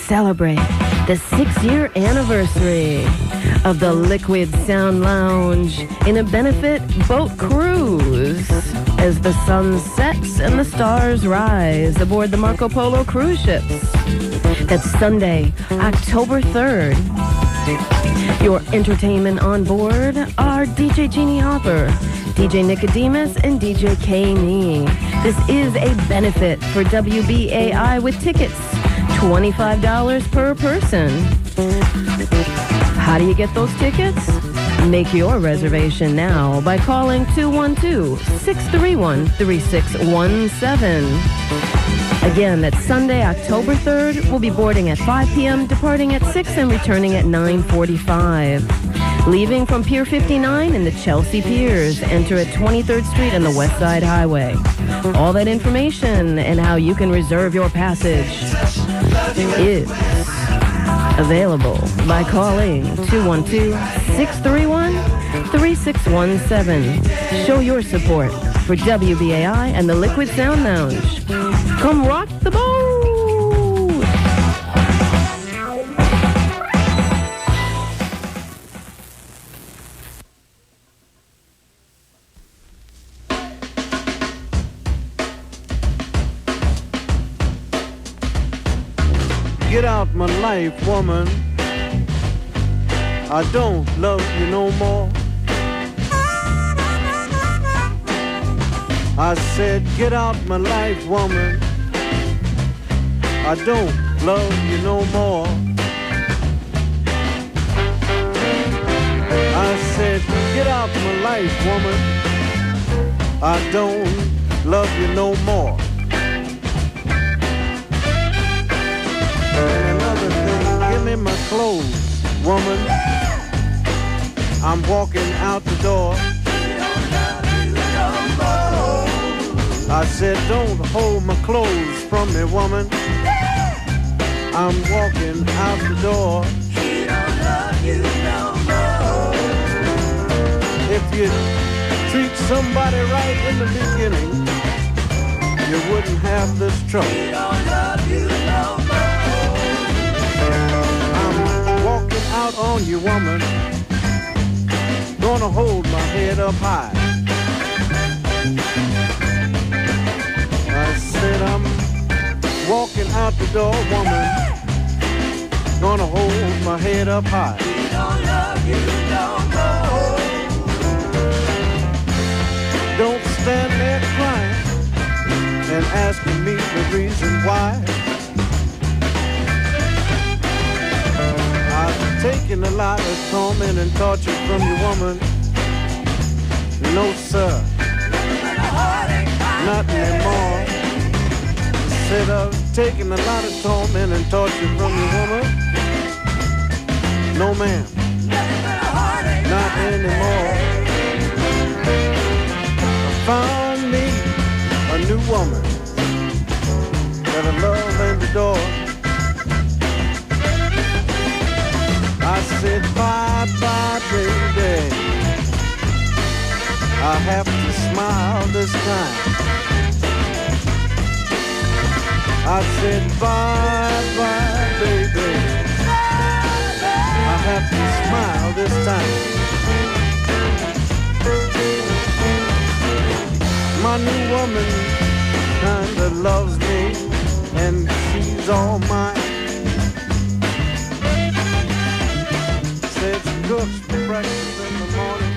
celebrate the 6-year anniversary of the Liquid Sound Lounge in a benefit boat cruise as the sun sets and the stars rise aboard the Marco Polo cruise ships. That's Sunday, October 3rd. Your entertainment on board are DJ Jeannie Hopper, DJ Nicodemus, and DJ K-Nee. This is a benefit for WBAI with tickets, $25 per person. How do you get those tickets? Make your reservation now by calling 212-631-3617. Again, that's Sunday, October 3rd. We'll be boarding at 5 p.m., departing at 6, and returning at 9:45. Leaving from Pier 59 in the Chelsea Piers, enter at 23rd Street and the West Side Highway. All that information and how you can reserve your passage is available by calling 212-631-3617. Show your support for WBAI and the Liquid Sound Lounge. Come rock the boat! Get out my life, woman. I don't love you no more. I said, get out my life, woman. I don't love you no more. I said, get out my life, woman. I don't love you no more. And another thing, give me my clothes, woman. I'm walking out the door. I said, don't hold my clothes from me, woman. I'm walking out the door. She don't love you no more. If you treat somebody right in the beginning, you wouldn't have this trouble. She don't love you no more. I'm walking out on you, woman. Gonna hold my head up high. I said I'm walking out the door, woman. Gonna hold my head up high. We don't love you no more. Don't stand there crying and asking me the reason why. I've taken a lot of torment and torture from you, woman. No, sir. Not anymore. Said I've taken a lot of torment and torture from you, woman. No, ma'am. Not anymore. I found me a new woman that I love and adore. I said, bye-bye, baby. I have to smile this time. I said, bye-bye, baby. I have to smile this time. My new woman kinda loves me, and she's all mine. Said she cooks breakfast in the morning.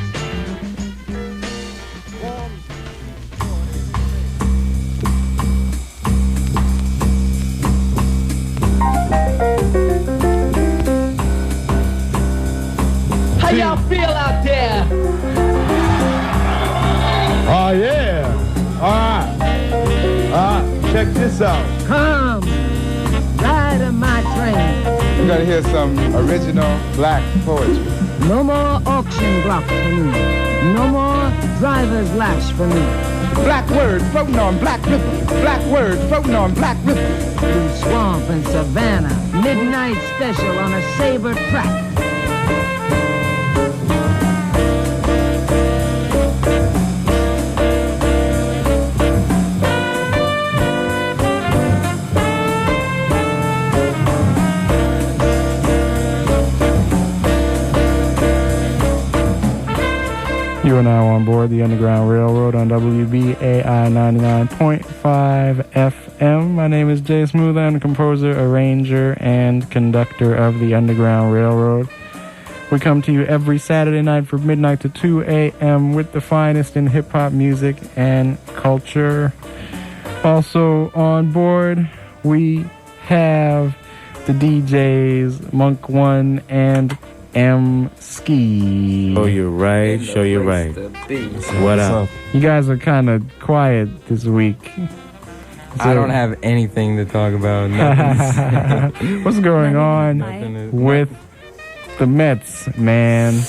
How y'all feel out there? Oh, yeah. All right. Check this out. Come, ride on my train. We're going to hear some original black poetry. No more auction block for me. No more driver's lash for me. Black words floating on black river. Black words floating on black river. Through swamp and savannah. Midnight special on a saber track. are now on board the Underground Railroad on WBAI 99.5 FM. My name is Jay Smooth. I'm the composer, arranger, and conductor of the Underground Railroad. We come to you every Saturday night from midnight to 2 a.m. with the finest in hip-hop music and culture. Also on board, we have the DJs Monk One and M Ski. Show you right, show you right. What up? You guys are kind of quiet this week. I don't have anything to talk about. What's going on with the Mets, man?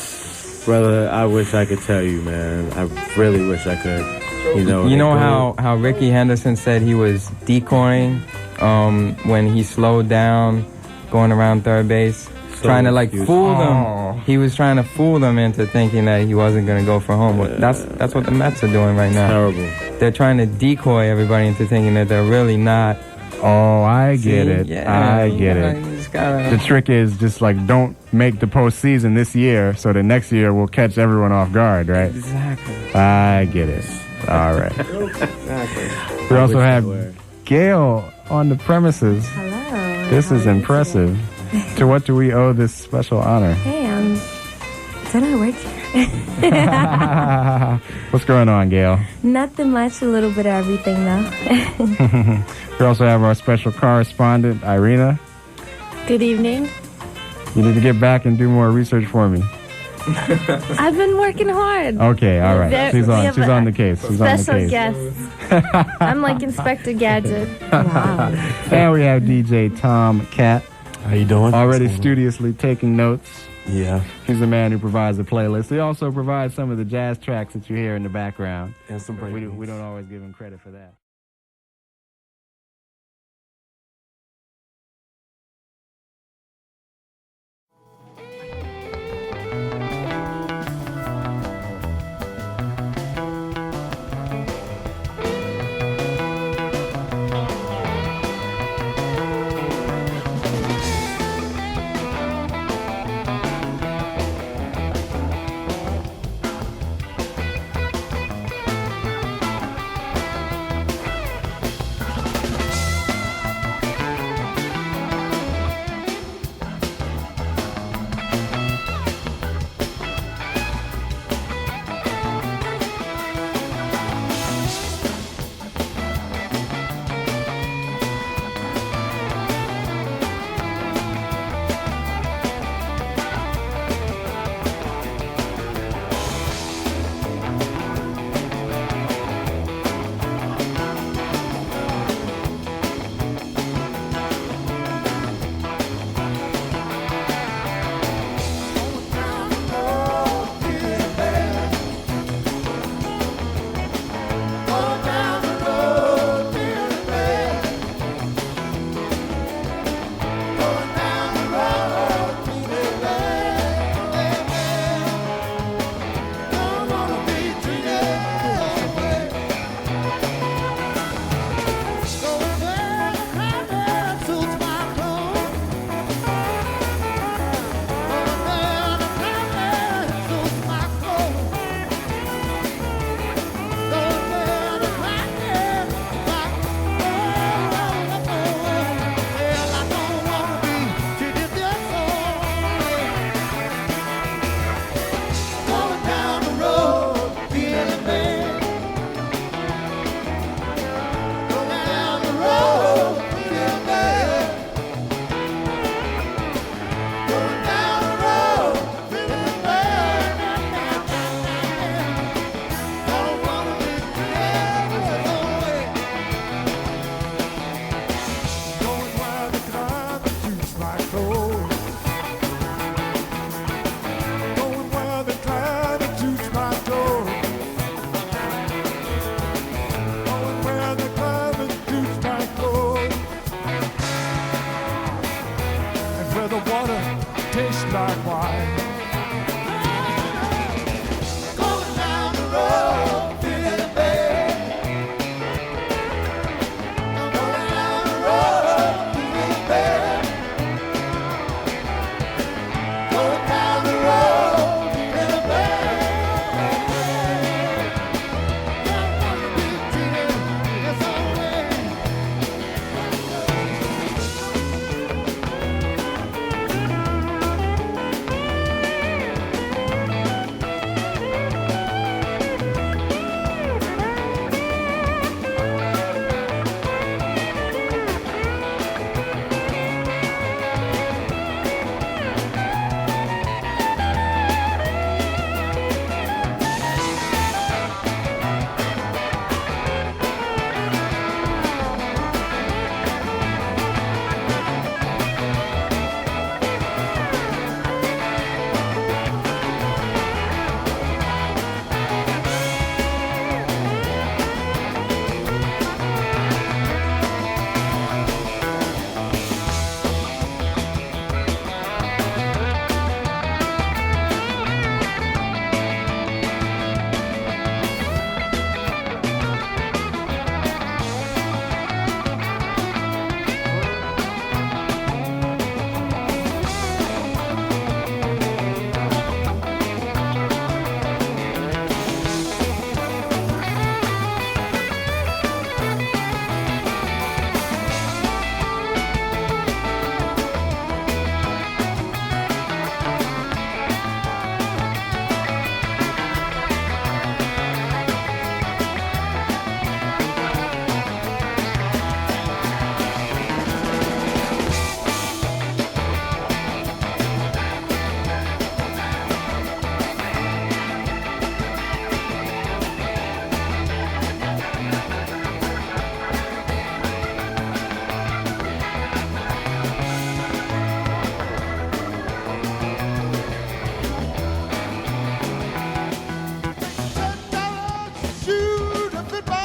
Brother, I wish I could tell you, man. I really wish I could. You know how Ricky Henderson said he was decoying when he slowed down going around third base? Trying to fool them. He was trying to fool them into thinking that he wasn't going to go for home. That's what the Mets are doing right now. Terrible. They're trying to decoy everybody into thinking that they're really not. Oh, I get it. Yeah, I get it. The trick is just don't make the postseason this year, so the next year we'll catch everyone off guard, right? Exactly. I get it. All right. Exactly. We also have Gail on the premises. Hello. This is impressive. To what do we owe this special honor? Hey, don't I work here? What's going on, Gail? Nothing much, a little bit of everything, though. We also have our special correspondent, Irina. Good evening. You need to get back and do more research for me. I've been working hard. Okay, all right. She's on the case. She's on the special case. guest. I'm like Inspector Gadget. Wow. And we have DJ Tom Cat. How you doing? Already studiously taking notes. Yeah. He's the man who provides the playlist. He also provides some of the jazz tracks that you hear in the background. And some break we don't always give him credit for that.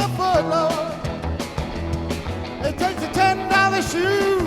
a foot, Lord. It takes a $10 shoe